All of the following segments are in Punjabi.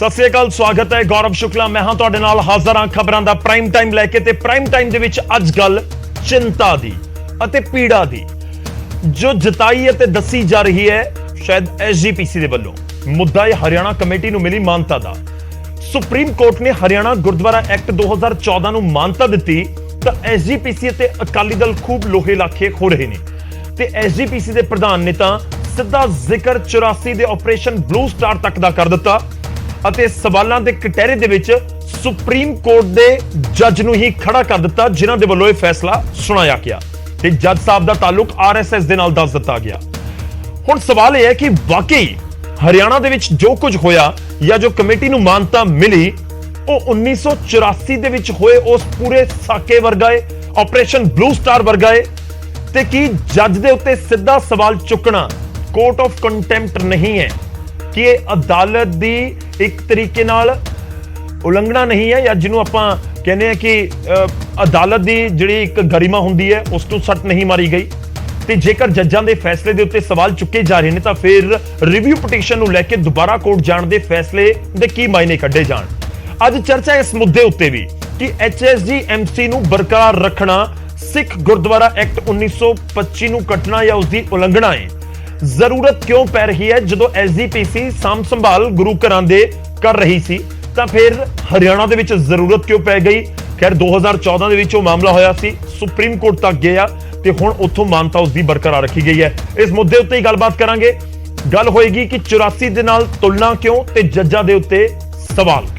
ਸਤਿ ਸ੍ਰੀ ਅਕਾਲ, ਸਵਾਗਤ ਹੈ। ਗੌਰਵ ਸ਼ੁਕਲਾ ਮੈਂ ਹਾਂ ਤੁਹਾਡੇ ਨਾਲ ਹਾਜ਼ਰ ਹਾਂ ਖਬਰਾਂ ਦਾ ਪ੍ਰਾਈਮ ਟਾਈਮ ਲੈ ਕੇ। ਤੇ ਪ੍ਰਾਈਮ ਟਾਈਮ ਦੇ ਵਿੱਚ ਅੱਜ ਗੱਲ ਚਿੰਤਾ ਦੀ ਅਤੇ ਪੀੜਾ ਦੀ ਜੋ ਜਤਾਈ ਅਤੇ ਦੱਸੀ ਜਾ ਰਹੀ ਹੈ ਸ਼ਾਇਦ ਐਸਜੀਪੀਸੀ ਦੇ ਵੱਲੋਂ। ਮੁੱਦਾ ਹੈ ਹਰਿਆਣਾ ਕਮੇਟੀ ਨੂੰ ਮਿਲੀ ਮਾਨਤਾ ਦਾ। ਸੁਪਰੀਮ ਕੋਰਟ ਨੇ ਹਰਿਆਣਾ ਗੁਰਦੁਆਰਾ ਐਕਟ 2014 ਨੂੰ ਮਾਨਤਾ ਦਿੱਤੀ ਤਾਂ ਐਸਜੀਪੀਸੀ ਅਤੇ ਅਕਾਲੀ ਦਲ ਖੂਬ ਲੋਹੇ ਲਾਖੇ ਹੋ ਰਹੇ ਨੇ। ਤੇ ਐਸਜੀਪੀਸੀ ਦੇ ਪ੍ਰਧਾਨ ਨੇ ਤਾਂ ਸਿੱਧਾ ਜ਼ਿਕਰ 84 ਦੇ ਆਪਰੇਸ਼ਨ ਬਲੂ ਸਟਾਰ ਤੱਕ ਦਾ ਕਰ ਦਿੱਤਾ ਅਤੇ ਸਵਾਲਾਂ ਦੇ ਕਟਹਿਰੇ ਦੇ ਵਿੱਚ ਸੁਪਰੀਮ ਕੋਰਟ ਦੇ ਜੱਜ ਨੂੰ ਹੀ ਖੜਾ ਕਰ ਦਿੱਤਾ ਜਿਨ੍ਹਾਂ ਦੇ ਵੱਲੋਂ ਇਹ ਫੈਸਲਾ ਸੁਣਾਇਆ ਗਿਆ ਤੇ ਜੱਜ ਸਾਹਿਬ ਦਾ ਤਾਲੁਕ ਆਰਐਸਐਸ ਦੇ ਨਾਲ ਦੱਸ ਦਿੱਤਾ ਗਿਆ। ਹੁਣ ਸਵਾਲ ਇਹ ਹੈ ਕਿ ਵਾਕਈ ਹਰਿਆਣਾ ਦੇ ਵਿੱਚ ਜੋ ਕੁਝ ਹੋਇਆ ਜਾਂ ਜੋ ਕਮੇਟੀ ਨੂੰ ਮਾਨਤਾ ਮਿਲੀ ਉਹ 1984 ਦੇ ਵਿੱਚ ਹੋਏ ਉਸ ਪੂਰੇ ਸਾਕੇ ਵਰਗਾ ਹੈ, ਆਪਰੇਸ਼ਨ ਬਲੂ ਸਟਾਰ ਵਰਗਾ ਹੈ। ਤੇ ਕੀ ਜੱਜ ਦੇ ਉੱਤੇ ਸਿੱਧਾ ਸਵਾਲ ਚੁੱਕਣਾ ਕੋਰਟ ਆਫ ਕੰਟੈਂਪਟ ਨਹੀਂ ਹੈ ਕਿ ਇਹ ਅਦਾਲਤ ਦੀ ਇੱਕ ਤਰੀਕੇ ਨਾਲ ਉਲੰਘਣਾ ਨਹੀਂ ਹੈ ਜਾਂ ਜਿਹਨੂੰ ਆਪਾਂ ਕਹਿੰਦੇ ਆ ਕਿ ਅਦਾਲਤ ਦੀ ਜਿਹੜੀ ਇੱਕ ਗਰਿਮਾ ਹੁੰਦੀ ਹੈ ਉਸ ਨੂੰ ਸੱਟ ਨਹੀਂ ਮਾਰੀ ਗਈ। ਤੇ ਜੇਕਰ ਜੱਜਾਂ ਦੇ ਫੈਸਲੇ ਦੇ ਉੱਤੇ ਸਵਾਲ ਚੁੱਕੇ ਜਾ ਰਹੇ ਨੇ ਤਾਂ ਫਿਰ ਰਿਵਿਊ ਪਟੀਸ਼ਨ ਨੂੰ ਲੈ ਕੇ ਦੁਬਾਰਾ ਕੋਰਟ ਜਾਣ ਦੇ ਫੈਸਲੇ ਦੇ ਕੀ ਮਾਇਨੇ ਕੱਢੇ ਜਾਣ। ਅੱਜ ਚਰਚਾ ਇਸ ਮੁੱਦੇ ਉੱਤੇ ਵੀ ਕਿ HSGMC ਨੂੰ ਬਰਕਰਾਰ ਰੱਖਣਾ ਸਿੱਖ ਗੁਰਦੁਆਰਾ ਐਕਟ 1925 ਨੂੰ ਕੱਟਣਾ ਜਾਂ ਉਸ ਦੀ ਉਲੰਘਣਾ ਹੈ। ਜ਼ਰੂਰਤ ਕਿਉਂ ਪੈ ਰਹੀ ਹੈ ਜਦੋਂ ਐਸਜੀਪੀਸੀ ਸਾਂਭ ਸੰਭਾਲ ਗੁਰੂ ਘਰਾਂ ਦੇ ਕਰ ਰਹੀ ਸੀ ਤਾਂ ਫਿਰ ਹਰਿਆਣਾ ਦੇ ਵਿੱਚ ਜ਼ਰੂਰਤ ਕਿਉਂ ਪੈ ਗਈ। ਖੈਰ 2014 ਦੇ ਵਿੱਚ ਉਹ ਮਾਮਲਾ ਹੋਇਆ ਸੀ, ਸੁਪਰੀਮ ਕੋਰਟ ਤੱਕ ਗਿਆ ਤੇ ਹੁਣ ਉੱਥੋਂ ਮਾਨਤਾ ਉਸ ਦੀ ਬਰਕਰਾਰ ਰੱਖੀ ਗਈ ਹੈ। ਇਸ ਮੁੱਦੇ ਉੱਤੇ ਹੀ ਗੱਲਬਾਤ ਕਰਾਂਗੇ। ਗੱਲ ਹੋਏਗੀ ਕਿ 84 ਦੇ ਨਾਲ ਤੁਲਨਾ ਕਿਉਂ ਤੇ ਜੱਜਾਂ ਦੇ ਉੱਤੇ ਸਵਾਲ ਕਿਉਂ।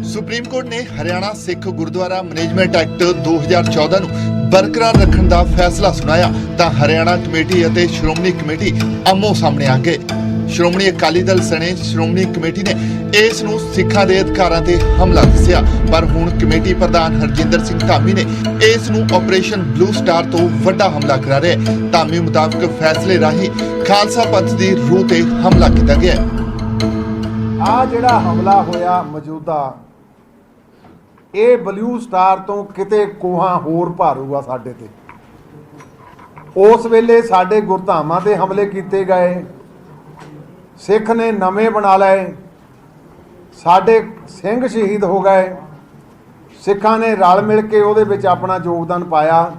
ਸੁਪਰੀਮ ਕੋਰਟ ਨੇ ਹਰਿਆਣਾ ਸਿੱਖ ਗੁਰਦੁਆਰਾ ਮੈਨੇਜਮੈਂਟ ਐਕਟ 2014 ਨੂੰ ਬਰਕਰਾਰ ਰੱਖਣ ਦਾ ਫੈਸਲਾ ਸੁਣਾਇਆ ਤਾਂ ਹਰਿਆਣਾ ਕਮੇਟੀ ਅਤੇ ਸ਼੍ਰੋਮਣੀ ਕਮੇਟੀ ਆਮੋ ਸਾਹਮਣੇ ਆ ਗਏ। ਸ਼੍ਰੋਮਣੀ ਅਕਾਲੀ ਦਲ ਸਣੇ ਸ਼੍ਰੋਮਣੀ ਕਮੇਟੀ ਨੇ ਇਸ ਨੂੰ ਸਿੱਖਾਂ ਦੇ ਅਧਿਕਾਰਾਂ ਤੇ ਹਮਲਾ ਦੱਸਿਆ, ਪਰ ਹੁਣ ਕਮੇਟੀ ਪ੍ਰਧਾਨ ਹਰਜਿੰਦਰ ਸਿੰਘ ਧਾਮੀ ਨੇ ਇਸ ਨੂੰ ਆਪਰੇਸ਼ਨ ਬਲੂ ਸਟਾਰ ਤੋਂ ਵੱਡਾ ਹਮਲਾ ਕਰਾ ਰਿਹਾ। ਧਾਮੀ ਮੁਤਾਬਕ ਫੈਸਲੇ ਰਾਹੀਂ ਖਾਲਸਾ ਪੰਥ ਦੀ ਰੂਹ ਤੇ ਹਮਲਾ ਕੀਤਾ ਗਿਆ। ਆ ਜਿਹੜਾ ਹਮਲਾ ਹੋਇਆ ਮੌਜੂਦਾ ਇਹ ਬਲੂ ਸਟਾਰ ਤੋਂ ਕਿਤੇ ਕੋਹਾਂ ਹੋਰ ਭਾਰੂਗਾ ਸਾਡੇ ਤੇ। ਉਸ ਵੇਲੇ ਸਾਡੇ ਗੁਰਧਾਮਾਂ ਤੇ ਹਮਲੇ ਕੀਤੇ ਗਏ, ਸਿੱਖ ਨੇ ਨਵੇਂ ਬਣਾ ਲਏ, ਸਾਡੇ ਸਿੰਘ ਸ਼ਹੀਦ ਹੋ ਗਏ, ਸਿੱਖਾਂ ਨੇ ਰਲ ਮਿਲ ਕੇ ਉਹਦੇ ਵਿੱਚ ਆਪਣਾ ਯੋਗਦਾਨ ਪਾਇਆ।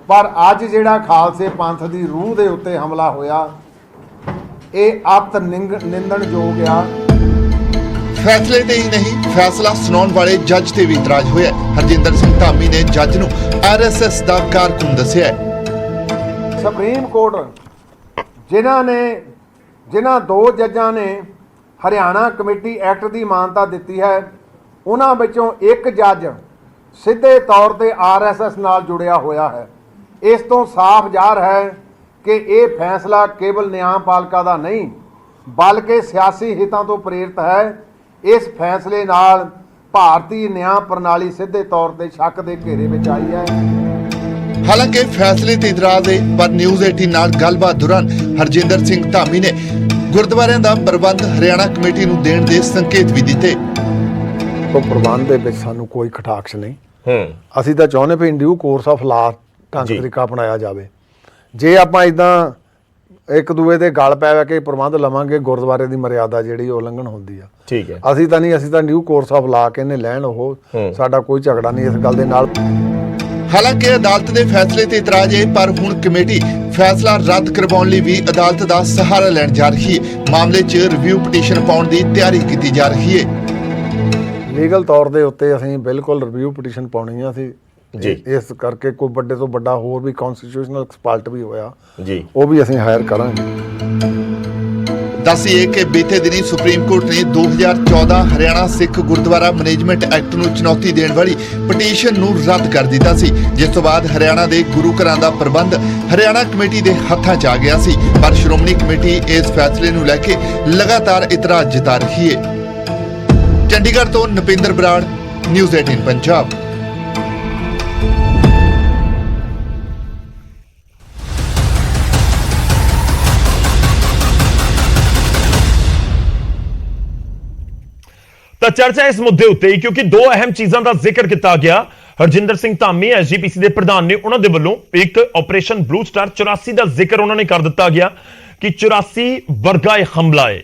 ਪਰ ਅੱਜ ਜਿਹੜਾ ਖਾਲਸੇ ਪੰਥ ਦੀ ਰੂਹ ਦੇ ਉੱਤੇ ਹਮਲਾ ਹੋਇਆ ਇਹ ਅਤ ਨਿੰਦਣਯੋਗ ਆ। ਫੈਸਲੇ ਤੇ ਹੀ ਨਹੀਂ, ਫੈਸਲਾ ਸੁਣਾਉਣ ਵਾਲੇ ਜੱਜ ਤੇ ਵੀ ਇਤਰਾਜ਼ ਹੋਇਆ। ਹਰਜਿੰਦਰ ਸਿੰਘ ਧਾਮੀ ਨੇ ਜੱਜ ਨੂੰ ਆਰਐਸਐਸ ਦਾ ਕਾਰਕੁਨ ਦੱਸਿਆ। ਸੁਪਰੀਮ ਕੋਰਟ ਜਿਨ੍ਹਾਂ ਦੋ ਜੱਜਾਂ ਨੇ ਹਰਿਆਣਾ ਕਮੇਟੀ ਐਕਟ ਦੀ ਮਾਨਤਾ ਦਿੱਤੀ ਹੈ ਉਹਨਾਂ ਵਿੱਚੋਂ ਇੱਕ ਜੱਜ ਸਿੱਧੇ ਤੌਰ ਤੇ ਆਰਐਸਐਸ ਨਾਲ ਜੁੜਿਆ ਹੋਇਆ ਹੈ। ਇਸ ਤੋਂ ਸਾਫ਼ ਜ਼ਾਹਰ ਹੈ ਕਿ ਇਹ ਫੈਸਲਾ ਕੇਵਲ ਨਿਆਂਪਾਲਿਕਾ ਦਾ ਨਹੀਂ ਬਲਕਿ ਸਿਆਸੀ ਹਿੱਤਾਂ ਤੋਂ ਪ੍ਰੇਰਿਤ ਹੈ। ਇਸ ਫੈਸਲੇ ਨਾਲ ਭਾਰਤੀ ਨਿਆਂ ਪ੍ਰਣਾਲੀ ਸਿੱਧੇ ਤੌਰ ਤੇ ਸ਼ੱਕ ਦੇ ਘੇਰੇ ਵਿੱਚ ਆਈ ਹੈ। ਹਾਲਾਂਕਿ ਫੈਸਲੇ ਤੇ ਇਤਰਾਜ਼ ਹੈ, ਪਰ ਨਿਊਜ਼ 18 ਨਾਲ ਗੱਲਬਾਤ ਦੌਰਾਨ ਹਰਜਿੰਦਰ ਸਿੰਘ ਧਾਮੀ ਨੇ ਗੁਰਦੁਆਰਿਆਂ ਦਾ ਪ੍ਰਬੰਧ ਹਰਿਆਣਾ ਕਮੇਟੀ ਨੂੰ ਦੇਣ ਦੇ ਸੰਕੇਤ ਵੀ ਦਿੱਤੇ। ਉਹ ਪ੍ਰਬੰਧ ਦੇ ਵਿੱਚ ਸਾਨੂੰ ਕੋਈ ਖਟਾਕਸ਼ ਨਹੀਂ। ਅਸੀਂ ਤਾਂ ਚਾਹੁੰਦੇ ਵੀ ਡਿਊ ਕੋਰਸ ਆਫ ਲਾ ਢੰਗ ਤਰੀਕਾ ਅਪਣਾਇਆ ਜਾਵੇ। ਜੇ ਆਪਾਂ ਇਦਾਂ ਇੱਕ ਦੂਏ ਦੇ ਗਲ ਪੈ ਕੇ ਪ੍ਰਬੰਧ ਲਵਾਂਗੇ ਗੁਰਦੁਆਰੇ ਦੀ ਮਰਿਆਦਾ ਜਿਹੜੀ ਉਲੰਘਣ ਹੁੰਦੀ ਆ। ਠੀਕ ਹੈ, ਅਸੀਂ ਤਾਂ ਨਹੀਂ, ਅਸੀਂ ਤਾਂ ਨਿਊ ਕੋਰਸ ਆਫ ਲਾ ਕੇ ਇਹਨੇ ਲੈਣ, ਉਹ ਸਾਡਾ ਕੋਈ ਝਗੜਾ ਨਹੀਂ ਇਸ ਗੱਲ ਦੇ ਨਾਲ। ਹਾਲਾਂਕਿ ਅਦਾਲਤ ਦੇ ਫੈਸਲੇ ਤੇ ਇਤਰਾਜ਼ ਹੈ, ਪਰ ਹੁਣ ਕਮੇਟੀ ਫੈਸਲਾ ਰੱਦ ਕਰਵਾਉਣ ਲਈ ਵੀ ਅਦਾਲਤ ਦਾ ਸਹਾਰਾ ਲੈਣ ਜਾ ਰਹੀ ਹੈ। ਮਾਮਲੇ 'ਚ ਰਿਵਿਊ ਪਟੀਸ਼ਨ ਪਾਉਣ ਦੀ ਤਿਆਰੀ ਕੀਤੀ ਜਾ ਰਹੀ ਹੈ। ਲੀਗਲ ਤੌਰ ਦੇ ਉੱਤੇ ਅਸੀਂ ਬਿਲਕੁਲ ਰਿਵਿਊ ਪਟੀਸ਼ਨ ਪਾਉਣੀ ਆ ਅਸੀਂ ਜੀ। ਇਸ ਕਰਕੇ ਕੋਈ ਵੱਡੇ ਤੋਂ ਵੱਡਾ ਹੋਰ ਵੀ ਕਨਸਟੀਟਿਊਸ਼ਨਲ ਐਕਸਪਰਟ ਵੀ ਹੋਇਆ ਜੀ, ਉਹ ਵੀ ਅਸੀਂ ਹਾਇਰ ਕਰਾਂਗੇ। ਦੱਸੀਏ ਕਿ ਬੀਤੇ ਦਿਨੀ ਸੁਪਰੀਮ ਕੋਰਟ ਨੇ 2014 ਹਰਿਆਣਾ ਸਿੱਖ ਗੁਰਦੁਆਰਾ ਮੈਨੇਜਮੈਂਟ ਐਕਟ ਨੂੰ ਚੁਣੌਤੀ ਦੇਣ ਵਾਲੀ ਪਟੀਸ਼ਨ ਨੂੰ ਰੱਦ ਕਰ ਦਿੱਤਾ ਸੀ, ਜਿਸ ਤੋਂ ਬਾਅਦ ਹਰਿਆਣਾ ਦੇ ਗੁਰੂ ਘਰਾਂ ਦਾ ਪ੍ਰਬੰਧ ਹਰਿਆਣਾ ਕਮੇਟੀ ਦੇ ਹੱਥਾਂ 'ਚ ਆ ਗਿਆ ਸੀ। ਪਰ ਸ਼੍ਰੋਮਣੀ ਕਮੇਟੀ ਇਸ ਫੈਸਲੇ ਨੂੰ ਲੈ ਕੇ ਲਗਾਤਾਰ ਇਤਰਾਜ਼ ਜਤਾ ਰਹੀ ਹੈ। ਚੰਡੀਗੜ੍ਹ ਤੋਂ ਨਪਿੰਦਰ ਬਰਾੜ, ਨਿਊਜ਼ 18 ਪੰਜਾਬ। ਤਾਂ ਤਾਂ ਚਰਚਾ ਇਸ ਮੁੱਦੇ ਉੱਤੇ ਹੀ, ਕਿਉਂਕਿ ਦੋ ਅਹਿਮ ਚੀਜ਼ਾਂ ਦਾ ਜ਼ਿਕਰ ਕੀਤਾ ਗਿਆ। ਹਰਜਿੰਦਰ ਸਿੰਘ ਧਾਮੀ ਐਸਜੀਪੀਸੀ ਦੇ ਪ੍ਰਧਾਨ ਨੇ, ਉਹਨਾਂ ਦੇ ਵੱਲੋਂ ਇੱਕ ਆਪਰੇਸ਼ਨ ਬਲੂ ਸਟਾਰ 84 ਦਾ ਜ਼ਿਕਰ ਉਹਨਾਂ ਨੇ ਕਰ ਦਿੱਤਾ ਗਿਆ ਕਿ 84 ਵਰਗਾ ਇਹ ਹਮਲਾ ਹੈ।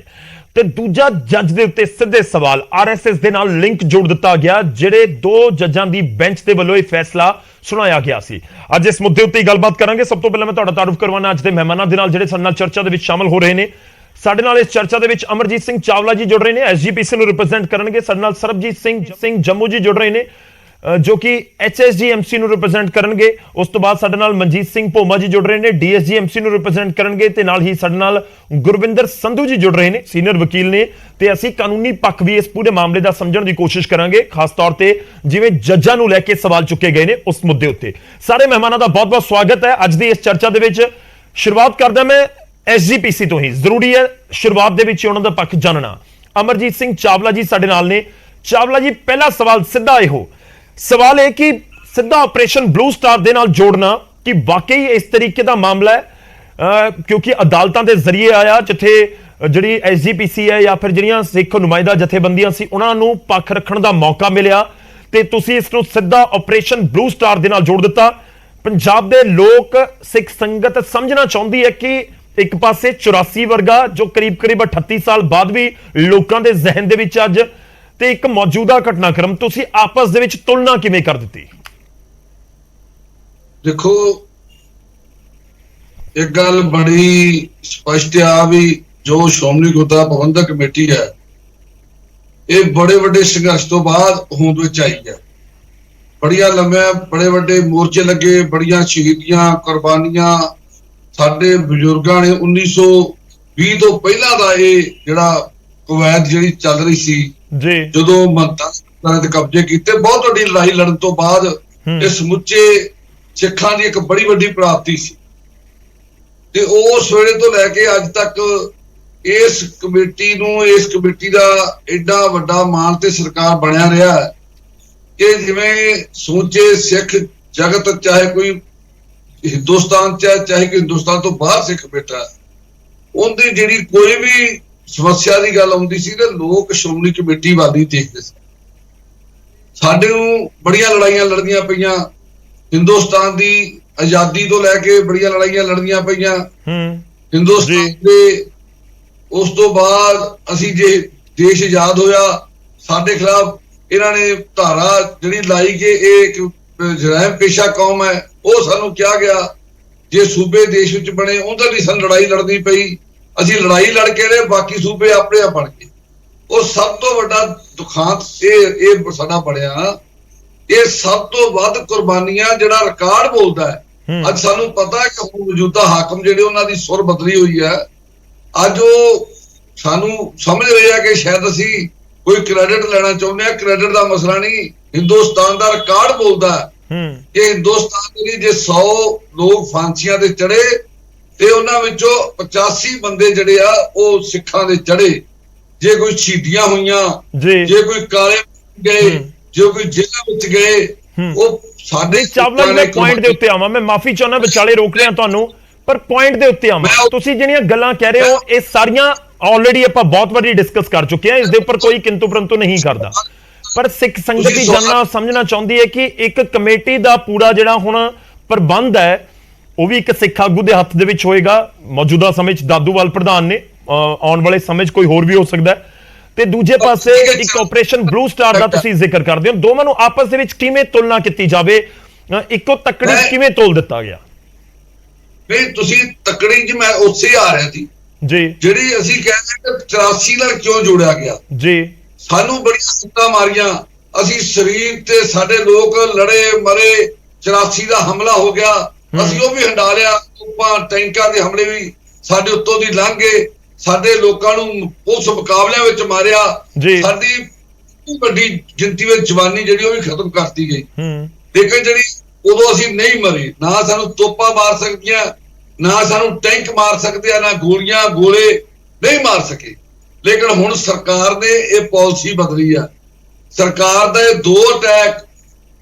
ਤੇ ਦੂਜਾ, ਜੱਜ ਦੇ ਉੱਤੇ ਸਿੱਧੇ ਸਵਾਲ ਆਰਐਸਐਸ ਦੇ ਨਾਲ ਲਿੰਕ ਜੋੜ ਦਿੱਤਾ ਗਿਆ, ਜਿਹੜੇ ਦੋ ਜੱਜਾਂ ਦੀ ਬੈਂਚ ਦੇ ਵੱਲੋਂ ਇਹ ਫੈਸਲਾ ਸੁਣਾਇਆ ਗਿਆ ਸੀ। ਅੱਜ ਇਸ ਮੁੱਦੇ ਉੱਤੇ ਹੀ ਗੱਲਬਾਤ ਕਰਾਂਗੇ। ਸਭ ਤੋਂ ਪਹਿਲਾਂ ਮੈਂ ਤੁਹਾਡਾ ਤਾਰੂਫ ਕਰਵਾਉਣਾ ਅੱਜ ਦੇ ਮਹਿਮਾਨਾਂ ਦੇ ਨਾਲ, ਜਿਹੜੇ ਸਾਡੇ ਨਾਲ ਚਰਚਾ ਦੇ ਵਿੱਚ ਸ਼ਾਮਲ ਹੋ ਰਹੇ ਨੇ। ਸਾਡੇ ਨਾਲ ਇਸ ਚਰਚਾ ਦੇ ਵਿੱਚ ਅਮਰਜੀਤ ਸਿੰਘ ਚਾਵਲਾ ਜੀ ਜੁੜ ਰਹੇ ਨੇ, ਐਸਜੀਪੀਸੀ ਨੂੰ ਰਿਪਰੈਜ਼ੈਂਟ ਕਰਨਗੇ। ਸਾਡੇ ਨਾਲ ਸਰਬਜੀਤ ਸਿੰਘ ਜੰਮੂ ਜੀ ਜੁੜ ਰਹੇ ਨੇ, ਜੋ ਕਿ ਐਚਐਸਜੀਐਮਸੀ ਨੂੰ ਰਿਪਰੈਜ਼ੈਂਟ ਕਰਨਗੇ। ਉਸ ਤੋਂ ਬਾਅਦ ਸਾਡੇ ਨਾਲ ਮਨਜੀਤ ਸਿੰਘ ਭੋਮਾ ਜੀ ਜੁੜ ਰਹੇ ਨੇ, ਡੀਐਸਜੀਐਮਸੀ ਨੂੰ ਰਿਪਰੈਜ਼ੈਂਟ ਕਰਨਗੇ। ਤੇ ਨਾਲ ਹੀ ਸਾਡੇ ਨਾਲ ਗੁਰਵਿੰਦਰ ਸੰਧੂ ਜੀ ਜੁੜ ਰਹੇ ਨੇ, ਸੀਨੀਅਰ ਵਕੀਲ ਨੇ, ਤੇ ਅਸੀਂ ਕਾਨੂੰਨੀ ਪੱਖ ਵੀ ਇਸ ਪੂਰੇ ਮਾਮਲੇ ਦਾ ਸਮਝਣ ਦੀ ਕੋਸ਼ਿਸ਼ ਕਰਾਂਗੇ, ਖਾਸ ਤੌਰ ਤੇ ਜਿਵੇਂ ਜੱਜਾਂ ਨੂੰ ਲੈ ਕੇ ਸਵਾਲ ਚੁੱਕੇ ਗਏ ਨੇ ਉਸ ਮੁੱਦੇ ਉੱਤੇ। ਸਾਰੇ ਮਹਿਮਾਨਾਂ ਦਾ ਬਹੁਤ-ਬਹੁਤ ਸਵਾਗਤ ਹੈ ਅੱਜ ਦੀ ਇਸ ਚਰਚਾ ਦੇ ਵਿੱਚ। ਸ਼ੁਰੂਆਤ ਕਰਦਾ ਮੈਂ ਐਸਜੀਪੀਸੀ ਤੋਂ ਹੀ, ਜ਼ਰੂਰੀ ਹੈ ਸ਼ੁਰੂਆਤ ਦੇ ਵਿੱਚ ਉਹਨਾਂ ਦਾ ਪੱਖ ਜਾਣਨਾ। ਅਮਰਜੀਤ ਸਿੰਘ ਚਾਵਲਾ ਜੀ ਸਾਡੇ ਨਾਲ ਨੇ। ਚਾਵਲਾ ਜੀ, ਪਹਿਲਾ ਸਵਾਲ ਸਿੱਧਾ ਇਹੋ ਸਵਾਲ ਹੈ ਕਿ ਸਿੱਧਾ ਆਪਰੇਸ਼ਨ ਬਲੂ ਸਟਾਰ ਦੇ ਨਾਲ ਜੋੜਨਾ ਕਿ ਵਾਕਈ ਇਸ ਤਰੀਕੇ ਦਾ ਮਾਮਲਾ ਹੈ, ਕਿਉਂਕਿ ਅਦਾਲਤਾਂ ਦੇ ਜ਼ਰੀਏ ਆਇਆ, ਜਿੱਥੇ ਜਿਹੜੀ ਐਸਜੀਪੀਸੀ ਹੈ ਜਾਂ ਫਿਰ ਜਿਹੜੀਆਂ ਸਿੱਖ ਨੁਮਾਇੰਦਾ ਜਥੇਬੰਦੀਆਂ ਸੀ ਉਹਨਾਂ ਨੂੰ ਪੱਖ ਰੱਖਣ ਦਾ ਮੌਕਾ ਮਿਲਿਆ, ਤੇ ਤੁਸੀਂ ਇਸ ਨੂੰ ਸਿੱਧਾ ਆਪਰੇਸ਼ਨ ਬਲੂ ਸਟਾਰ ਦੇ ਨਾਲ ਜੋੜ ਦਿੱਤਾ। ਪੰਜਾਬ ਦੇ ਲੋਕ, ਸਿੱਖ ਸੰਗਤ ਸਮਝਣਾ ਚਾਹੁੰਦੀ ਹੈ ਕਿ ਇੱਕ ਪਾਸੇ 84 ਵਰਗਾ ਜੋ ਕਰੀਬ 38 ਸਾਲ ਬਾਅਦ ਵੀ ਲੋਕਾਂ ਦੇ ਜ਼ਿਹਨ ਦੇ ਵਿੱਚ ਅੱਜ, ਤੇ ਇੱਕ ਮੌਜੂਦਾ ਘਟਨਾਕ੍ਰਮ, ਤੁਸੀਂ ਆਪਸ ਦੇ ਵਿੱਚ ਤੁਲਨਾ ਕਿਵੇਂ ਕਰ ਦਿੱਤੀ? ਦੇਖੋ, ਇੱਕ ਗੱਲ ਬੜੀ ਸਪਸ਼ਟ ਆ ਵੀ ਜੋ ਸ਼੍ਰੋਮਣੀ ਗੁਰਦੁਆਰਾ ਪ੍ਰਬੰਧਕ ਕਮੇਟੀ ਹੈ, ਇਹ ਬੜੇ ਵੱਡੇ ਸੰਘਰਸ਼ ਤੋਂ ਬਾਅਦ ਹੋਂਦ ਵਿੱਚ ਆਈ ਹੈ। ਬੜੀਆਂ ਲੰਮੀਆਂ ਬੜੇ ਵੱਡੇ ਮੋਰਚੇ ਲੱਗੇ, ਬੜੀਆਂ ਸ਼ਹੀਦੀਆਂ, ਕੁਰਬਾਨੀਆਂ ਸਾਡੇ ਬਜ਼ੁਰਗਾਂ ਨੇ 1920 ਤੋਂ ਪਹਿਲਾਂ ਦਾ ਇਹ ਜਿਹੜਾ ਕਵਾਇਦ ਜਿਹੜੀ ਚੱਲ ਰਹੀ ਸੀ ਜੀ, ਜਦੋਂ ਮੰਤਾਂ ਦੇ ਕਬਜ਼ੇ ਕੀਤੇ, ਬਹੁਤ ਵੱਡੀ ਲੜਾਈ ਲੜਨ ਤੋਂ ਬਾਅਦ ਇਹ ਸਮੁੱਚੇ ਸਿੱਖਾਂ ਦੀ ਇੱਕ ਬੜੀ ਵੱਡੀ ਪ੍ਰਾਪਤੀ ਸੀ। ਤੇ ਉਸ ਵੇਲੇ ਤੋਂ ਲੈ ਕੇ ਅੱਜ ਤੱਕ ਇਸ ਕਮੇਟੀ ਦਾ ਐਡਾ ਵੱਡਾ ਮਾਣ ਤੇ ਸਰਕਾਰ ਬਣਿਆ ਰਿਹਾ ਕਿ ਜਿਵੇਂ ਸਮੁੱਚੇ ਸਿੱਖ ਜਗਤ, ਚਾਹੇ ਕੋਈ ਹਿੰਦੁਸਤਾਨ ਚਾਹੇ ਕਿ ਹਿੰਦੁਸਤਾਨ ਤੋਂ ਬਾਹਰ ਸਿੱਖ ਬੈਠਾ, ਉਹਦੀ ਜਿਹੜੀ ਕੋਈ ਵੀ ਸਮੱਸਿਆ ਦੀ ਗੱਲ ਆਉਂਦੀ ਸੀ ਤੇ ਲੋਕ ਸ਼੍ਰੋਮਣੀ ਕਮੇਟੀ ਵੱਲ ਹੀ ਦੇਖਦੇ ਸੀ। ਸਾਡੇ ਨੂੰ ਬੜੀਆਂ ਲੜਾਈਆਂ ਲੜਨੀਆਂ ਪਈਆਂ, ਹਿੰਦੁਸਤਾਨ ਦੀ ਆਜ਼ਾਦੀ ਤੋਂ ਲੈ ਕੇ ਬੜੀਆਂ ਲੜਾਈਆਂ ਲੜਨੀਆਂ ਪਈਆਂ ਹਿੰਦੁਸਤਾਨ ਦੇ। ਉਸ ਤੋਂ ਬਾਅਦ ਅਸੀਂ ਜੇ ਦੇਸ਼ ਆਜ਼ਾਦ ਹੋਇਆ, ਸਾਡੇ ਖਿਲਾਫ ਇਹਨਾਂ ਨੇ ਧਾਰਾ ਜਿਹੜੀ ਲਾਈ ਕਿ ਇਹ ਜਰਾਇਮ ਪੇਸ਼ਾ ਕੌਮ ਹੈ, ਉਹ ਸਾਨੂੰ ਕਿਹਾ ਗਿਆ। ਜੇ ਸੂਬੇ ਦੇਸ਼ ਵਿੱਚ ਬਣੇ, ਉਹਦੇ ਲਈ ਸਾਨੂੰ ਲੜਾਈ ਲੜਨੀ ਪਈ। ਅਸੀਂ ਲੜਾਈ ਲੜ ਕੇ ਰਹੇ, ਬਾਕੀ ਸੂਬੇ ਆਪਣੇ ਆਪ ਬਣ ਗਏ। ਉਹ ਸਭ ਤੋਂ ਵੱਡਾ ਦੁਖਾਂਤ ਇਹ ਸਾਡਾ ਬਣਿਆ। ਇਹ ਸਭ ਤੋਂ ਵੱਧ ਕੁਰਬਾਨੀਆਂ ਜਿਹੜਾ ਰਿਕਾਰਡ ਬੋਲਦਾ ਹੈ। ਅੱਜ ਸਾਨੂੰ ਪਤਾ ਹੈ ਕਿ ਮੌਜੂਦਾ ਹਾਕਮ ਜਿਹੜੇ ਉਹਨਾਂ ਦੀ ਸੁਰ ਬਦਲੀ ਹੋਈ ਹੈ। ਅੱਜ ਉਹ ਸਾਨੂੰ ਸਮਝ ਰਹੇ ਆ ਕਿ ਸ਼ਾਇਦ ਅਸੀਂ ਕੋਈ ਕ੍ਰੈਡਿਟ ਲੈਣਾ ਚਾਹੁੰਦੇ ਆ। ਕ੍ਰੈਡਿਟ ਦਾ ਮਸਲਾ ਨਹੀਂ, ਹਿੰਦੁਸਤਾਨ ਦਾ ਰਿਕਾਰਡ ਬੋਲਦਾ ਕਿ ਹਿੰਦੁਸਤਾਨ ਦੇ ਜੇ 100 ਲੋਕ ਫਾਂਸੀਆਂ ਤੇ ਚੜੇ ਤੇ ਉਹਨਾਂ ਵਿੱਚੋਂ 85 ਬੰਦੇ ਜਿਹੜੇ ਆ ਉਹ ਸਿੱਖਾਂ ਦੇ ਚੜੇ। ਜੇ ਕੋਈ ਸ਼ਹੀਦੀਆਂ ਹੋਈਆਂ, ਜੇ ਕੋਈ ਕਾਲੇ ਗਏ, ਜੇ ਕੋਈ ਜੇਲ੍ਹਾਂ ਵਿੱਚ ਗਏ, ਉਹ ਸਾਡੇ ਚਾਵਲਾ ਦੇ ਪੁਆਇੰਟ ਦੇ ਉੱਤੇ ਆਵਾਂ। ਮੈਂ ਮਾਫੀ ਚਾਹੁੰਦਾ ਵਿਚਾਲੇ ਰੋਕ ਰਿਹਾ ਤੁਹਾਨੂੰ, ਪਰ ਪੁਆਇੰਟ ਦੇ ਉੱਤੇ ਆਵਾਂ। ਤੁਸੀਂ ਜਿਹੜੀਆਂ ਗੱਲਾਂ ਕਹਿ ਰਹੇ ਹੋ ਇਹ ਸਾਰੀਆਂ ਆਲਰੇਡੀ ਆਪਾਂ ਬਹੁਤ ਵਾਰੀ ਡਿਸਕਸ ਕਰ ਚੁੱਕੇ ਹਾਂ, ਇਸ ਦੇ ਉੱਪਰ ਕੋਈ ਕਿੰਤੂ ਪਰੰਤੂ ਨਹੀਂ ਕਰਦਾ। ਪਰ ਸਿੱਖ ਸੰਗਤ ਹੀ ਜਾਨਣਾ ਸਮਝਣਾ ਚਾਹੁੰਦੀ ਹੈ ਕਿ ਇੱਕ ਕਮੇਟੀ ਦਾ ਪੂਰਾ ਜਿਹੜਾ ਹੁਣ ਪ੍ਰਬੰਧ ਹੈ ਉਹ ਵੀ ਇੱਕ ਸਿੱਖ ਆਗੂ ਦੇ ਹੱਥ ਦੇ ਵਿੱਚ ਹੋਏਗਾ। ਮੌਜੂਦਾ ਸਮੇਂ 'ਚ ਦਾਦੂਵਾਲ ਪ੍ਰਧਾਨ ਨੇ, ਆਉਣ ਵਾਲੇ ਸਮੇਂ 'ਚ ਕੋਈ ਹੋਰ ਵੀ ਹੋ ਸਕਦਾ। ਤੇ ਦੂਜੇ ਪਾਸੇ ਇੱਕ ਆਪਰੇਸ਼ਨ ਬਲੂ ਸਟਾਰ ਦਾ ਤੁਸੀਂ ਜ਼ਿਕਰ ਕਰਦੇ ਹੋ। ਦੋਵਾਂ ਨੂੰ ਆਪਸ ਦੇ ਵਿੱਚ ਕਿਵੇਂ ਤੁਲਨਾ ਕੀਤੀ ਜਾਵੇ, ਇੱਕੋ ਤੱਕੜੀ ਕਿਵੇਂ ਤੋਲ ਦਿੱਤਾ ਗਿਆ? ਨਹੀਂ, ਤੁਸੀਂ ਤੱਕੜੀ 'ਚ ਮੈਂ ਉੱਥੇ ਆ ਰਿਹਾ ਸੀ ਜੀ, ਜਿਹੜੀ ਅਸੀਂ ਕਹਿੰਦੇ 84 ਨਾਲ ਕਿਉਂ ਜੋੜਿਆ ਗਿਆ ਜੀ। ਸਾਨੂੰ ਬੜੀਆਂ ਸੱਟਾਂ ਮਾਰੀਆਂ, ਅਸੀਂ ਸਰੀਰ ਤੇ ਸਾਡੇ ਲੋਕ ਲੜੇ ਮਰੇ। 84 ਦਾ ਹਮਲਾ ਹੋ ਗਿਆ, ਅਸੀਂ ਉਹ ਵੀ ਹੰਡਾ ਲਿਆ। ਤੋਪਾਂ ਟੈਂਕਾਂ ਦੇ ਹਮਲੇ ਵੀ ਸਾਡੇ ਉੱਤੋਂ ਦੀ ਲੰਘ ਗਏ। ਸਾਡੇ ਲੋਕਾਂ ਨੂੰ ਪੁਲਿਸ ਮੁਕਾਬਲਿਆਂ ਵਿੱਚ ਮਾਰਿਆ। ਸਾਡੀ ਵੱਡੀ ਗਿਣਤੀ ਵਿੱਚ ਜਵਾਨੀ ਜਿਹੜੀ ਉਹ ਵੀ ਖਤਮ ਕਰਤੀ ਗਈ। ਲੇਕਿਨ ਜਿਹੜੀ ਉਦੋਂ ਅਸੀਂ ਨਹੀਂ ਮਰੇ, ਨਾ ਸਾਨੂੰ ਤੋਪਾਂ ਮਾਰ ਸਕਦੀਆਂ, ਨਾ ਸਾਨੂੰ ਟੈਂਕ ਮਾਰ ਸਕਦੇ ਆ, ਨਾ ਗੋਲੀਆਂ ਗੋਲੇ ਨਹੀਂ ਮਾਰ ਸਕੇ। ਲੇਕਿਨ ਹੁਣ ਸਰਕਾਰ ਨੇ ਇਹ ਪਾਲਿਸੀ ਬਦਲੀ ਆ। ਸਰਕਾਰ ਦਾ ਇਹ 2 ਅਟੈਕ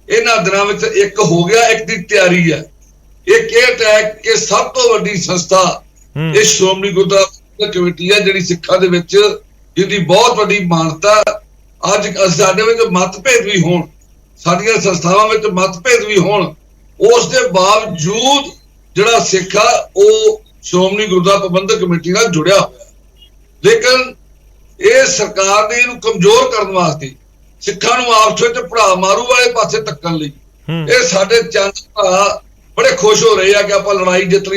ਇਹਨਾਂ ਦਿਨਾਂ ਵਿੱਚ ਇੱਕ ਹੋ ਗਿਆ, ਇੱਕ ਦੀ ਤਿਆਰੀ ਹੈ। ਇੱਕ ਇਹ ਅਟੈਕ ਕਿ ਸਭ ਤੋਂ ਵੱਡੀ ਸੰਸਥਾ ਇਹ ਸ਼੍ਰੋਮਣੀ ਗੁਰਦੁਆਰਾ ਕਮੇਟੀ ਹੈ, ਜਿਹੜੀ ਸਿੱਖਾਂ ਦੇ ਵਿੱਚ ਜਿਹਦੀ ਬਹੁਤ ਵੱਡੀ ਮਾਨਤਾ ਅੱਜ ਸਾਡੇ ਵਿੱਚ ਮਤਭੇਦ ਵੀ ਹੋਣ, ਸਾਡੀਆਂ ਸੰਸਥਾਵਾਂ ਵਿੱਚ ਮਤਭੇਦ ਵੀ ਹੋਣ, ਉਸ ਦੇ ਬਾਵਜੂਦ ਜਿਹੜਾ ਸਿੱਖ ਆ ਉਹ ਸ਼੍ਰੋਮਣੀ ਗੁਰਦੁਆਰਾ ਪ੍ਰਬੰਧਕ ਕਮੇਟੀ ਨਾਲ ਜੁੜਿਆ ਹੋਇਆ। ਲੇਕਿਨ ਇਹ ਸਰਕਾਰ ਨੇ ਇਹਨੂੰ ਕਮਜ਼ੋਰ ਕਰਨ ਵਾਸਤੇ, ਸਿੱਖਾਂ ਨੂੰ ਆਪਸ ਵਿੱਚ ਭਰਾ ਮਾਰੂ ਵਾਲੇ ਪਾਸੇ ਧੱਕਣ ਲਈ, ਇਹ ਸਾਡੇ ਚੰਦ ਭਰਾ ਬੜੇ ਖੁਸ਼ ਹੋ ਰਹੇ ਆ ਕਿ ਆਪਾਂ ਲੜਾਈ ਜਿੱਤ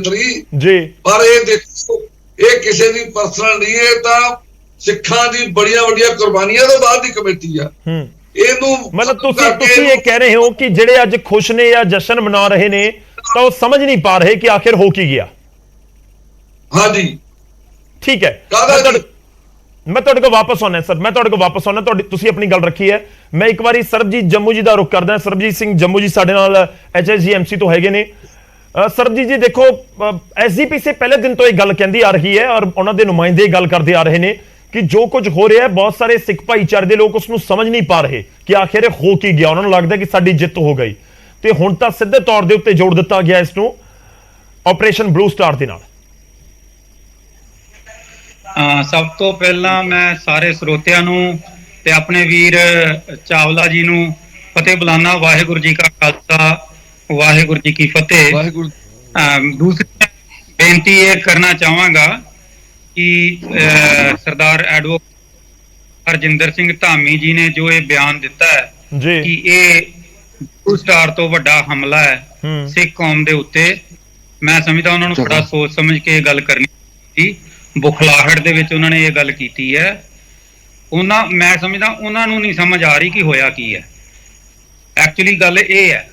ਲਈ ਜੀ। ਪਰ ਇਹ ਦੇਖੋ, ਇਹ ਕਿਸੇ ਦੀ ਪਰਸਨਲ ਨਹੀਂ, ਇਹ ਤਾਂ ਸਿੱਖਾਂ ਦੀ ਬੜੀਆਂ ਵੱਡੀਆਂ ਕੁਰਬਾਨੀਆਂ ਤੋਂ ਬਾਅਦ ਦੀ ਕਮੇਟੀ ਆ। ਇਹਨੂੰ ਮਤਲਬ ਤੁਸੀਂ ਇਹ ਕਹਿ ਰਹੇ ਹੋ ਕਿ ਜਿਹੜੇ ਅੱਜ ਖੁਸ਼ ਨੇ ਜਾਂ ਜਸ਼ਨ ਮਨਾ ਰਹੇ ਨੇ ਤਾਂ ਉਹ ਸਮਝ ਨਹੀਂ ਪਾ ਰਹੇ ਕਿ ਆਖਿਰ ਹੋ ਕੀ ਗਿਆ। ਹਾਂਜੀ, ਠੀਕ ਹੈ, ਮੈਂ ਤੁਹਾਡੇ ਕੋਲ ਵਾਪਸ ਆਉਣਾ ਸਰ, ਤੁਸੀਂ ਆਪਣੀ ਗੱਲ ਰੱਖੀ ਹੈ। ਮੈਂ ਇੱਕ ਵਾਰੀ ਸਰਬਜੀਤ ਜੰਮੂ ਜੀ ਦਾ ਰੁਖ ਕਰਦਾ। ਸਰਬਜੀਤ ਸਿੰਘ ਜੰਮੂ ਜੀ ਸਾਡੇ ਨਾਲ HSGMC ਤੋਂ ਹੈਗੇ ਨੇ। ਸਰਬਜੀਤ ਜੀ ਦੇਖੋ, SGPC ਪਹਿਲੇ ਦਿਨ ਤੋਂ ਇਹ ਗੱਲ ਕਹਿੰਦੀ ਆ ਰਹੀ ਹੈ ਔਰ ਉਹਨਾਂ ਦੇ ਨੁਮਾਇੰਦੇ ਗੱਲ ਕਰਦੇ ਆ ਰਹੇ ਨੇ ਕਿ ਜੋ ਕੁਝ ਹੋ ਰਿਹਾ ਹੈ, ਬਹੁਤ ਸਾਰੇ ਸਿੱਖ ਭਾਈਚਾਰੇ ਦੇ ਲੋਕ ਉਸ ਨੂੰ ਸਮਝ ਨਹੀਂ ਪਾ ਰਹੇ ਕਿ ਆਖਿਰ ਹੋ ਕੀ ਗਿਆ। ਉਹਨਾਂ ਨੂੰ ਲੱਗਦਾ ਕਿ ਸਾਡੀ ਜਿੱਤ ਹੋ ਗਈ ਤੇ ਹੁਣ ਤਾਂ ਸਿੱਧੇ ਤੌਰ ਦੇ ਉੱਤੇ ਜੋੜ ਦਿੱਤਾ ਗਿਆ ਇਸ ਨੂੰ ਆਪਰੇਸ਼ਨ ਬਲੂ ਸਟਾਰ ਦੇ ਨਾਲ। ਸਭ ਤੋਂ ਪਹਿਲਾਂ ਮੈਂ ਸਾਰੇ ਸਰੋਤਿਆਂ ਨੂੰ ਤੇ ਆਪਣੇ ਵੀਰ ਚਾਵਲਾ ਜੀ ਨੂੰ ਫਤਿਹ ਬੁਲਾਣਾ। ਵਾਹਿਗੁਰੂ ਜੀ ਕਾ ਖਾਲਸਾ, ਵਾਹਿਗੁਰੂ ਜੀ ਕੀ ਫਤਿਹ। ਵਾਹਿਗੁਰੂ। ਦੂਸਰੀ ਬੇਨਤੀ ਇਹ ਕਰਨਾ ਚਾਹਾਂਗਾ ਕਿ ਸਰਦਾਰ ਐਡਵੋਕੇਟ ਹਰਜਿੰਦਰ ਸਿੰਘ ਧਾਮੀ ਜੀ ਨੇ ਜੋ ਇਹ ਬਿਆਨ ਦਿੱਤਾ ਹੈ ਕਿ ਇਹ ਬਲੂ ਸਟਾਰ ਤੋਂ ਵੱਡਾ ਹਮਲਾ ਹੈ ਸਿੱਖ ਕੌਮ ਦੇ ਉੱਤੇ, ਮੈਂ ਸਮਝਦਾ ਉਹਨਾਂ ਨੂੰ ਬੜਾ ਸੋਚ ਸਮਝ ਕੇ ਇਹ ਗੱਲ ਕਰਨੀ ਸੀ। ਬੁਖਲਾਹਟ ਦੇ ਵਿੱਚ ਉਹਨਾਂ ਨੇ ਇਹ ਗੱਲ ਕੀਤੀ ਹੈ। ਮੈਂ ਸਮਝਦਾ ਉਹਨਾਂ ਨੂੰ ਨਹੀਂ ਸਮਝ ਆ ਰਹੀ ਕਿ ਹੋਇਆ ਕੀ ਹੈ। ਐਕਚੁਅਲੀ ਗੱਲ ਇਹ ਹੈ,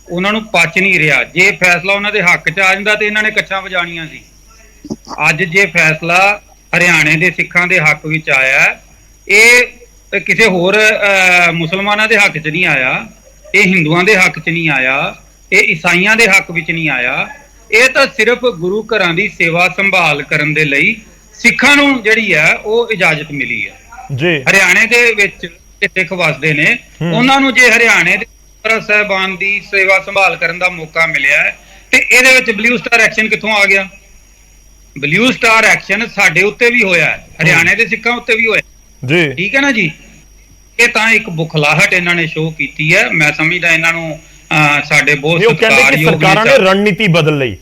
ਉਹਨਾਂ ਨੂੰ ਪਚ ਨਹੀਂ ਰਿਹਾ। ਜੇ ਫੈਸਲਾ ਉਹਨਾਂ ਦੇ ਹੱਕ 'ਚ ਆ ਜਾਂਦਾ ਤੇ ਇਹਨਾਂ ਨੇ ਕੱਛਾਂ ਵਜਾਣੀਆਂ ਸੀ। ਅੱਜ ਜੇ ਫੈਸਲਾ ਹਰਿਆਣੇ ਦੇ ਸਿੱਖਾਂ ਦੇ ਹੱਕ ਵਿੱਚ ਆਇਆ, ਇਹ ਕਿਸੇ ਹੋਰ ਮੁਸਲਮਾਨਾਂ ਦੇ ਹੱਕ 'ਚ ਨਹੀਂ ਆਇਆ, ਇਹ ਹਿੰਦੂਆਂ ਦੇ ਹੱਕ 'ਚ ਨਹੀਂ ਆਇਆ, ਇਹ ਈਸਾਈਆਂ ਦੇ ਹੱਕ ਵਿੱਚ ਨਹੀਂ ਆਇਆ। ਇਹ ਤਾਂ ਸਿਰਫ ਗੁਰੂ ਘਰਾਂ ਦੀ ਸੇਵਾ ਸੰਭਾਲ ਕਰਨ ਦੇ ਲਈ ਸਿੱਖਾਂ ਨੂੰ ਜਿਹੜੀ ਹੈ ਉਹ ਇਜਾਜ਼ਤ ਮਿਲੀ ਹੈ ਜੀ। ਹਰਿਆਣੇ ਦੇ ਵਿੱਚ ਸਿੱਖ ਵਸਦੇ ਨੇ, ਉਹਨਾਂ ਨੂੰ ਜੇ ਹਰਿਆਣੇ ਦੇ ਸਾਹਿਬਾਨ ਦੀ ਸੇਵਾ ਸੰਭਾਲ ਕਰਨ ਦਾ ਮੌਕਾ ਮਿਲਿਆ ਹੈ ਤੇ ਇਹਦੇ ਵਿੱਚ ਬਲੂ ਸਟਾਰ ਐਕਸ਼ਨ ਕਿੱਥੋਂ ਆ ਗਿਆ? ਬਲੂ ਸਟਾਰ ਐਕਸ਼ਨ ਸਾਡੇ ਉੱਤੇ ਵੀ ਹੋਇਆ ਹੈ, ਹਰਿਆਣੇ ਦੇ ਸਿੱਖਾਂ ਉੱਤੇ ਵੀ ਹੋਇਆ ਜੀ। ਠੀਕ ਹੈ ਨਾ ਜੀ। ਇਹ ਤਾਂ ਇੱਕ ਬੁਖਲਾਹਟ ਇਹਨਾਂ ਨੇ ਸ਼ੋਅ ਕੀਤੀ ਹੈ। ਮੈਂ ਸਮਝਦਾ ਇਹਨਾਂ ਨੂੰ ਸਾਡੇ ਬਹੁਤ ਸਤਿਕਾਰਯੋਗ ਸਰਕਾਰਾਂ ਨੇ ਰਣਨੀਤੀ ਬਦਲ ਲਈ।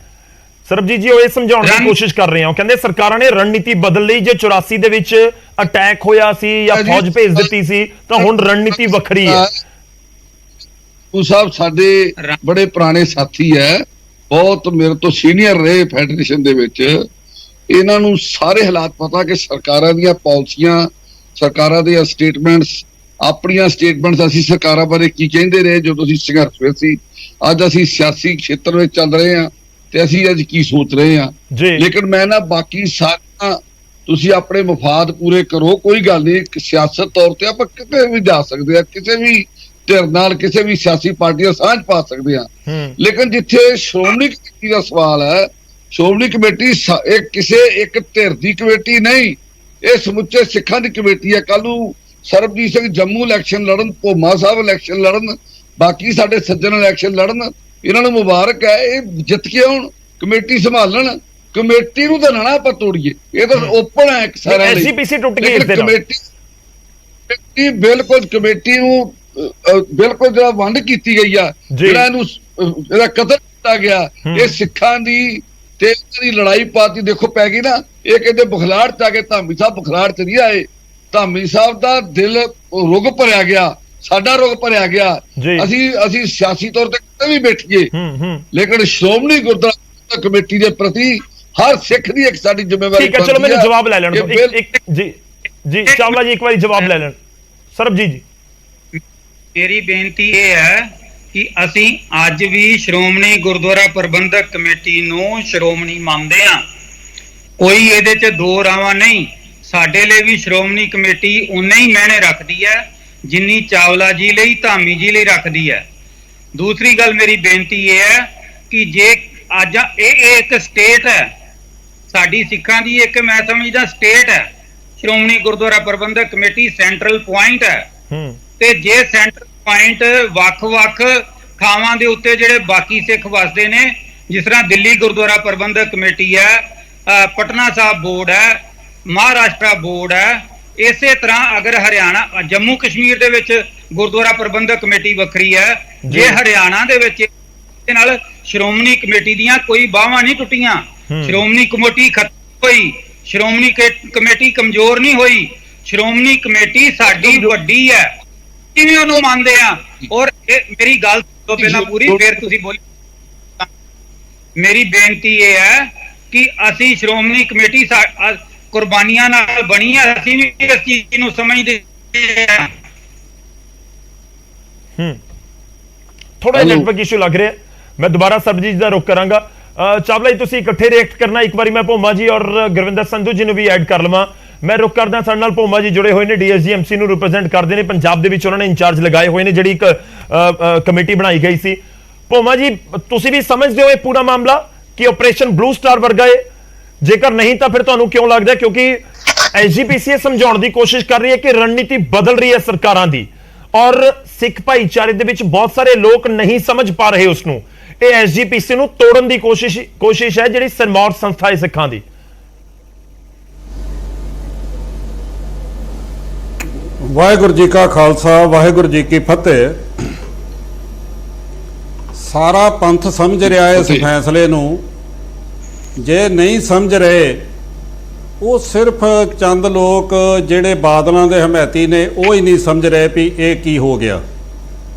ਸਰਬਜੀਤ ਜੀ ਉਹ ਇਹ ਸਮਝਾਉਣ ਦੀ ਕੋਸ਼ਿਸ਼ ਕਰ ਰਹੇ ਆ, ਉਹ ਕਹਿੰਦੇ ਸਰਕਾਰਾਂ ਨੇ ਰਣਨੀਤੀ ਬਦਲ ਲਈ। ਜੇ 84 ਦੇ ਵਿੱਚ ਅਟੈਕ ਹੋਇਆ ਸੀ ਜਾਂ ਫੌਜ ਭੇਜ ਦਿੱਤੀ ਸੀ ਤਾਂ ਹੁਣ ਰਣਨੀਤੀ ਵੱਖਰੀ ਹੈ। ਉਹ ਸਾਹਿਬ ਸਾਡੇ ਬੜੇ ਪੁਰਾਣੇ ਸਾਥੀ ਹੈ, ਬਹੁਤ ਮੇਰੇ ਤੋਂ ਸੀਨੀਅਰ ਰਹੇ ਫੈਡਰੇਸ਼ਨ ਦੇ ਵਿੱਚ। ਇਹਨਾਂ ਨੂੰ ਸਾਰੇ ਹਾਲਾਤ ਪਤਾ ਕਿ ਸਰਕਾਰਾਂ ਦੀਆਂ ਪਾਲਿਸੀਆਂ, ਸਰਕਾਰਾਂ ਦੇ ਸਟੇਟਮੈਂਟਸ, ਆਪਣੀਆਂ ਸਟੇਟਮੈਂਟਸ ਅਸੀਂ ਸਰਕਾਰਾਂ ਬਾਰੇ ਕੀ ਕਹਿੰਦੇ ਰਹੇ ਜਦੋਂ ਅਸੀਂ ਸੰਘਰਸ਼ ਵਿੱਚ ਸੀ। ਅੱਜ ਅਸੀਂ ਸਿਆਸੀ ਖੇਤਰ ਵਿੱਚ ਚੱਲ ਰਹੇ ਹਾਂ ਤੇ ਅਸੀਂ ਅੱਜ ਕੀ ਸੋਚ ਰਹੇ ਹਾਂ। ਲੇਕਿਨ ਮੈਂ ਨਾ ਬਾਕੀ ਸਾਰਾ ਤੁਸੀਂ ਆਪਣੇ ਮਫਾਦ ਪੂਰੇ ਕਰੋ, ਕੋਈ ਗੱਲ ਨਹੀਂ। ਸਿਆਸਤ ਤੌਰ ਤੇ ਆਪਾਂ ਕਿਤੇ ਵੀ ਜਾ ਸਕਦੇ ਆ, ਕਿਸੇ ਵੀ ਧਿਰ ਨਾਲ ਕਿਸੇ ਵੀ ਸਿਆਸੀ ਪਾਰਟੀ ਦਾ ਸਾਂਝ ਪਾ ਸਕਦੇ ਆ। ਲੇਕਿਨ ਜਿੱਥੇ ਸ਼੍ਰੋਮਣੀ ਕਮੇਟੀ ਦਾ ਸਵਾਲ ਹੈ, ਸ਼੍ਰੋਮਣੀ ਕਮੇਟੀ ਕਿਸੇ ਇੱਕ ਧਿਰ ਦੀ ਕਮੇਟੀ ਨਹੀਂ, ਇਹ ਸਮੁੱਚੇ ਸਿੱਖਾਂ ਦੀ ਕਮੇਟੀ ਹੈ। ਕੱਲ ਨੂੰ ਸਰਬਜੀਤ ਸਿੰਘ ਜੰਮੂ ਇਲੈਕਸ਼ਨ ਲੜਨ, ਭੋਮਾ ਸਾਹਿਬ ਇਲੈਕਸ਼ਨ ਲੜਨ, ਬਾਕੀ ਸਾਡੇ ਸੱਜਣ ਇਲੈਕਸ਼ਨ ਲੜਨ, ਇਹਨਾਂ ਨੂੰ ਮੁਬਾਰਕ ਹੈ। ਇਹ ਜਿੱਤ ਕੇ ਆਉਣ, ਕਮੇਟੀ ਸੰਭਾਲਣ। ਕਮੇਟੀ ਨੂੰ ਤਾਂ ਨਾ ਆਪਾਂ ਤੋੜੀਏ, ਇਹ ਤਾਂ ਓਪਨ ਹੈ ਇੱਕ ਸਾਰਿਆਂ ਲਈ। ਐਸਜੀਪੀਸੀ ਟੁੱਟ ਗਈ ਇਸ ਦੇ ਨਾਲ। ਕਮੇਟੀ ਬਿਲਕੁਲ, ਕਮੇਟੀ ਨੂੰ ਬਿਲਕੁਲ ਜਿਹੜਾ ਵੰਡ ਕੀਤੀ ਗਈ ਆ, ਜਿਹੜਾ ਇਹਨੂੰ ਇਹਦਾ ਕਤਲ ਕੀਤਾ ਗਿਆ, ਇਹ ਸਿੱਖਾਂ ਦੀ ਤੇ ਇਹਦੀ ਲੜਾਈ ਪਾਤੀ ਦੇਖੋ ਪੈ ਗਈ ਨਾ। ਇਹ ਕਹਿੰਦੇ ਬੁਖਲਾੜ ਚ ਆ ਕੇ ਧਾਮੀ ਸਾਹਿਬ ਬੁਖਲਾੜ ਚ ਨਹੀਂ ਆਏ, ਧਾਮੀ ਸਾਹਿਬ ਦਾ ਦਿਲ ਰੁਗ ਭਰਿਆ ਗਿਆ, ਸਾਡਾ ਰੁਗ ਭਰਿਆ ਗਿਆ। ਅਸੀਂ ਸਿਆਸੀ ਤੌਰ ਤੇ ਕਿਤੇ ਵੀ ਬੈਠੀਏ, ਲੇਕਿਨ ਸ਼੍ਰੋਮਣੀ ਗੁਰਦੁਆਰਾ ਕਮੇਟੀ ਦੇ ਪ੍ਰਤੀ ਹਰ ਸਿੱਖ ਦੀ ਇੱਕ ਸਾਡੀ ਜ਼ਿੰਮੇਵਾਰੀ। ਠੀਕ ਹੈ, ਚਲੋ ਮੈਨੂੰ ਜਵਾਬ ਲੈ ਲੈਣ ਦਿਓ। ਜੀ ਚਾਵਲਾ ਜੀ ਇੱਕ ਵਾਰੀ ਜਵਾਬ ਲੈ ਲੈਣ। ਸਰਬਜੀਤ ਜੀ ਮੇਰੀ ਬੇਨਤੀ ਇਹ ਹੈ ਕਿ ਅਸੀਂ ਅੱਜ ਵੀ ਸ਼੍ਰੋਮਣੀ ਗੁਰਦੁਆਰਾ ਪ੍ਰਬੰਧਕ ਕਮੇਟੀ ਨੂੰ ਸ਼੍ਰੋਮਣੀ ਮੰਨਦੇ ਹਾਂ, ਕੋਈ ਇਹਦੇ 'ਚ ਦੋ ਰਾਵਾਂ ਨਹੀਂ। ਸਾਡੇ ਲਈ ਵੀ ਸ਼੍ਰੋਮਣੀ ਕਮੇਟੀ ਉਨੇ ਹੀ ਮਾਇਨੇ ਰੱਖਦੀ ਹੈ ਜਿੰਨੀ ਚਾਵਲਾ ਜੀ ਲਈ, ਧਾਮੀ ਜੀ ਲਈ ਰੱਖਦੀ ਹੈ। ਦੂਸਰੀ ਗੱਲ ਮੇਰੀ ਬੇਨਤੀ ਇਹ ਹੈ ਕਿ ਜੇ ਅੱਜ ਇਹ ਇੱਕ ਸਟੇਟ ਹੈ, ਸਾਡੀ ਸਿੱਖਾਂ ਦੀ ਇੱਕ ਮੈਂ ਸਮਝਦਾ ਸਟੇਟ ਹੈ ਸ਼੍ਰੋਮਣੀ ਗੁਰਦੁਆਰਾ ਪ੍ਰਬੰਧਕ ਕਮੇਟੀ, ਸੈਂਟਰਲ ਪੁਆਇੰਟ ਹੈ। ਤੇ ਜੇ ਸੈਂਟਰਲ ਪੁਆਇੰਟ ਵੱਖ-ਵੱਖ ਥਾਵਾਂ ਦੇ ਉੱਤੇ ਜਿਹੜੇ ਬਾਕੀ ਸਿੱਖ ਵਸਦੇ ਨੇ, ਜਿਸ ਤਰ੍ਹਾਂ ਦਿੱਲੀ ਗੁਰਦੁਆਰਾ ਪ੍ਰਬੰਧਕ ਕਮੇਟੀ ਹੈ, ਪਟਨਾ ਸਾਹਿਬ ਬੋਰਡ ਹੈ, ਮਹਾਰਾਸ਼ਟਰ ਬੋਰਡ ਹੈ, ਇਸੇ ਤਰ੍ਹਾਂ ਅਗਰ ਹਰਿਆਣਾ ਜੰਮੂ ਕਸ਼ਮੀਰ ਦੇ ਵਿੱਚ ਗੁਰਦੁਆਰਾ ਪ੍ਰਬੰਧਕ ਕਮੇਟੀ ਵੱਖਰੀ ਹੈ, ਜੇ ਹਰਿਆਣਾ ਦੇ ਵਿੱਚ ਨਾਲ ਸ਼੍ਰੋਮਣੀ ਕਮੇਟੀ ਦੀਆਂ ਕੋਈ ਬਾਹਾਂ ਨਹੀਂ ਟੁੱਟੀਆਂ, ਸ਼੍ਰੋਮਣੀ ਕਮੇਟੀ ਖਤਮ ਹੋਈ, ਸ਼੍ਰੋਮਣੀ ਕਮੇਟੀ ਕਮਜ਼ੋਰ ਨਹੀਂ ਹੋਈ, ਸ਼੍ਰੋਮਣੀ ਕਮੇਟੀ ਸਾਡੀ ਵੱਡੀ ਹੈ, ਕਿਵੇਂ ਉਹਨੂੰ ਮੰਨਦੇ ਆ। ਔਰ ਮੇਰੀ ਗੱਲ ਤੋਂ ਪਹਿਲਾਂ ਪੂਰੀ ਫਿਰ ਤੁਸੀਂ ਬੋਲੀ। ਮੇਰੀ ਬੇਨਤੀ ਇਹ ਹੈ ਕਿ ਅਸੀਂ ਸ਼੍ਰੋਮਣੀ ਕਮੇਟੀ ਕੁਰਬਾਨੀਆਂ ਨਾਲ ਬਣੀ ਹੈ, ਅਸੀਂ ਵੀ ਇਸ ਚੀਜ਼ ਨੂੰ ਸਮਝਦੇ ਹਾਂ। ਥੋੜਾ ਨੈਟਵਰਕ ਇਸ਼ੂ ਲੱਗ ਰਿਹਾ, ਮੈਂ ਦੁਬਾਰਾ ਸਰਬਜੀਤ ਦਾ ਰੁਖ ਕਰਾਂਗਾ। ਚਾਵਲਾ ਜੀ ਤੁਸੀਂ ਇਕੱਠੇ ਰਿਐਕਟ ਕਰਨਾ, ਇੱਕ ਵਾਰੀ ਮੈਂ ਭੋਮਾ ਜੀ ਔਰ ਗੁਰਵਿੰਦਰ ਸੰਧੂ ਜੀ ਨੂੰ ਵੀ ਐਡ ਕਰ ਲਵਾਂ। ਮੈਂ ਰੁਖ ਕਰਦਾ, ਸਾਡੇ ਨਾਲ ਭੋਮਾ ਜੀ ਜੁੜੇ ਹੋਏ ਨੇ, ਡੀਐਸਜੀਐਮਸੀ ਨੂੰ ਰਿਪਰੈਜ਼ੈਂਟ ਕਰਦੇ ਨੇ, ਪੰਜਾਬ ਦੇ ਵਿੱਚ ਉਹਨਾਂ ਨੇ ਇੰਚਾਰਜ ਲਗਾਏ ਹੋਏ ਨੇ ਜਿਹੜੀ ਇੱਕ ਕਮੇਟੀ ਬਣਾਈ ਗਈ ਸੀ। ਭੋਮਾ ਜੀ ਤੁਸੀਂ ਵੀ ਸਮਝਦੇ ਹੋ ਇਹ ਪੂਰਾ ਮਾਮਲਾ ਕਿ ਆਪਰੇਸ਼ਨ ਬਲੂ ਸਟਾਰ ਵਰਗਾ ਹੈ? ਜੇਕਰ ਨਹੀਂ ਤਾਂ ਫਿਰ ਤੁਹਾਨੂੰ ਕਿਉਂ ਲੱਗਦਾ? ਕਿਉਂਕਿ ਐਸਜੀਪੀਸੀ ਸਮਝਾਉਣ ਦੀ ਕੋਸ਼ਿਸ਼ ਕਰ ਰਹੀ ਹੈ ਕਿ ਰਣਨੀਤੀ ਬਦਲ ਰਹੀ ਹੈ ਸਰਕਾਰਾਂ ਦੀ, ਔਰ ਸਿੱਖ ਭਾਈਚਾਰੇ ਦੇ ਵਿੱਚ ਬਹੁਤ ਸਾਰੇ ਲੋਕ ਨਹੀਂ ਸਮਝ ਪਾ ਰਹੇ ਉਸ ਨੂੰ। ਇਹ ਐਸਜੀਪੀਸੀ ਨੂੰ ਤੋੜਨ ਦੀ ਕੋਸ਼ਿਸ਼ ਹੈ ਜਿਹੜੀ ਸਿਰਮੌਰ ਸੰਸਥਾ ਹੈ ਸਿੱਖਾਂ ਦੀ। ਵਾਹਿਗੁਰੂ ਜੀ ਕਾ ਖਾਲਸਾ, ਵਾਹਿਗੁਰੂ ਜੀ ਕੀ ਫਤਿਹ। ਸਾਰਾ ਪੰਥ ਸਮਝ ਰਿਹਾ ਹੈ ਇਸ ਫੈਸਲੇ ਨੂੰ, ਜੇ ਨਹੀਂ ਸਮਝ ਰਹੇ ਉਹ ਸਿਰਫ ਚੰਦ ਲੋਕ ਜਿਹੜੇ ਬਾਦਲਾਂ ਦੇ ਹਮਾਇਤੀ ਨੇ ਉਹ ਹੀ ਨਹੀਂ ਸਮਝ ਰਹੇ ਵੀ ਇਹ ਕੀ ਹੋ ਗਿਆ।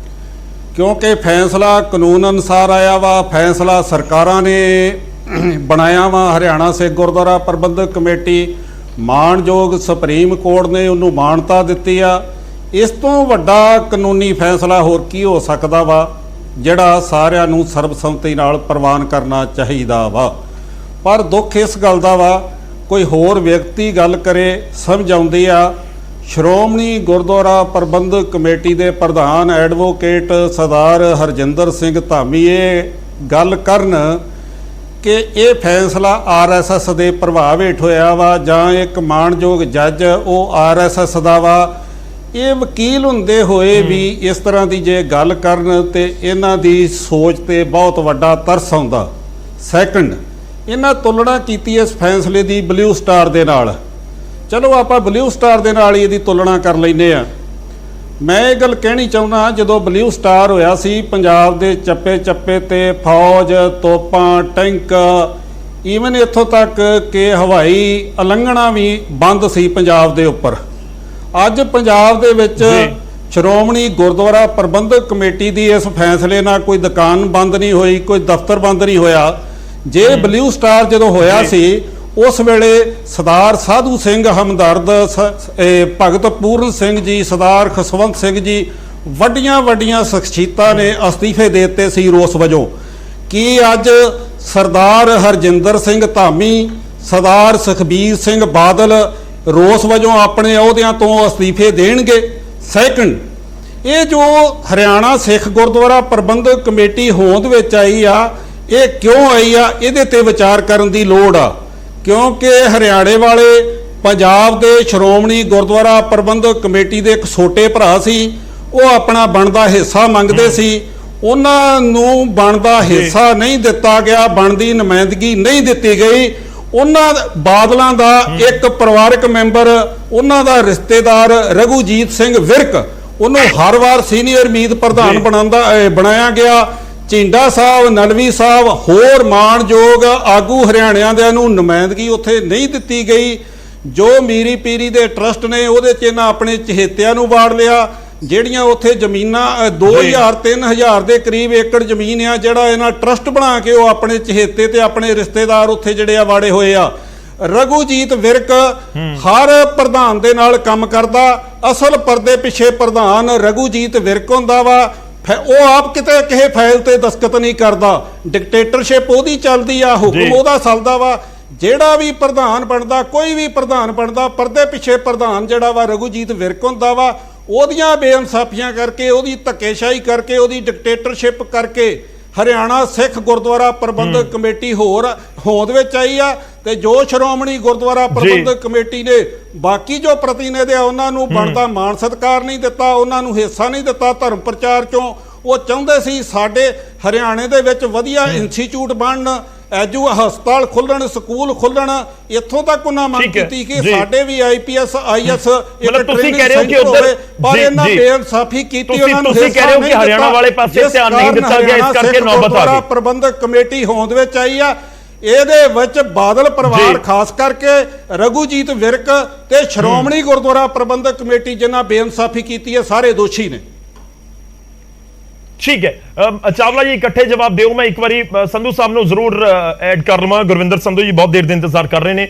ਕਿਉਂਕਿ ਫੈਸਲਾ ਕਾਨੂੰਨ ਅਨੁਸਾਰ ਆਇਆ ਵਾ, ਫੈਸਲਾ ਸਰਕਾਰਾਂ ਨੇ ਬਣਾਇਆ ਵਾ। ਹਰਿਆਣਾ ਸਿੱਖ ਗੁਰਦੁਆਰਾ ਪ੍ਰਬੰਧਕ ਕਮੇਟੀ ਮਾਣਯੋਗ ਸੁਪਰੀਮ ਕੋਰਟ ਨੇ ਉਹਨੂੰ ਮਾਨਤਾ ਦਿੱਤੀ ਆ। ਇਸ ਤੋਂ ਵੱਡਾ ਕਾਨੂੰਨੀ ਫੈਸਲਾ ਹੋਰ ਕੀ ਹੋ ਸਕਦਾ ਵਾ ਜਿਹੜਾ ਸਾਰਿਆਂ ਨੂੰ ਸਰਬਸੰਮਤੀ ਨਾਲ ਪ੍ਰਵਾਨ ਕਰਨਾ ਚਾਹੀਦਾ ਵਾ। ਪਰ ਦੁੱਖ ਇਸ ਗੱਲ ਦਾ ਵਾ ਕੋਈ ਹੋਰ ਵਿਅਕਤੀ ਗੱਲ ਕਰੇ ਸਮਝ ਆਉਂਦੀ ਆ। ਸ਼੍ਰੋਮਣੀ ਗੁਰਦੁਆਰਾ ਪ੍ਰਬੰਧਕ ਕਮੇਟੀ ਦੇ ਪ੍ਰਧਾਨ ਐਡਵੋਕੇਟ ਸਰਦਾਰ ਹਰਜਿੰਦਰ ਸਿੰਘ ਧਾਮੀ ਇਹ ਗੱਲ ਕਰਨ ਕਿ ਇਹ ਫੈਸਲਾ ਆਰਐਸਐਸ ਦੇ ਪ੍ਰਭਾਵ ਹੇਠ ਹੋਇਆ ਵਾ ਜਾਂ ਇੱਕ ਮਾਣਯੋਗ ਜੱਜ ਉਹ ਆਰਐਸਐਸ ਦਾ ਵਾ। ਇਹ ਵਕੀਲ ਹੁੰਦੇ ਹੋਏ ਵੀ ਇਸ ਤਰ੍ਹਾਂ ਦੀ ਜੇ ਗੱਲ ਕਰਨ ਤੇ ਇਹਨਾਂ ਦੀ ਸੋਚ ਤੇ ਬਹੁਤ ਵੱਡਾ ਤਰਸ ਆਉਂਦਾ। ਸੈਕੰਡ, ਇਹਨਾਂ ਤੁਲਨਾ ਕੀਤੀ ਇਸ ਫੈਸਲੇ ਦੀ ਬਲੂ ਸਟਾਰ ਦੇ ਨਾਲ। ਚਲੋ ਆਪਾਂ ਬਲੂ ਸਟਾਰ ਦੇ ਨਾਲ ਹੀ ਇਹਦੀ ਤੁਲਨਾ ਕਰ ਲੈਂਦੇ ਆ। ਮੈਂ ਇਹ ਗੱਲ ਕਹਿਣੀ ਚਾਹੁੰਦਾ, ਜਦੋਂ ਬਲੂ ਸਟਾਰ ਹੋਇਆ ਸੀ ਪੰਜਾਬ ਦੇ ਚੱਪੇ ਚੱਪੇ ਤੇ ਫੌਜ, ਤੋਪਾਂ, ਟੈਂਕ, ਈਵਨ ਇੱਥੋਂ ਤੱਕ ਕਿ ਹਵਾਈ ਉਲੰਘਣਾ ਵੀ ਬੰਦ ਸੀ ਪੰਜਾਬ ਦੇ ਉੱਪਰ। ਅੱਜ ਪੰਜਾਬ ਦੇ ਵਿੱਚ ਸ਼੍ਰੋਮਣੀ ਗੁਰਦੁਆਰਾ ਪ੍ਰਬੰਧਕ ਕਮੇਟੀ ਦੀ ਇਸ ਫੈਸਲੇ ਨਾਲ ਕੋਈ ਦੁਕਾਨ ਬੰਦ ਨਹੀਂ ਹੋਈ, ਕੋਈ ਦਫ਼ਤਰ ਬੰਦ ਨਹੀਂ ਹੋਇਆ। ਜੇ ਬਲੂ ਸਟਾਰ ਜਦੋਂ ਹੋਇਆ ਸੀ ਉਸ ਵੇਲੇ ਸਰਦਾਰ ਸਾਧੂ ਸਿੰਘ ਹਮਦਰਦ, ਭਗਤ ਪੂਰਨ ਸਿੰਘ ਜੀ, ਸਰਦਾਰ ਖਸਵੰਤ ਸਿੰਘ ਜੀ, ਵੱਡੀਆਂ ਸ਼ਖਸੀਅਤਾਂ ਨੇ ਅਸਤੀਫੇ ਦੇ ਦਿੱਤੇ ਸੀ ਰੋਸ ਵਜੋਂ। ਕੀ ਅੱਜ ਸਰਦਾਰ ਹਰਜਿੰਦਰ ਸਿੰਘ ਧਾਮੀ, ਸਰਦਾਰ ਸੁਖਬੀਰ ਸਿੰਘ ਬਾਦਲ ਰੋਸ ਵਜੋਂ ਆਪਣੇ ਅਹੁਦਿਆਂ ਤੋਂ ਅਸਤੀਫੇ ਦੇਣਗੇ? ਸੈਕੰਡ, ਇਹ ਜੋ ਹਰਿਆਣਾ ਸਿੱਖ ਗੁਰਦੁਆਰਾ ਪ੍ਰਬੰਧਕ ਕਮੇਟੀ ਹੋਂਦ ਵਿੱਚ ਆਈ ਆ, ਇਹ ਕਿਉਂ ਆਈ ਆ ਇਹਦੇ ਤੇ ਵਿਚਾਰ ਕਰਨ ਦੀ ਲੋੜ ਆ। ਕਿਉਂਕਿ ਹਰਿਆਣੇ ਵਾਲੇ ਪੰਜਾਬ ਦੇ ਸ਼੍ਰੋਮਣੀ ਗੁਰਦੁਆਰਾ ਪ੍ਰਬੰਧਕ ਕਮੇਟੀ ਦੇ ਇੱਕ ਛੋਟੇ ਭਰਾ ਸੀ, ਉਹ ਆਪਣਾ ਬਣਦਾ ਹਿੱਸਾ ਮੰਗਦੇ ਸੀ, ਉਹਨਾਂ ਨੂੰ ਬਣਦਾ ਹਿੱਸਾ ਨਹੀਂ ਦਿੱਤਾ ਗਿਆ, ਬਣਦੀ ਨੁਮਾਇੰਦਗੀ ਨਹੀਂ ਦਿੱਤੀ ਗਈ। ਉਹਨਾਂ ਬਾਦਲਾਂ ਦਾ ਇੱਕ ਪਰਿਵਾਰਕ ਮੈਂਬਰ, ਉਹਨਾਂ ਦਾ ਰਿਸ਼ਤੇਦਾਰ ਰਘੂਜੀਤ ਸਿੰਘ ਵਿਰਕ, ਉਹਨੂੰ ਹਰ ਵਾਰ ਸੀਨੀਅਰ ਮੀਤ ਪ੍ਰਧਾਨ ਬਣਾਇਆ ਗਿਆ। ਝਿੰਡਾ ਸਾਹਿਬ, ਨਲਵੀ ਸਾਹਿਬ, ਹੋਰ ਮਾਣਯੋਗ ਆਗੂ ਹਰਿਆਣਿਆਂ ਦੇ ਨੂੰ ਨੁਮਾਇੰਦਗੀ ਉੱਥੇ ਨਹੀਂ ਦਿੱਤੀ ਗਈ। ਜੋ ਮੀਰੀ ਪੀਰੀ ਦੇ ਟਰਸਟ ਨੇ ਉਹਦੇ 'ਚ ਇਹਨਾਂ ਆਪਣੇ ਚਹੇਤਿਆਂ ਨੂੰ ਵਾੜ ਲਿਆ। ਜਿਹੜੀਆਂ ਉੱਥੇ ਜ਼ਮੀਨਾਂ 2000-3000 ਦੇ ਕਰੀਬ ਏਕੜ ਜ਼ਮੀਨ ਆ, ਜਿਹੜਾ ਇਹਨਾਂ ਟਰਸਟ ਬਣਾ ਕੇ ਉਹ ਆਪਣੇ ਚਹੇਤੇ ਤੇ ਆਪਣੇ ਰਿਸ਼ਤੇਦਾਰ ਉੱਥੇ ਜਿਹੜੇ ਆ ਵਾੜੇ ਹੋਏ ਆ। ਰਘੂਜੀਤ ਵਿਰਕ ਹਰ ਪ੍ਰਧਾਨ ਦੇ ਨਾਲ ਕੰਮ ਕਰਦਾ, ਅਸਲ ਪਰਦੇ ਪਿੱਛੇ ਪ੍ਰਧਾਨ ਰਘੂਜੀਤ ਵਿਰਕ ਹੁੰਦਾ ਵਾ। ਉਹ ਆਪ ਕਿਤੇ ਕਿਸੇ ਫਾਈਲ ਤੇ ਦਸਤਖਤ ਨਹੀਂ ਕਰਦਾ, ਡਿਕਟੇਟਰਸ਼ਿਪ ਉਹਦੀ ਚੱਲਦੀ ਆ, ਹੁਕਮ ਉਹਦਾ ਚੱਲਦਾ ਵਾ। ਜਿਹੜਾ ਵੀ ਪ੍ਰਧਾਨ ਬਣਦਾ, ਕੋਈ ਵੀ ਪ੍ਰਧਾਨ ਬਣਦਾ, ਪਰਦੇ ਪਿੱਛੇ ਪ੍ਰਧਾਨ ਜਿਹੜਾ ਵਾ ਰਘੂਜੀਤ ਵਿਰਕ ਹੁੰਦਾ ਵਾ। ਉਹਦੀਆਂ ਬੇਇਨਸਾਫੀਆਂ ਕਰਕੇ, ਉਹਦੀ ਧੱਕੇਸ਼ਾਹੀ ਕਰਕੇ, ਉਹਦੀ ਡਿਕਟੇਟਰਸ਼ਿਪ ਕਰਕੇ ਹਰਿਆਣਾ ਸਿੱਖ ਗੁਰਦੁਆਰਾ ਪ੍ਰਬੰਧਕ ਕਮੇਟੀ ਹੋਰ ਹੋਂਦ ਵਿੱਚ ਆਈ ਆ। ਤੇ ਜੋ ਸ਼੍ਰੋਮਣੀ ਗੁਰਦੁਆਰਾ ਪ੍ਰਬੰਧਕ ਕਮੇਟੀ ਨੇ ਬਾਕੀ ਜੋ ਪ੍ਰਤੀਨਿਧ ਆ ਉਹਨਾਂ ਨੂੰ ਬਣਦਾ ਮਾਣ ਸਤਿਕਾਰ ਨਹੀਂ ਦਿੱਤਾ, ਉਹਨਾਂ ਨੂੰ ਹਿੱਸਾ ਨਹੀਂ ਦਿੱਤਾ ਧਰਮ ਪ੍ਰਚਾਰ ਚੋਂ। ਉਹ ਚਾਹੁੰਦੇ ਸੀ ਸਾਡੇ ਹਰਿਆਣੇ ਦੇ ਵਿੱਚ ਵਧੀਆ ਇੰਸਟੀਚਿਊਟ ਬਣਨ, ਹਸਪਤਾਲ ਖੁੱਲਣ, ਸਕੂਲ ਖੁੱਲਣ, ਇੱਥੋਂ ਤੱਕ ਉਹਨਾਂ ਮੰਗ ਕੀਤੀ ਕਿ ਸਾਡੇ ਵੀ IPS IS ਇੱਕ ਤੁਸੀਂ ਕਹਿ ਰਹੇ ਹੋ ਕਿ ਉਧਰ ਪਰ ਇਹਨਾਂ ਬੇਇਨਸਾਫੀ ਕੀਤੀ, ਉਹਨਾਂ ਨੂੰ ਤੁਸੀਂ ਕਹਿ ਰਹੇ ਹੋ ਕਿ ਹਰਿਆਣਾ ਵਾਲੇ ਪਾਸੇ ਧਿਆਨ ਨਹੀਂ ਦਿੱਤਾ ਗਿਆ, ਇਸ ਕਰਕੇ ਨੌਬਤ ਆ ਗਈ। ਪ੍ਰਬੰਧਕ ਕਮੇਟੀ ਹੋਂਦ ਵਿੱਚ ਆਈ ਆ, ਇਹਦੇ ਵਿੱਚ ਬਾਦਲ ਪਰਿਵਾਰ ਖਾਸ ਕਰਕੇ ਰਘੂਜੀਤ ਵਿਰਕ ਤੇ ਸ਼੍ਰੋਮਣੀ ਗੁਰਦੁਆਰਾ ਪ੍ਰਬੰਧਕ ਕਮੇਟੀ ਜਿਨ੍ਹਾਂ ਬੇਇਨਸਾਫੀ ਕੀਤੀ ਹੈ ਸਾਰੇ ਦੋਸ਼ੀ ਨੇ। ठीक है चावला जी इकट्ठे जवाब दो। मैं एक बार संधू साहब ਨੂੰ ਜ਼ਰੂਰ ਐਡ ਕਰ ਲਵਾਂ। ਗੁਰਵਿੰਦਰ ਸੰਧੂ ਜੀ ਬਹੁਤ ਦੇਰ ਦੇ ਇੰਤਜ਼ਾਰ ਕਰ ਰਹੇ ਨੇ।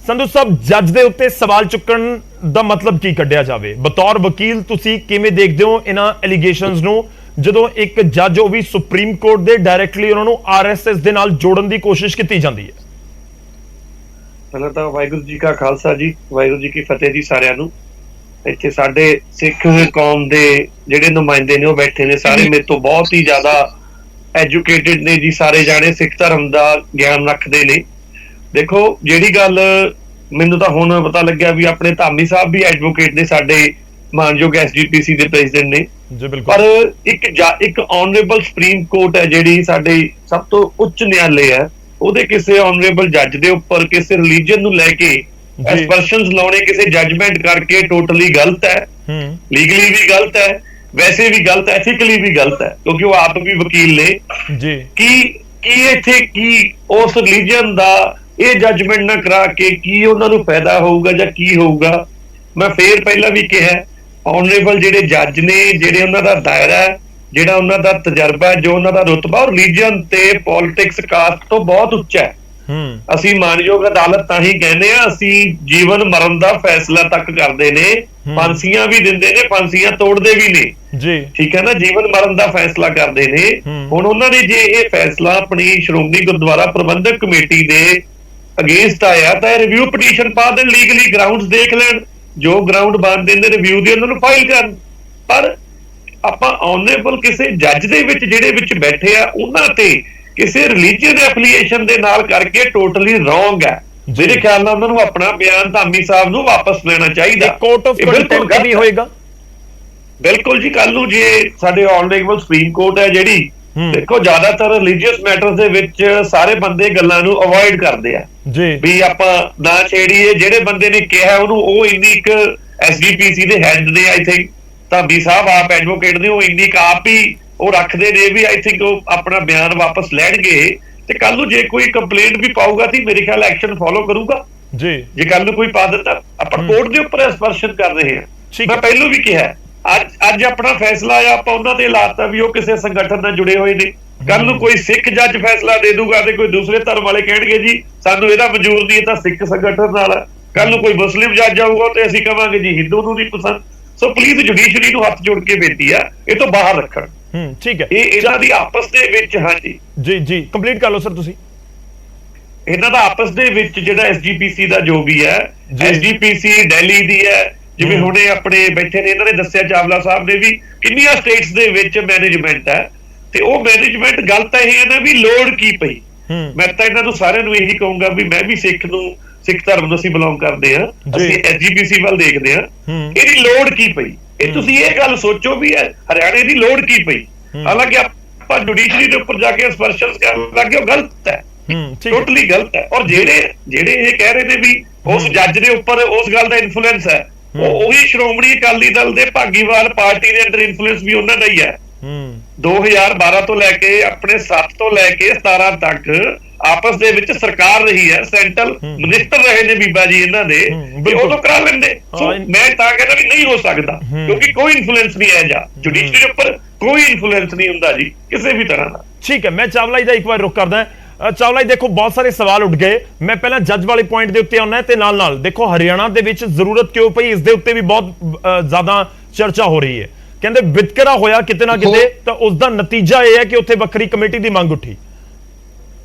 ਸੰਧੂ ਸਾਹਿਬ, ਜੱਜ ਦੇ ਉੱਤੇ ਸਵਾਲ ਚੁੱਕਣ ਦਾ ਮਤਲਬ ਕੀ ਕੱਢਿਆ ਜਾਵੇ? ਬਤੌਰ ਵਕੀਲ ਤੁਸੀਂ ਕਿਵੇਂ ਦੇਖਦੇ ਹੋ ਇਹਨਾਂ ਐਲੀਗੇਸ਼ਨਸ ਨੂੰ, ਜਦੋਂ ਇੱਕ ਜੱਜ ਉਹ ਵੀ ਸੁਪਰੀਮ ਕੋਰਟ ਦੇ ਡਾਇਰੈਕਟਲੀ ਉਹਨਾਂ ਨੂੰ RSS ਦੇ ਨਾਲ ਜੋੜਨ ਦੀ ਕੋਸ਼ਿਸ਼ ਕੀਤੀ ਜਾਂਦੀ ਹੈ? ਪਹਿਲਾਂ ਤਾਂ ਵਾਹਿਗੁਰੂ ਜੀ ਕਾ ਖਾਲਸਾ ਜੀ, ਵਾਹਿਗੁਰੂ ਜੀ ਕੀ ਫਤਿਹ ਜੀ ਸਾਰਿਆਂ ਨੂੰ। ਇੱਥੇ ਸਾਡੇ ਸਿੱਖ ਕੌਮ ਦੇ ਜਿਹੜੇ ਨੁਮਾਇੰਦੇ ਨੇ ਉਹ ਬੈਠੇ ਨੇ, ਸਾਰੇ ਮੇਰੇ ਤੋਂ ਬਹੁਤ ਹੀ ਜ਼ਿਆਦਾ ਐਜੂਕੇਟਿਡ ਨੇ ਜੀ, ਸਾਰੇ ਜਾਣੇ ਸਿੱਖ ਧਰਮ ਦਾ ਗਿਆਨ ਰੱਖਦੇ ਨੇ। ਦੇਖੋ, ਜਿਹੜੀ ਗੱਲ ਮੈਨੂੰ ਤਾਂ ਹੁਣ ਪਤਾ ਲੱਗਿਆ ਵੀ ਆਪਣੇ ਧਾਮੀ ਸਾਹਿਬ ਵੀ ਐਡਵੋਕੇਟ ਨੇ, ਸਾਡੇ ਮਾਨਯੋਗ SGPC ਦੇ ਪ੍ਰੈਜ਼ੀਡੈਂਟ ਨੇ। ਪਰ ਇੱਕ ਆਨਰੇਬਲ ਸੁਪਰੀਮ ਕੋਰਟ ਹੈ ਜਿਹੜੀ ਸਾਡੇ ਸਭ ਤੋਂ ਉੱਚ ਨਿਆਲੇ ਹੈ, ਉਹਦੇ ਕਿਸੇ ਆਨਰੇਬਲ ਜੱਜ ਦੇ ਉੱਪਰ ਕਿਸੇ ਰਿਲੀਜਨ ਨੂੰ ਲੈ ਕੇ ਐਸਪਰਸ਼ਨਸ ਲਾਉਣੇ ਕਿਸੇ ਜੱਜਮੈਂਟ ਕਰਕੇ ਟੋਟਲੀ ਗਲਤ ਹੈ। ਲੀਗਲੀ ਵੀ ਗਲਤ ਹੈ, ਵੈਸੇ ਵੀ ਗਲਤ ਹੈ, ਐਥੀਕਲੀ ਵੀ ਗਲਤ ਹੈ, ਕਿਉਂਕਿ ਉਹ ਆਪ ਵੀ ਵਕੀਲ ਨੇ ਜੀ। ਕੀ ਇੱਥੇ ਕੀ ਉਸ ਰਿਲੀਜਨ ਦਾ ਇਹ ਜੱਜਮੈਂਟ ਨਾ ਕਰਾ ਕੇ ਕੀ ਉਹਨਾਂ ਨੂੰ ਫਾਇਦਾ ਹੋਊਗਾ ਜਾਂ ਕੀ ਹੋਊਗਾ? ਮੈਂ ਫੇਰ ਪਹਿਲਾਂ ਵੀ ਕਿਹਾ, ਆਨਰੇਬਲ ਜਿਹੜੇ ਜੱਜ ਨੇ, ਜਿਹੜੇ ਉਹਨਾਂ ਦਾ ਦਾਇਰਾ, ਜਿਹੜਾ ਉਹਨਾਂ ਦਾ ਤਜਰਬਾ, ਜੋ ਉਹਨਾਂ ਦਾ ਰੁਤਬਾ ਰਿਲੀਜਨ ਤੇ ਪੋਲਿਟਿਕਸ ਕਾਸਟ ਤੋਂ ਬਹੁਤ ਉੱਚਾ ਹੈ। ਅਸੀਂ ਮਾਨਯੋਗ ਅਦਾਲਤ ਤਾਂ ਹੀ ਕਹਿੰਦੇ ਆ, ਅਸੀਂ ਜੀਵਨ ਮਰਨ ਦਾ ਫੈਸਲਾ ਤੱਕ ਕਰਦੇ ਨੇ, ਫਾਂਸੀਆਂ ਵੀ ਦਿੰਦੇ ਨੇ, ਫਾਂਸੀਆਂ ਤੋੜਦੇ ਵੀ ਨੇ ਜੀ, ਠੀਕ ਹੈ ਨਾ, ਜੀਵਨ ਮਰਨ ਦਾ ਫੈਸਲਾ ਕਰਦੇ ਨੇ। ਹੁਣ ਉਹਨਾਂ ਨੇ ਜੇ ਇਹ ਫੈਸਲਾ ਆਪਣੀ ਸ਼੍ਰੋਮਣੀ ਗੁਰਦੁਆਰਾ ਪ੍ਰਬੰਧਕ ਕਮੇਟੀ ਦੇ ਅਗੇਂਸਟ ਆਇਆ ਤਾਂ ਰਿਵਿਊ ਪਟੀਸ਼ਨ ਪਾ ਦੇਣ, ਲੀਗਲੀ ਗਰਾਊਂਡਸ ਦੇਖ ਲੈਣ, ਜੋ ਗਰਾਊਂਡ ਬਣਦੇ ਨੇ ਰਿਵਿਊ ਦੇ ਉਹਨਾਂ ਨੂੰ ਫਾਈਲ ਕਰਨ। ਪਰ ਆਪਾਂ ਆਨਰੇਬਲ ਕਿਸੇ ਜੱਜ ਦੇ ਵਿੱਚ ਜਿਹੜੇ ਵਿੱਚ ਬੈਠੇ ਆ ਉਹਨਾਂ ਤੇ ਕਿਸੇ ਰਿਲੀਜੀਅਨ ਐਫੀਲੀਏਸ਼ਨ ਦੇ ਨਾਲ ਕਰਕੇ ਟੋਟਲੀ ਰੋਂਗ ਹੈ। ਮੇਰੇ ਖਿਆਲ ਨਾਲ ਉਹਨਾਂ ਨੂੰ ਆਪਣਾ ਬਿਆਨ ਧਾਮੀ ਸਾਹਿਬ ਨੂੰ ਵਾਪਸ ਲੈਣਾ ਚਾਹੀਦਾ। ਕੋਰਟ ਆਫ ਕੰਟੈਂਪਟ ਵੀ ਹੋਏਗਾ ਬਿਲਕੁਲ ਜੀ। ਕੱਲ ਨੂੰ ਜੇ ਸਾਡੇ ਆਨਰੇਬਲ ਸੁਪਰੀਮ ਕੋਰਟ ਹੈ ਜਿਹੜੀ, ਦੇਖੋ ਜ਼ਿਆਦਾਤਰ ਰਿਲੀਜੀਅਸ ਮੈਟਰਸ ਦੇ ਵਿੱਚ ਸਾਰੇ ਬੰਦੇ ਗੱਲਾਂ ਨੂੰ ਅਵੋਇਡ ਕਰਦੇ ਆ ਜੀ, ਵੀ ਆਪਾਂ ਨਾ ਛੇੜੀਏ। ਜਿਹੜੇ ਬੰਦੇ ਨੇ ਕਿਹਾ ਉਹਨੂੰ, ਉਹ ਇੰਨੀ ਇੱਕ SGPC ਦੇ ਹੈਡ ਨੇ, ਆਈ ਥਿੰਕ ਧਾਮੀ ਸਾਹਿਬ ਆਪ ਐਡਵੋਕੇਟ ਨੇ, ਉਹ ਇੰਨੀ ਆਪ ਹੀ ਉਹ ਰੱਖਦੇ ਨੇ ਵੀ ਆਈ ਥਿੰਕ ਉਹ ਆਪਣਾ ਬਿਆਨ ਵਾਪਸ ਲੈਣਗੇ। ਤੇ ਕੱਲ ਨੂੰ ਜੇ ਕੋਈ ਕੰਪਲੇਂਟ ਵੀ ਪਾਊਗਾ ਤੇ ਮੇਰੇ ਖਿਆਲ ਐਕਸ਼ਨ ਫੋਲੋ ਕਰੂਗਾ ਜੀ। ਜੇ ਕੱਲ ਨੂੰ ਕੋਈ ਪਾ ਦਿੱਤਾ, ਆਪਾਂ ਕੋਰਟ ਦੇ ਉੱਪਰ ਐਸਪਰਸ਼ਨ ਕਰ ਰਹੇ ਹਾਂ। ਮੈਂ ਪਹਿਲਾਂ ਵੀ ਕਿਹਾ, ਅੱਜ ਆਪਣਾ ਫੈਸਲਾ ਆ, ਆਪਾਂ ਉਹਨਾਂ ਤੇ ਲਾਤਾ ਵੀ ਉਹ ਕਿਸੇ ਸੰਗਠਨ ਨਾਲ ਜੁੜੇ ਹੋਏ ਨੇ। ਕੱਲ ਨੂੰ ਕੋਈ ਸਿੱਖ ਜੱਜ ਫੈਸਲਾ ਦੇ ਦੂਗਾ ਤੇ ਕੋਈ ਦੂਸਰੇ ਧਰਮ ਵਾਲੇ ਕਹਿਣਗੇ ਜੀ ਸਾਨੂੰ ਇਹਦਾ ਮਨਜ਼ੂਰ ਨਹੀਂ, ਇਹ ਤਾਂ ਸਿੱਖ ਸੰਗਠਨ ਨਾਲ ਆ। ਕੱਲ ਨੂੰ ਕੋਈ ਮੁਸਲਿਮ ਜੱਜ ਆਊਗਾ ਤੇ ਅਸੀਂ ਕਹਾਂਗੇ ਜੀ ਹਿੰਦੂ ਨੂੰ ਨਹੀਂ ਪਸੰਦ। ਸੋ ਪਲੀਜ਼ ਜੁਡੀਸ਼ਰੀ ਨੂੰ ਹੱਥ ਜੋੜ ਕੇ ਬੇਨਤੀ ਆ, ਇਹ ਤੋਂ ਬਾਹਰ ਰੱਖਣ। ਠੀਕ ਹੈ, ਇਹ ਇਹਨਾਂ ਦੀ ਆਪਸ ਦੇ ਵਿੱਚ, ਹਾਂਜੀ ਜੀ ਕੰਪਲੀਟ ਕਰ ਲਓ ਸਰ ਤੁਸੀਂ। ਇਹਨਾਂ ਦਾ ਆਪਸ ਦੇ ਵਿੱਚ ਜਿਹੜਾ SGPC ਦਾ ਜੋ ਵੀ ਹੈ, SGPC ਦਿੱਲੀ ਦੀ ਹੈ, ਜਿਵੇਂ ਹੁਣੇ ਆਪਣੇ ਬੈਠੇ ਨੇ, ਇਹਨਾਂ ਨੇ ਦੱਸਿਆ ਚਾਵਲਾ ਸਾਹਿਬ ਨੇ ਵੀ ਕਿੰਨੀਆਂ ਸਟੇਟਸ ਦੇ ਵਿੱਚ ਮੈਨੇਜਮੈਂਟ ਹੈ, ਤੇ ਉਹ ਮੈਨੇਜਮੈਂਟ ਗਲਤ ਹੈ। ਇਹ ਨਾ ਵੀ ਲੋੜ ਕੀ ਪਈ। ਮੈਂ ਤਾਂ ਇਹਨਾਂ ਨੂੰ ਸਾਰਿਆਂ ਨੂੰ ਇਹੀ ਕਹੂੰਗਾ ਵੀ ਮੈਂ ਵੀ ਸਿੱਖ ਧਰਮ ਨੂੰ ਅਸੀਂ ਬਿਲੋਂਗ ਕਰਦੇ ਹਾਂ, ਅਸੀਂ SGPC ਵੱਲ ਦੇਖਦੇ ਹਾਂ, ਇਹਦੀ ਲੋੜ ਕੀ ਪਈ? ਇਹ ਤੁਸੀਂ ਇਹ ਗੱਲ ਸੋਚੋ ਵੀ ਹਰਿਆਣੇ ਦੀ ਲੋੜ ਕੀ ਪਈ? ਹਾਲਾਂਕਿ ਆਪਾਂ ਜੁਡੀਸ਼ਰੀ ਦੇ ਉੱਪਰ ਜਾ ਕੇ ਐਸਪਰਸ਼ਨਸ ਕਰਨ ਲੱਗੇ, ਉਹ ਗਲਤ ਹੈ, ਟੋਟਲੀ ਗਲਤ ਹੈ। ਔਰ ਜਿਹੜੇ ਇਹ ਕਹਿ ਰਹੇ ਨੇ ਵੀ ਉਸ ਜੱਜ ਦੇ ਉੱਪਰ ਉਸ ਗੱਲ ਦਾ ਇਨਫਲੂਐਂਸ ਹੈ, ਉਹੀ ਸ਼੍ਰੋਮਣੀ ਅਕਾਲੀ ਦਲ ਦੇ ਭਾਗੀਵਾਲ ਪਾਰਟੀ ਦੇ ਅੰਦਰ ਇਨਫਲੂਐਂਸ ਵੀ ਉਹਨਾਂ ਦਾ ਹੀ ਹੈ। 2012 ਤੋਂ ਲੈ ਕੇ ਆਪਣੇ 7 ਤੋਂ ਲੈ ਕੇ 17 ਤੱਕ ਆਪਸ ਦੇ ਵਿੱਚ ਸਰਕਾਰ ਰਹੀ ਹੈ, ਸੈਂਟਰਲ ਮਿਨਿਸਟਰ ਰਹੇ ਨੇ ਬੀਬਾ ਜੀ ਇਹਨਾਂ ਦੇ, ਉਦੋਂ ਕਰਾ ਲੈਂਦੇ। ਸੋ ਮੈਂ ਤਾਂ ਕਹਿੰਦਾ ਵੀ ਨਹੀਂ ਹੋ ਸਕਦਾ, ਕਿਉਂਕਿ ਕੋਈ ਇਨਫਲੂਐਂਸ ਨਹੀਂ ਹੈ ਜਾਂ ਜੁਡੀਸ਼ਰੀ ਦੇ ਉੱਪਰ ਕੋਈ ਇਨਫਲੂਐਂਸ ਨਹੀਂ ਹੁੰਦਾ ਜੀ ਕਿਸੇ ਵੀ ਤਰ੍ਹਾਂ ਦਾ। ਠੀਕ ਹੈ, ਮੈਂ ਚਾਵਲਾ ਜੀ ਦਾ ਇੱਕ ਵਾਰ ਰੁਕ ਕਰਦਾ। ਚਾਵਲਾ ਜੀ ਦੇਖੋ, ਬਹੁਤ ਸਾਰੇ ਸਵਾਲ ਉੱਠ ਗਏ। ਮੈਂ ਪਹਿਲਾਂ ਜੱਜ ਵਾਲੇ ਪੁਆਇੰਟ ਦੇ ਉੱਤੇ ਆਉਣਾ ਤੇ ਨਾਲ ਦੇਖੋ ਹਰਿਆਣਾ ਦੇ ਵਿੱਚ ਜ਼ਰੂਰਤ ਕਿਉਂ ਪਈ, ਇਸ ਦੇ ਉੱਤੇ ਵੀ ਬਹੁਤ ਜ਼ਿਆਦਾ ਚਰਚਾ ਹੋ ਰਹੀ ਹੈ। ਕਹਿੰਦੇ ਵਿਤਕਰਾ ਹੋਇਆ ਕਿਤੇ ਨਾ ਕਿਤੇ, ਤਾਂ ਉਸ ਦਾ ਨਤੀਜਾ ਇਹ ਹੈ ਕਿ ਉੱਥੇ ਵੱਖਰੀ ਕਮੇਟੀ ਦੀ ਮੰਗ ਉੱਠੀ।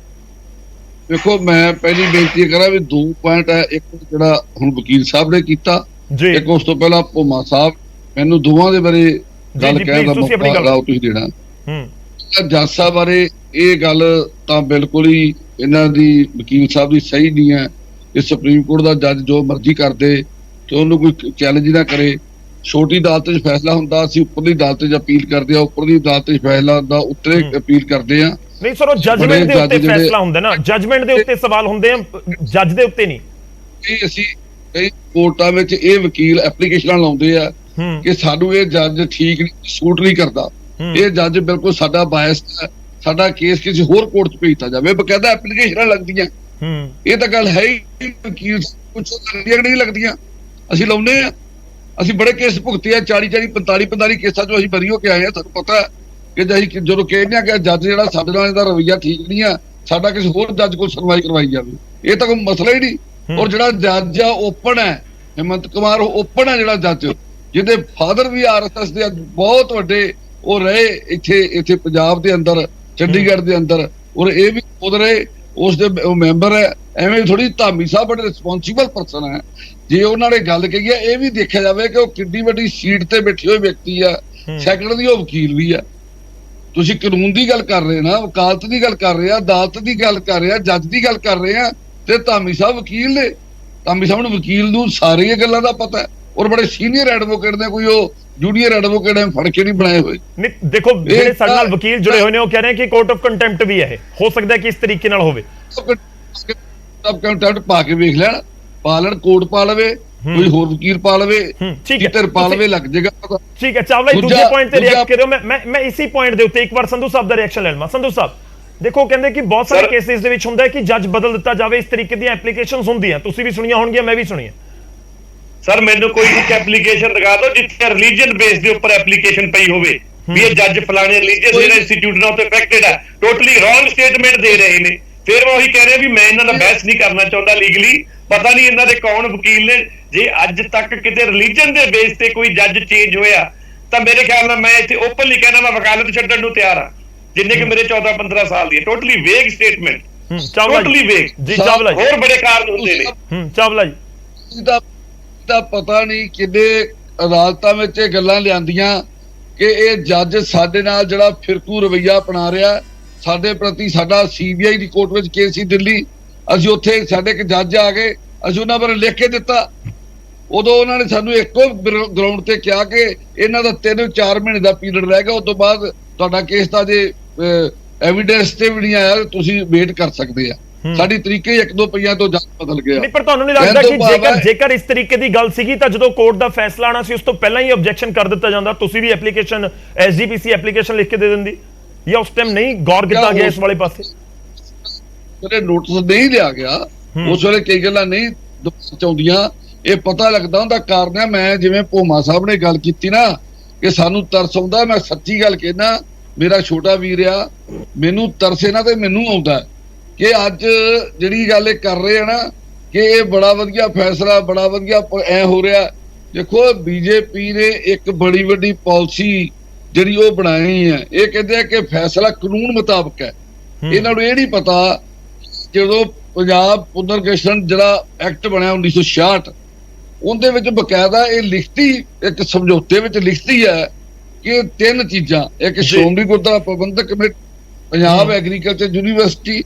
ਦੇਖੋ, ਮੈਂ ਪਹਿਲੀ ਬੇਨਤੀ ਕਰਾਂ ਵੀ 2 ਪੁਆਇੰਟ ਹੈ। ਇੱਕ ਜਿਹੜਾ ਹੁਣ ਵਕੀਲ ਸਾਹਿਬ ਨੇ ਕੀਤਾ, ਇੱਕ ਉਸ ਤੋਂ ਪਹਿਲਾਂ ਭੋਮਾ ਸਾਹਿਬ, ਮੈਨੂੰ ਦੋਵਾਂ ਦੇ ਬਾਰੇ ਗੱਲ ਕਹਿਣ ਦਾ ਮੌਕਾ ਤੁਸੀਂ ਦੇਣਾ। ਜੱਜ ਸਾਹਿਬ ਬਾਰੇ ਇਹ ਗੱਲ ਤਾਂ ਬਿਲਕੁਲ ਹੀ ਇਹਨਾਂ ਦੀ ਵਕੀਲ ਸਾਹਿਬ ਦੀ ਸਹੀ ਨਹੀਂ ਹੈ। ਇਹ ਸੁਪਰੀਮ ਕੋਰਟ ਦਾ ਜੱਜ ਜੋ ਮਰਜ਼ੀ ਕਰਦੇ ਤੇ ਉਹਨੂੰ ਕੋਈ ਚੈਲੰਜ ਨਾ ਕਰੇ। ਛੋਟੀ ਅਦਾਲਤ 'ਚ ਫੈਸਲਾ ਹੁੰਦਾ, ਅਸੀਂ ਉੱਪਰਲੀ ਅਦਾਲਤ 'ਚ ਅਪੀਲ ਕਰਦੇ ਆ, ਉੱਪਰਲੀ ਅਦਾਲਤ 'ਚ ਫੈਸਲਾ ਹੁੰਦਾ, ਉੱਤਰੇ ਅਪੀਲ ਕਰਦੇ ਆ। ਨਹੀਂ ਸਰ, ਉਹ ਜਜਮੈਂਟ ਦੇ ਉੱਤੇ ਫੈਸਲਾ ਹੁੰਦਾ ਨਾ, ਜਜਮੈਂਟ ਦੇ ਉੱਤੇ ਸਵਾਲ ਹੁੰਦੇ ਆ, ਜੱਜ ਦੇ ਉੱਤੇ ਨਹੀਂ। ਅਸੀਂ ਕਈ ਕੋਰਟਾਂ ਵਿੱਚ ਇਹ ਵਕੀਲ ਐਪਲੀਕੇਸ਼ਨਾਂ ਲਾਉਂਦੇ ਆ ਕਿ ਸਾਨੂੰ ਇਹ ਜੱਜ ਠੀਕ ਸੂਟ ਨਹੀਂ ਕਰਦਾ, ਇਹ ਜੱਜ ਬਿਲਕੁਲ ਸਾਡਾ ਬਾਇਸ ਹੈ, ਸਾਡਾ ਕੇਸ ਕਿਸੇ ਹੋਰ ਕੋਰਟ 'ਚ ਭੇਜਤਾ ਜਾਵੇ, ਬਕਾਇਦਾ ਐਪਲੀਕੇਸ਼ਨਾਂ ਲੱਗਦੀਆਂ। ਇਹ ਤਾਂ ਗੱਲ ਹੈ ਹੀ, ਵਕੀਲ ਕੁਝ ਲੱਗਦੀਆਂ ਨਹੀਂ ਲੱਗਦੀਆਂ, ਅਸੀਂ ਲਾਉਂਦੇ ਆ। ਅਸੀਂ ਬੜੇ ਕੇਸ ਭੁਗਤੇ ਆ, 40 45 ਕੇਸਾਂ 'ਚੋਂ ਅਸੀਂ ਬਰੀ ਹੋ ਕੇ ਆਏ ਆ। ਸਾਨੂੰ ਪਤਾ ਕਿ ਅਸੀਂ ਜਦੋਂ ਕਹਿੰਦੇ ਆ ਕਿ ਜੱਜ ਜਿਹੜਾ ਸਾਡੇ ਨਾਲ ਇਹਦਾ ਰਵੱਈਆ ਠੀਕ ਨਹੀਂ ਆ, ਸਾਡਾ ਕਿਸੇ ਹੋਰ ਜੱਜ ਕੋਲ ਸੁਣਵਾਈ ਕਰਵਾਈ ਜਾਵੇ, ਇਹ ਤਾਂ ਕੋਈ ਮਸਲਾ ਹੀ ਨਹੀਂ। ਔਰ ਜਿਹੜਾ ਜੱਜ ਆ ਓਪਨ ਹੈ, ਹਿੰਮਤ ਕੁਮਾਰ ਓਪਨ ਹੈ ਜਿਹੜਾ ਜੱਜ, ਜਿਹਦੇ ਫਾਦਰ ਵੀ RSS ਦੇ ਬਹੁਤ ਵੱਡੇ ਉਹ ਰਹੇ ਇੱਥੇ ਪੰਜਾਬ ਦੇ ਅੰਦਰ, ਚੰਡੀਗੜ੍ਹ ਦੇ ਅੰਦਰ, ਔਰ ਇਹ ਵੀ ਖੁਦ ਰਹੇ ਉਸ ਦੇ ਮੈਂਬਰ ਹੈ। ਐਵੇਂ ਥੋੜੀ ਧਾਮੀ ਸਾਹਿਬ ਬੜੇ ਰਿਸਪੌਂਸੀਬਲ ਪਰਸਨ ਹੈ, ਜੇ ਉਹਨਾਂ ਨੇ ਗੱਲ ਕਹੀ ਹੈ ਇਹ ਵੀ ਦੇਖਿਆ ਜਾਵੇ ਕਿ ਉਹ ਕਿੰਨੀ ਵੱਡੀ ਸੀਟ ਤੇ ਬੈਠੇ ਹੋਏ ਵਿਅਕਤੀ ਆ, ਸੈਕੰਡ ਦੀ ਉਹ ਵਕੀਲ ਵੀ ਆ। ਤੁਸੀਂ ਕਾਨੂੰਨ ਦੀ ਗੱਲ ਕਰ ਰਹੇ ਨਾ, ਵਕਾਲਤ ਦੀ ਗੱਲ ਕਰ ਰਹੇ ਆ, ਅਦਾਲਤ ਦੀ ਗੱਲ ਕਰ ਰਹੇ ਆ, ਜੱਜ ਦੀ ਗੱਲ ਕਰ ਰਹੇ ਆ, ਤੇ ਧਾਮੀ ਸਾਹਿਬ ਵਕੀਲ ਨੇ। ਧਾਮੀ ਸਾਹਿਬ ਨੂੰ ਵਕੀਲ ਨੂੰ ਸਾਰੀਆਂ ਗੱਲਾਂ ਦਾ ਪਤਾ ਹੈ, ਔਰ ਬੜੇ ਸੀਨੀਅਰ ਐਡਵੋਕੇਟ ਨੇ, ਕੋਈ ਉਹ ਜੂਨੀਅਰ ਐਡਵੋਕੇਟ ਐ ਫੜ ਕੇ ਨਹੀਂ ਬਣਾਏ ਹੋਏ। ਨਹੀਂ ਦੇਖੋ, ਜਿਹੜੇ ਸਾਡੇ ਨਾਲ ਵਕੀਲ ਜੁੜੇ ਹੋਏ ਨੇ ਉਹ ਕਹਿ ਰਹੇ ਕਿ ਕੋਰਟ ਆਫ ਕੰਟੈਂਪਟ ਵੀ ਹੈ, ਹੋ ਸਕਦਾ ਕਿ ਇਸ ਤਰੀਕੇ ਨਾਲ ਹੋਵੇ। ਕੰਟੈਂਪਟ ਪਾ ਕੇ ਵੇਖ ਲੈਣ, ਪਾ ਲੈਣ, ਕੋਰਟ ਪਾ ਲਵੇ, ਕੋਈ ਹੋਰ ਵਕੀਲ ਪਾ ਲਵੇ, ਕਿਤੇ ਪਾ ਲਵੇ, ਲੱਗ ਜਾਏਗਾ ਪਤਾ। ਠੀਕ ਹੈ, ਚਾਵਲਾ ਜੀ ਦੂਜੇ ਪੁਆਇੰਟ ਤੇ ਰਿਐਕਟ ਕਰਿਓ। ਮੈਂ ਇਸੇ ਪੁਆਇੰਟ ਦੇ ਉੱਤੇ ਇੱਕ ਵਾਰ ਸੰਧੂ ਸਾਹਿਬ ਦਾ ਰਿਐਕਸ਼ਨ ਲੈ ਲਵਾਂ। ਸੰਧੂ ਸਾਹਿਬ ਦੇਖੋ, ਕਹਿੰਦੇ ਕਿ ਬਹੁਤ ਸਾਰੇ ਕੇਸਿਸ ਦੇ ਵਿੱਚ ਹੁੰਦਾ ਹੈ ਕਿ ਜੱਜ ਬਦਲ ਦਿੱਤਾ ਜਾਵੇ, ਇਸ ਤਰੀਕੇ ਦੀਆਂ ਐਪਲੀਕੇਸ਼ਨਸ ਹੁੰਦੀਆਂ, ਤੁਸੀਂ ਵੀ ਸੁਣੀਆਂ ਹੋਣਗੀਆਂ, ਮੈਂ ਵੀ ਸੁਣੀਆਂ। ਸਰ ਮੈਨੂੰ ਕੋਈ ਇੱਕ ਐਪਲੀਕੇਸ਼ਨ ਦਿਖਾ ਦਿਓ ਜਿੱਥੇ ਰਿਲੀਜੀਅਨ ਬੇਸ ਦੇ ਉੱਪਰ ਐਪਲੀਕੇਸ਼ਨ ਪਈ ਹੋਵੇ ਵੀ ਇਹ ਜੱਜ ਫਲਾਣੇ ਰਿਲੀਜੀਅਸ ਇੰਸਟੀਚਿਊਟ ਨਾਲ ਉੱਤੇ ਅਫੈਕਟਡ ਹੈ। ਟੋਟਲੀ ਰੋਂਗ ਸਟੇਟਮੈਂਟ ਦੇ ਰਹੇ ਨੇ। ਫਿਰ ਮੈਂ ਉਹੀ ਕਹਿ ਰਿਹਾ ਵੀ ਮੈਂ ਇਹਨਾਂ ਦਾ ਬਹਿਸ ਨਹੀਂ ਕਰਨਾ ਚਾਹੁੰਦਾ ਲੀਗਲੀ, ਪਤਾ ਨਹੀਂ ਇਹਨਾਂ ਦੇ ਕੌਣ ਵਕੀਲ ਨੇ। ਜੇ ਅੱਜ ਤੱਕ ਕਿਤੇ ਰਿਲੀਜਨ ਦੇ ਬੇਸ ਤੇ ਕੋਈ ਜੱਜ ਚੇਂਜ ਹੋਇਆ ਤਾਂ ਮੇਰੇ ਖਿਆਲ ਨਾਲ ਮੈਂ ਇੱਥੇ ਓਪਨਲੀ ਕਹਿਣਾ ਮੈਂ ਵਕਾਲਤ ਛੱਡਣ ਨੂੰ ਤਿਆਰ ਹਾਂ, ਜਿੰਨੇ ਕਿ ਮੇਰੇ 14-15 ਸਾਲ ਦੀ ਹੈ। ਟੋਟਲੀ ਵੇਗ ਸਟੇਟਮੈਂਟ, ਟੋਟਲੀ ਵੇਗ ਜੀ। ਚਾਵਲਾ ਜੀ ਹੋਰ ਬੜੇ ਕਾਰਨ ਹੁੰਦੇ ਨੇ। ਚਾਵਲਾ ਜੀ ਦਾ ਪਤਾ ਨਹੀਂ ਕਿੰਨੇ ਅਦਾਲਤਾਂ ਵਿੱਚ ਇਹ ਗੱਲਾਂ ਲਿਆਂਦੀਆਂ ਕਿ ਇਹ ਜੱਜ ਸਾਡੇ ਨਾਲ ਜਿਹੜਾ ਫਿਰਕੂ ਰਵੱਈਆ ਅਪਣਾ ਰਿਹਾ, ਸਾਡੇ ਪ੍ਰਤੀ। ਸਾਡਾ CBI ਦੀ ਕੋਰਟ ਵਿੱਚ ਕੇਸ ਸੀ ਦਿੱਲੀ, ਅਸੀਂ ਉੱਥੇ ਸਾਡੇ ਇੱਕ ਜੱਜ ਆ ਗਏ, ਅਸੀਂ ਉਹਨਾਂ ਬਾਰੇ ਲਿਖ ਕੇ ਦਿੱਤਾ। ਉਦੋਂ ਉਹਨਾਂ ਨੇ ਸਾਨੂੰ ਇੱਕੋ ਗਰਾਊਂਡ ਤੇ ਕਿਹਾ ਕਿ ਇਹਨਾਂ ਦਾ 3-4 ਮਹੀਨੇ ਦਾ ਪੀਰੀਅਡ ਰਹਿ ਗਿਆ, ਉਸ ਤੋਂ ਬਾਅਦ ਤੁਹਾਡਾ ਕੇਸ ਤਾਂ ਜੇ ਐਵੀਡੈਂਸ ਤੇ ਵੀ ਨਹੀਂ ਆਇਆ, ਤੁਸੀਂ ਵੇਟ ਕਰ ਸਕਦੇ ਆ। ਸਾਡੀ ਤਰੀਕੇ 1-2 ਪਈਆਂ ਤੋਂ ਜੱਜ ਬਦਲ ਗਿਆ। ਨਹੀਂ, ਪਰ ਤੁਹਾਨੂੰ ਨਹੀਂ ਲੱਗਦਾ ਕਿ ਜੇਕਰ ਇਸ ਤਰੀਕੇ ਦੀ ਗੱਲ ਸੀਗੀ ਤਾਂ ਜਦੋਂ ਕੋਰਟ ਦਾ ਫੈਸਲਾ ਆਣਾ ਸੀ ਉਸ ਤੋਂ ਪਹਿਲਾਂ ਹੀ ਆਬਜੈਕਸ਼ਨ ਕਰ ਦਿੱਤਾ ਜਾਂਦਾ, ਤੁਸੀਂ ਵੀ ਐਪਲੀਕੇਸ਼ਨ SGPC ਐਪਲੀਕੇਸ਼ਨ ਲਿਖ ਕੇ ਦੇ ਦਿੰਦੀ, ਜਾਂ ਉਸ ਟਾਈਮ ਨਹੀਂ ਗੌਰ ਕੀਤਾ ਗਿਆ ਇਸ ਵਾਲੇ ਪਾਸੇ? ਜਿਹੜੇ ਨੋਟਿਸ ਨਹੀਂ ਲਿਆ ਗਿਆ ਉਸ ਵੇਲੇ ਕਈ ਗੱਲਾਂ ਨਹੀਂ ਚਾਹੁੰਦੀਆਂ, ਇਹ ਪਤਾ ਲੱਗਦਾ ਹੁੰਦਾ ਕਾਰਨ ਹੈ। ਮੈਂ ਜਿਵੇਂ ਭੋਮਾ ਸਾਹਿਬ ਨੇ ਗੱਲ ਕੀਤੀ ਨਾ ਕਿ ਸਾਨੂੰ ਤਰਸ ਆਉਂਦਾ, ਮੈਂ ਸੱਚੀ ਗੱਲ ਕਹਿਣਾ, ਮੇਰਾ ਛੋਟਾ ਵੀਰ ਆ, ਮੈਨੂੰ ਤਰਸ ਇਹਨਾਂ ਤੇ ਮੈਨੂੰ ਆਉਂਦਾ ਕਿ ਅੱਜ ਜਿਹੜੀ ਗੱਲ ਇਹ ਕਰ ਰਹੇ ਆ ਨਾ ਕਿ ਇਹ ਬੜਾ ਵਧੀਆ ਫੈਸਲਾ, ਬੜਾ ਵਧੀਆ ਐ ਹੋ ਰਿਹਾ। ਦੇਖੋ BJP ਨੇ ਇੱਕ ਬੜੀ ਵੱਡੀ ਪਾਲਿਸੀ ਜਿਹੜੀ ਉਹ ਬਣਾਈ ਹੈ, ਇਹ ਕਹਿੰਦੇ ਆ ਕਿ ਫੈਸਲਾ ਕਾਨੂੰਨ ਮੁਤਾਬਕ ਹੈ। ਇਹਨਾਂ ਨੂੰ ਇਹ ਨਹੀਂ ਪਤਾ ਜਦੋਂ ਪੰਜਾਬ ਪੁਨਰਗਠਨ ਜਿਹੜਾ ਐਕਟ ਬਣਿਆ 1966, ਉਹਦੇ ਵਿੱਚ ਬਕਾਇਦਾ ਇਹ ਲਿਖਤੀ ਇੱਕ ਸਮਝੌਤੇ ਵਿੱਚ ਲਿਖਤੀ ਹੈ ਕਿ 3 ਚੀਜ਼ਾਂ, ਇੱਕ ਸ਼੍ਰੋਮਣੀ ਗੁਰਦੁਆਰਾ ਪ੍ਰਬੰਧਕ ਕਮੇਟੀ, ਪੰਜਾਬ ਐਗਰੀਕਲਚਰ ਯੂਨੀਵਰਸਿਟੀ,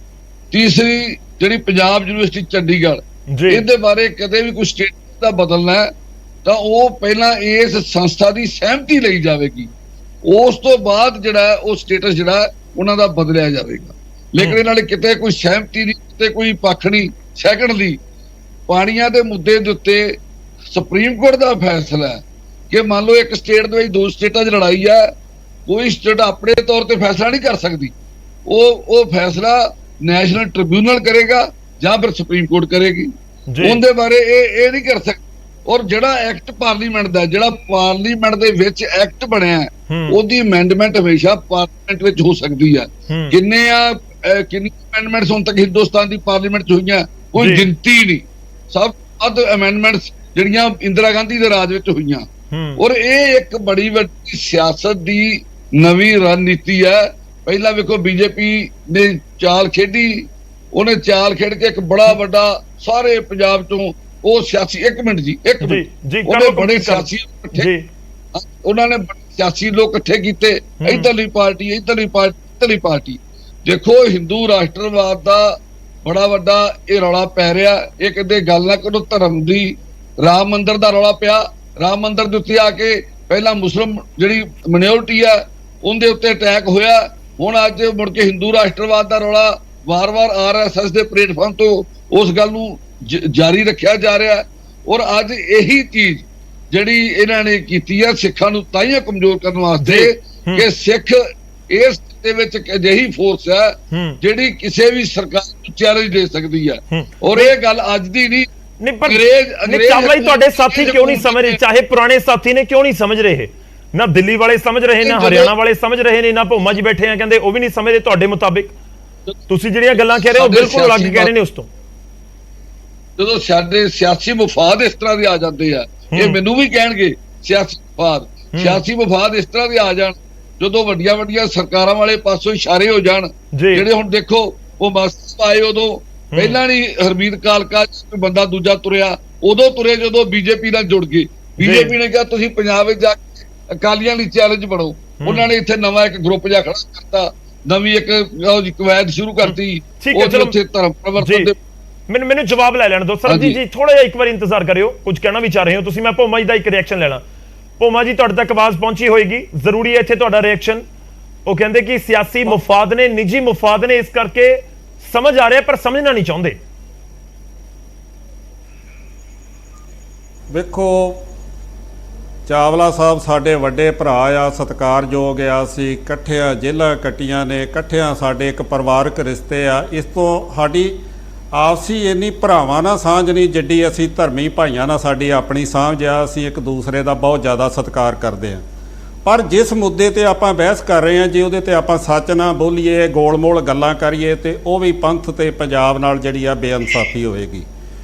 ਤੀਸਰੀ ਜਿਹੜੀ ਪੰਜਾਬ ਯੂਨੀਵਰਸਿਟੀ ਚੰਡੀਗੜ੍ਹ, ਇਹਦੇ ਬਾਰੇ ਕਦੇ ਵੀ ਕੋਈ ਸਟੇਟ ਦਾ ਬਦਲਣਾ ਹੈ ਤਾਂ ਉਹ ਪਹਿਲਾਂ ਇਸ ਸੰਸਥਾ ਦੀ ਸਹਿਮਤੀ ਲਈ ਜਾਵੇਗੀ, ਉਸ ਤੋਂ ਬਾਅਦ ਜਿਹੜਾ ਉਹ ਸਟੇਟਸ ਜਿਹੜਾ ਉਹਨਾਂ ਦਾ ਬਦਲਿਆ ਜਾਵੇਗਾ। ਲੇਕਿਨ ਇਹਨਾਂ ਨੇ ਕਿਤੇ ਕੋਈ ਸਹਿਮਤੀ ਨਹੀਂ, ਕਿਤੇ ਕੋਈ ਪੱਖ ਨਹੀਂ। ਸੈਕੰਡਲੀ, ਪਾਣੀਆਂ ਦੇ ਮੁੱਦੇ ਦੇ ਉੱਤੇ ਸੁਪਰੀਮ ਕੋਰਟ ਦਾ ਫੈਸਲਾ ਹੈ ਕਿ ਮੰਨ ਲਓ ਇੱਕ ਸਟੇਟ ਦੇ ਵਿੱਚ 2 ਸਟੇਟਾਂ 'ਚ ਲੜਾਈ ਹੈ, ਕੋਈ ਸਟੇਟ ਆਪਣੇ ਤੌਰ ਤੇ ਫੈਸਲਾ ਨਹੀਂ ਕਰ ਸਕਦੀ, ਉਹ ਫੈਸਲਾ ਨੈਸ਼ਨਲ ਟ੍ਰਿਬਿਊਨਲ ਕਰੇਗਾ ਜਾਂ ਫਿਰ ਸੁਪਰੀਮ ਕੋਰਟ ਕਰੇਗੀ। ਉਹਦੇ ਬਾਰੇ ਇਹ ਨਹੀਂ ਕਰ ਸਕਦਾ। ਔਰ ਜਿਹੜਾ ਐਕਟ ਪਾਰਲੀਮੈਂਟ ਦਾ, ਜਿਹੜਾ ਪਾਰਲੀਮੈਂਟ ਦੇ ਵਿੱਚ ਐਕਟ ਬਣਿਆ, ਉਹਦੀ ਅਮੈਂਡਮੈਂਟ ਹਮੇਸ਼ਾ ਪਾਰਲੀਮੈਂਟ ਵਿੱਚ ਹੋ ਸਕਦੀ ਹੈ। ਕਿੰਨੀ ਅਮੈਂਡਮੈਂਟਸ ਹੁਣ ਤੱਕ ਹਿੰਦੁਸਤਾਨ ਦੀ ਪਾਰਲੀਮੈਂਟ 'ਚ ਹੋਈਆਂ, ਕੋਈ ਗਿਣਤੀ ਨਹੀਂ। ਸਭ ਵੱਧ ਅਮੈਂਡਮੈਂਟਸ ਜਿਹੜੀਆਂ ਇੰਦਰਾ ਗਾਂਧੀ ਦੇ ਰਾਜ ਵਿੱਚ ਹੋਈਆਂ। ਔਰ ਇਹ ਇੱਕ ਬੜੀ ਵੱਡੀ ਸਿਆਸਤ ਦੀ ਨਵੀਂ ਰਣਨੀਤੀ ਹੈ। ਪਹਿਲਾਂ ਵੇਖੋ BJP ਨੇ ਚਾਲ ਖੇਡੀ, ਉਹਨੇ ਚਾਲ ਖੇਡ ਕੇ ਇੱਕ ਬੜਾ ਵੱਡਾ ਸਾਰੇ ਪੰਜਾਬ ਤੋਂ ਉਹ ਸਿਆਸੀ, ਇੱਕ ਮਿੰਟ ਉਹਨੇ ਬੜੇ ਸਿਆਸੀ ਇਕੱਠੇ, ਉਹਨਾਂ ਨੇ ਸਿਆਸੀ ਲੋਕ ਇਕੱਠੇ ਕੀਤੇ, ਇੱਧਰਲੀ ਪਾਰਟੀ, ਇੱਧਰਲੀ ਪਾਰਟੀ। ਦੇਖੋ ਹਿੰਦੂ ਰਾਸ਼ਟਰਵਾਦ ਦਾ ਬੜਾ ਵੱਡਾ ਇਹ ਰੌਲਾ ਪੈ ਰਿਹਾ। ਇਹ ਕਹਿੰਦੇ ਗੱਲ ਨਾ ਕਰੋ ਧਰਮ ਦੀ, ਰਾਮ ਮੰਦਿਰ ਦਾ ਰੌਲਾ ਪਿਆ। ਰਾਮ ਮੰਦਿਰ ਦੇ ਉੱਤੇ ਆ ਕੇ ਪਹਿਲਾਂ ਮੁਸਲਿਮ ਜਿਹੜੀ ਮਾਈਨੋਰਿਟੀ ਆ ਉਹਦੇ ਉੱਤੇ ਅਟੈਕ ਹੋਇਆ, ਹੁਣ ਅੱਜ ਮੁੜ ਕੇ ਹਿੰਦੂ ਰਾਸ਼ਟਰਵਾਦ ਦਾ ਰੌਲਾ ਵਾਰ-ਵਾਰ RSS ਦੇ ਪਲੇਟਫਾਰਮ ਤੋਂ ਉਸ ਗੱਲ ਨੂੰ ਜਾਰੀ ਰੱਖਿਆ ਜਾ ਰਿਹਾ ਹੈ। ਔਰ ਅੱਜ ਇਹੀ ਚੀਜ਼ ਜਿਹੜੀ ਇਹਨਾਂ ਨੇ ਕੀਤੀ ਹੈ ਸਿੱਖਾਂ ਨੂੰ ਤਾਈਂ ਕਮਜ਼ੋਰ ਕਰਨ ਵਾਸਤੇ ਕਿ ਸਿੱਖ ਇਸ ਦੇ ਵਿੱਚ ਇੱਕ ਅਜਿਹੀ ਫੋਰਸ ਹੈ ਜਿਹੜੀ ਕਿਸੇ ਵੀ ਸਰਕਾਰ ਨੂੰ ਚੈਲੰਜ ਦੇ ਸਕਦੀ ਹੈ। ਔਰ ਇਹ ਗੱਲ ਅੱਜ ਦੀ ਨਹੀਂ ਚਾਵਲਾ ਜੀ ਤੁਹਾਡੇ ਸਾਥੀ ਕਿਉਂ ਨਹੀਂ ਸਮਝ ਰਹੇ? ਚਾਹੇ ਪੁਰਾਣੇ ਸਾਥੀ ਨੇ ਕਿਉਂ ਨਹੀਂ ਸਮਝ ਰਹੇ? ਨਾ ਦਿੱਲੀ ਵਾਲੇ ਸਮਝ ਰਹੇ ਨਾ ਹਰਿਆਣਾ ਵਾਲੇ ਸਮਝ ਰਹੇ ਨੇ, ਨਾ ਭੋਮਾ ਜੀ ਬੈਠੇ ਆ ਕਹਿੰਦੇ ਉਹ ਵੀ ਨਹੀਂ ਸਮਝਦੇ ਤੁਹਾਡੇ ਮੁਤਾਬਿਕ। ਤੁਸੀਂ ਜਿਹੜੀਆਂ ਗੱਲਾਂ ਕਹਿ ਰਹੇ ਹੋ ਬਿਲਕੁਲ ਅਲੱਗ ਕਹਿ ਰਹੇ ਨੇ ਉਸ ਤੋਂ। ਜਦੋਂ ਸਾਡੇ ਸਿਆਸੀ ਮਫਾਦ ਇਸ ਤਰ੍ਹਾਂ ਦੇ ਆ ਜਾਂਦੇ ਆ, ਇਹ ਮੈਨੂੰ ਵੀ ਕਹਿਣਗੇ ਸਿਆਸੀ ਮਫਾਦ ਇਸ ਤਰ੍ਹਾਂ ਦੇ ਆ ਜਾਣ, ਜਦੋਂ ਵੱਡੀਆਂ ਵੱਡੀਆਂ ਸਰਕਾਰਾਂ ਵਾਲੇ ਪਾਸੋਂ ਇਸ਼ਾਰੇ ਹੋ ਜਾਣ। ਜਿਹੜੇ ਹੁਣ ਦੇਖੋ ਉਹ ਮਸਤ ਆਏ ਉਦੋਂ ਪਹਿਲਾਂ ਨਹੀਂ ਹਰਮੀਤ ਕਾਲਕਾ ਕੋਈ ਬੰਦਾ ਦੂਜਾ ਤੁਰਿਆ, ਉਦੋਂ ਤੁਰੇ ਜਦੋਂ ਬੀਜੇਪੀ ਨਾਲ ਜੁੜ ਗਏ। ਬੀਜੇਪੀ ਨੇ ਕਿਹਾ ਤੁਸੀਂ ਪੰਜਾਬ ਵਿੱਚ ਜਾ ਕੇ ਅਕਾਲੀਆਂ ਲਈ ਚੈਲੰਜ ਬਣੋ। ਉਹਨਾਂ ਨੇ ਇੱਥੇ ਨਵਾਂ ਇੱਕ ਗਰੁੱਪ ਜਿਹਾ ਖੜਾ ਕਰਤਾ, ਨਵੀਂ ਇੱਕ ਕਵਾਇਦ ਸ਼ੁਰੂ ਕਰਤੀ। ਉਹ ਉੱਥੇ ਧਰਮ ਪਰਿਵਰਤਨ ਦੇ ਮੈਨੂੰ ਜਵਾਬ ਲੈ ਲੈਣ ਦਿਓ ਸਰਬਜੀਤ ਜੀ, ਥੋੜਾ ਜਿਹਾ ਇੱਕ ਵਾਰ ਇੰਤਜ਼ਾਰ ਕਰਿਓ, ਕੁਝ ਕਹਿਣਾ ਵੀ ਚਾਹ ਰਹੇ ਹੋ ਤੁਸੀਂ। ਮੈਂ ਭੋਮਾ ਜੀ ਦਾ ਇੱਕ ਰਿਐਕਸ਼ਨ ਲੈਣਾ। ਭੋਮਾ ਜੀ ਤੁਹਾਡੇ ਤੱਕ ਆਵਾਜ਼ ਪਹੁੰਚੀ ਹੋਏਗੀ, ਜ਼ਰੂਰੀ ਹੈ ਇੱਥੇ ਤੁਹਾਡਾ ਰਿਐਕਸ਼ਨ। ਉਹ ਕਹਿੰਦੇ ਕਿ ਸਿਆਸੀ ਮੁਫਾਦ ਨੇ, ਨਿੱਜੀ ਮੁਫਾਦ ਨੇ, ਇਸ ਕਰਕੇ ਸਮਝ ਆ ਰਿਹਾ ਪਰ ਸਮਝਣਾ ਨਹੀਂ ਚਾਹੁੰਦੇ। ਵੇਖੋ ਚਾਵਲਾ ਸਾਹਿਬ ਸਾਡੇ ਵੱਡੇ ਭਰਾ ਆ, ਸਤਿਕਾਰਯੋਗ ਆ, ਅਸੀਂ ਇਕੱਠਿਆਂ ਜੇਲ੍ਹਾਂ ਕੱਟੀਆਂ ਨੇ, ਇਕੱਠਿਆਂ ਸਾਡੇ ਇੱਕ ਪਰਿਵਾਰਕ ਰਿਸ਼ਤੇ ਆ। ਇਸ ਤੋਂ ਸਾਡੀ ਆਪਸੀ ਇੰਨੀ ਭਰਾਵਾਂ ਨਾਲ ਸਾਂਝ ਨਹੀਂ ਜਿੱਡੀ ਅਸੀਂ ਧਰਮੀ ਭਾਈਆਂ ਨਾਲ ਸਾਡੀ ਆਪਣੀ ਸਾਂਝ ਆ। ਅਸੀਂ ਇੱਕ ਦੂਸਰੇ ਦਾ ਬਹੁਤ ਜ਼ਿਆਦਾ ਸਤਿਕਾਰ ਕਰਦੇ ਹਾਂ। ਪਰ ਜਿਸ ਮੁੱਦੇ ਤੇ ਆਪਾਂ ਬਹਿਸ ਕਰ ਰਹੇ ਹਾਂ, ਜੇ ਉਹਦੇ ਤੇ ਆਪਾਂ ਸੱਚ ਨਾ ਬੋਲੀਏ, ਗੋਲ-ਮੋਲ ਗੱਲਾਂ ਕਰੀਏ, ਤੇ ਉਹ ਵੀ ਪੰਥ ਤੇ ਪੰਜਾਬ ਨਾਲ ਜਿਹੜੀ ਆ ਬੇਇਨਸਾਫੀ ਹੋਵੇਗੀ।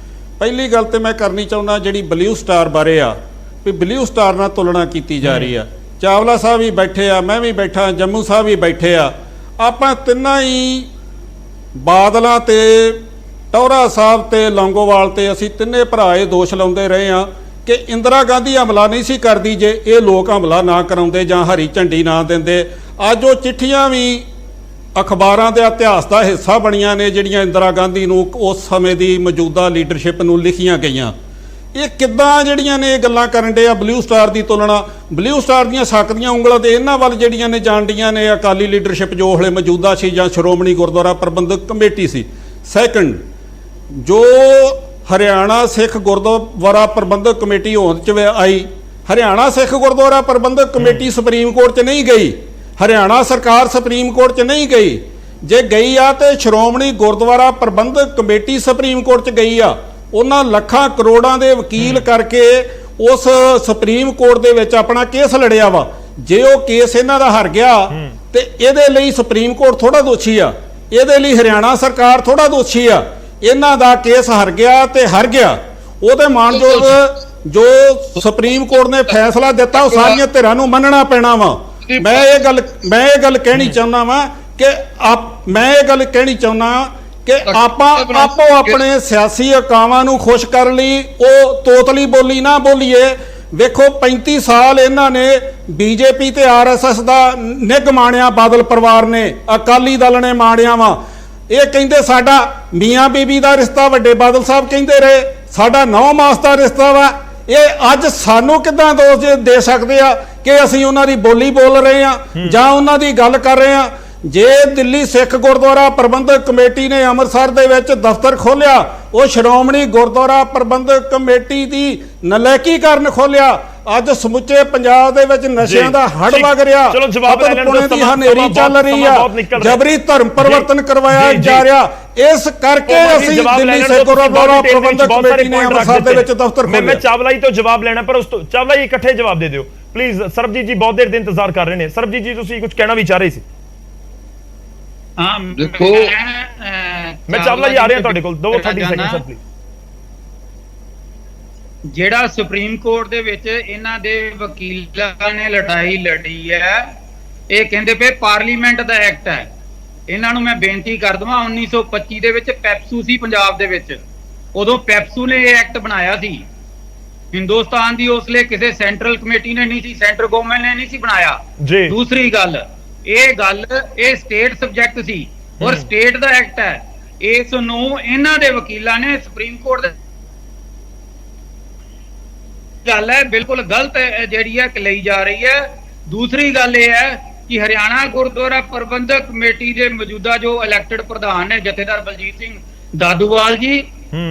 ਪਹਿਲੀ ਗੱਲ ਤੇ ਮੈਂ ਕਰਨੀ ਚਾਹੁੰਦਾ ਜਿਹੜੀ ਬਲੂ ਸਟਾਰ ਬਾਰੇ ਆ, ਵੀ ਬਲੂ ਸਟਾਰ ਨਾਲ ਤੁਲਨਾ ਕੀਤੀ ਜਾ ਰਹੀ ਆ। ਚਾਵਲਾ ਸਾਹਿਬ ਵੀ ਬੈਠੇ ਆ, ਮੈਂ ਵੀ ਬੈਠਾ, ਜੰਮੂ ਸਾਹਿਬ ਵੀ ਬੈਠੇ ਆ। ਆਪਾਂ ਤਿੰਨਾਂ ਹੀ ਬਾਦਲਾਂ ਤੇ ਟੌਹਰਾ ਸਾਹਿਬ ਤੇ ਲੌਂਗੋਵਾਲ ਤੇ ਅਸੀਂ ਤਿੰਨੇ ਭਰਾ ਇਹ ਦੋਸ਼ ਲਾਉਂਦੇ ਰਹੇ ਆ ਕਿ ਇੰਦਰਾ ਗਾਂਧੀ ਹਮਲਾ ਨਹੀਂ ਸੀ ਕਰਦੀ ਜੇ ਇਹ ਲੋਕ ਹਮਲਾ ਨਾ ਕਰਾਉਂਦੇ ਜਾਂ ਹਰੀ ਝੰਡੀ ਨਾ ਦਿੰਦੇ। ਅੱਜ ਉਹ ਚਿੱਠੀਆਂ ਵੀ ਅਖਬਾਰਾਂ ਦੇ ਇਤਿਹਾਸ ਦਾ ਹਿੱਸਾ ਬਣੀਆਂ ਨੇ ਜਿਹੜੀਆਂ ਇੰਦਰਾ ਗਾਂਧੀ ਨੂੰ ਉਸ ਸਮੇਂ ਦੀ ਮੌਜੂਦਾ ਲੀਡਰਸ਼ਿਪ ਨੂੰ ਲਿਖੀਆਂ ਗਈਆਂ। ਇਹ ਕਿੱਦਾਂ ਜਿਹੜੀਆਂ ਨੇ ਇਹ ਗੱਲਾਂ ਕਰਨ ਡੇ ਆ ਬਲੂ ਸਟਾਰ ਦੀ ਤੁਲਨਾ? ਬਲੂ ਸਟਾਰ ਦੀਆਂ ਸੱਕ ਦੀਆਂ ਉਂਗਲਾਂ ਤੇ ਇਹਨਾਂ ਵੱਲ ਜਿਹੜੀਆਂ ਨੇ ਜਾਣਦੀਆਂ ਨੇ ਅਕਾਲੀ ਲੀਡਰਸ਼ਿਪ ਜੋ ਹਲੇ ਮੌਜੂਦਾ ਸੀ ਜਾਂ ਸ਼੍ਰੋਮਣੀ ਗੁਰਦੁਆਰਾ ਪ੍ਰਬੰਧਕ ਕਮੇਟੀ ਸੀ। ਸੈਕੰਡ, ਜੋ ਹਰਿਆਣਾ ਸਿੱਖ ਗੁਰਦੁਆਰਾ ਪ੍ਰਬੰਧਕ ਕਮੇਟੀ ਹੋਂਦ 'ਚ ਆਈ, ਹਰਿਆਣਾ ਸਿੱਖ ਗੁਰਦੁਆਰਾ ਪ੍ਰਬੰਧਕ ਕਮੇਟੀ ਸੁਪਰੀਮ ਕੋਰਟ 'ਚ ਨਹੀਂ ਗਈ, ਹਰਿਆਣਾ ਸਰਕਾਰ ਸੁਪਰੀਮ ਕੋਰਟ 'ਚ ਨਹੀਂ ਗਈ। ਜੇ ਗਈ ਆ ਤੇ ਸ਼੍ਰੋਮਣੀ ਗੁਰਦੁਆਰਾ ਪ੍ਰਬੰਧਕ ਕਮੇਟੀ ਸੁਪਰੀਮ ਕੋਰਟ 'ਚ ਗਈ ਆ। ਉਹਨਾਂ ਲੱਖਾਂ ਕਰੋੜਾਂ ਦੇ ਵਕੀਲ ਕਰਕੇ ਉਸ ਸੁਪਰੀਮ ਕੋਰਟ ਦੇ ਵਿੱਚ ਆਪਣਾ ਕੇਸ ਲੜਿਆ ਵਾ। ਜੇ ਉਹ ਕੇਸ ਇਹਨਾਂ ਦਾ ਹਾਰ ਗਿਆ ਤੇ ਇਹਦੇ ਲਈ ਸੁਪਰੀਮ ਕੋਰਟ ਥੋੜਾ ਦੋਸ਼ੀ ਆ, ਇਹਦੇ ਲਈ ਹਰਿਆਣਾ ਸਰਕਾਰ ਥੋੜਾ ਦੋਸ਼ੀ ਆ। ਇਹਨਾਂ ਦਾ ਕੇਸ ਹਾਰ ਗਿਆ ਤੇ ਹਾਰ ਗਿਆ। ਉਹਦੇ ਮਾਨਯੋਗ ਜੋ ਸੁਪਰੀਮ ਕੋਰਟ ਨੇ ਫੈਸਲਾ ਦਿੱਤਾ ਉਹ ਸਾਰੀਆਂ ਧਿਰਾਂ ਨੂੰ ਮੰਨਣਾ ਪੈਣਾ ਵਾ। ਮੈਂ ਇਹ ਗੱਲ ਕਹਿਣੀ ਚਾਹੁੰਦਾ ਵਾਂ ਕਿ ਆਪਾਂ ਆਪੋ ਆਪਣੇ ਸਿਆਸੀ ਅਕਾਵਾਂ ਨੂੰ ਖੁਸ਼ ਕਰਨ ਲਈ ਉਹ ਤੋਤਲੀ ਬੋਲੀ ਨਾ ਬੋਲੀਏ। ਵੇਖੋ 35 ਸਾਲ ਇਹਨਾਂ ਨੇ ਬੀਜੇਪੀ ਤੇ RSS ਦਾ ਨਿੱਘ ਮਾਣਿਆ, ਬਾਦਲ ਪਰਿਵਾਰ ਨੇ, ਅਕਾਲੀ ਦਲ ਨੇ ਮਾਣਿਆ ਵਾ। ਇਹ ਕਹਿੰਦੇ ਸਾਡਾ ਮੀਆਂ ਬੀਬੀ ਦਾ ਰਿਸ਼ਤਾ, ਵੱਡੇ ਬਾਦਲ ਸਾਹਿਬ ਕਹਿੰਦੇ ਰਹੇ ਸਾਡਾ 9 ਮਾਸ ਦਾ ਰਿਸ਼ਤਾ ਵਾ। ਇਹ ਅੱਜ ਸਾਨੂੰ ਕਿੱਦਾਂ ਦੋਸ਼ ਦੇ ਸਕਦੇ ਆ ਕਿ ਅਸੀਂ ਉਹਨਾਂ ਦੀ ਬੋਲੀ ਬੋਲ ਰਹੇ ਆ ਜਾਂ ਉਹਨਾਂ ਦੀ ਗੱਲ ਕਰ ਰਹੇ ਆ? ਜੇ ਦਿੱਲੀ ਸਿੱਖ ਗੁਰਦੁਆਰਾ ਪ੍ਰਬੰਧਕ ਕਮੇਟੀ ਨੇ ਅੰਮ੍ਰਿਤਸਰ ਦੇ ਵਿੱਚ ਦਫ਼ਤਰ ਖੋਲਿਆ, ਉਹ ਸ਼੍ਰੋਮਣੀ ਗੁਰਦੁਆਰਾ ਪ੍ਰਬੰਧਕ ਕਮੇਟੀ ਦੀ ਨਲਾਇਕੀ ਕਾਰਨ ਖੋਲਿਆ। ਅੱਜ ਸਮੁੱਚੇ ਪੰਜਾਬ ਦੇ ਵਿੱਚ ਨਸ਼ਿਆਂ ਦਾ ਹੜ੍ਹ ਵਗ ਰਿਹਾ, ਪੁਣੇ ਦੀ ਹਨੇਰੀ ਚੱਲ ਰਹੀ ਆ, ਜਬਰੀ ਧਰਮ ਪਰਿਵਰਤਨ ਕਰਵਾਇਆ ਜਾ ਰਿਹਾ। ਇਸ ਕਰਕੇ ਅਸੀਂ ਦਿੱਲੀ ਸਿੱਖ ਗੁਰਦੁਆਰਾ ਪ੍ਰਬੰਧਕ ਕਮੇਟੀ ਨੇ ਅੰਮ੍ਰਿਤਸਰ ਦੇ ਵਿੱਚ ਦਫ਼ਤਰ ਖੋਲਿਆ। ਮੈਂ ਚਾਵਲਾ ਜੀ ਤੋਂ ਜਵਾਬ ਲੈਣਾ, ਪਰ ਉਸ ਤੋਂ ਚਾਵਲਾ ਜੀ ਇਕੱਠੇ ਜਵਾਬ ਦੇ ਦਿਓ ਪਲੀਜ਼। ਸਰਬਜੀਤ ਜੀ ਬਹੁਤ ਦੇਰ ਦੇ ਇੰਤਜ਼ਾਰ ਕਰ ਰਹੇ ਨੇ। ਸਰਬਜੀਤ ਜੀ ਤੁਸੀਂ ਕੁਝ ਕਹਿਣਾ ਵੀ ਚਾਹ ਰਹੇ ਸੀ? ਦੇਖੋ ਮੈਂ ਚਾਵਲਾ ਜੀ ਆ ਰਿਹਾ ਤੁਹਾਡੇ ਕੋਲ 2-30 ਸੈਕਿੰਡ ਸਰ ਪਲੀਜ਼। ਜਿਹੜਾ ਸੁਪਰੀਮ ਕੋਰਟ ਦੇ ਵਿੱਚ ਇਹਨਾਂ ਦੇ ਵਕੀਲਾਂ ਨੇ ਲੜਾਈ ਲੜੀ ਹੈ, ਇਹ ਕਹਿੰਦੇ ਪਏ ਪਾਰਲੀਮੈਂਟ ਦਾ ਐਕਟ ਹੈ। ਇਹਨਾਂ ਨੂੰ ਮੈਂ ਬੇਨਤੀ ਕਰ ਦਵਾਂ 1925 ਦੇ ਵਿੱਚ ਪੈਪਸੂ ਸੀ ਪੰਜਾਬ ਦੇ ਵਿੱਚ, ਉਦੋਂ ਪੈਪਸੂ ਨੇ ਇਹ ਐਕਟ ਬਣਾਇਆ ਸੀ। ਹਿੰਦੁਸਤਾਨ ਦੀ ਉਸ ਲਈ ਕਿਸੇ ਸੈਂਟਰਲ ਕਮੇਟੀ ਨੇ ਨਹੀਂ ਸੀ, ਸੈਂਟਰ ਗਵਰਨਮੈਂਟ ਨੇ ਨਹੀਂ ਸੀ ਬਣਾਇਆ। ਦੂਸਰੀ ਗੱਲ ਇਹ ਸਟੇਟ ਸਬਜੈਕਟ ਸੀ ਔਰ ਸਟੇਟ ਦਾ ਐਕਟ ਹੈ। ਇਸ ਨੂੰ ਇਹਨਾਂ ਦੇ ਵਕੀਲਾਂ ਨੇ ਸੁਪਰੀਮ ਕੋਰਟ ਦੇ ਗੱਲ ਹੈ ਬਿਲਕੁਲ ਗਲਤ ਜਿਹੜੀ ਹੈ ਲਈ ਜਾ ਰਹੀ ਹੈ। ਦੂਸਰੀ ਗੱਲ ਇਹ ਹੈ ਕਿ ਹਰਿਆਣਾ ਗੁਰਦੁਆਰਾ ਪ੍ਰਬੰਧਕ ਕਮੇਟੀ ਦੇ ਮੌਜੂਦਾ ਜੋ ਇਲੈਕਟਡ ਪ੍ਰਧਾਨ ਨੇ ਜਥੇਦਾਰ ਬਲਜੀਤ ਸਿੰਘ ਦਾਦੂਵਾਲ ਜੀ,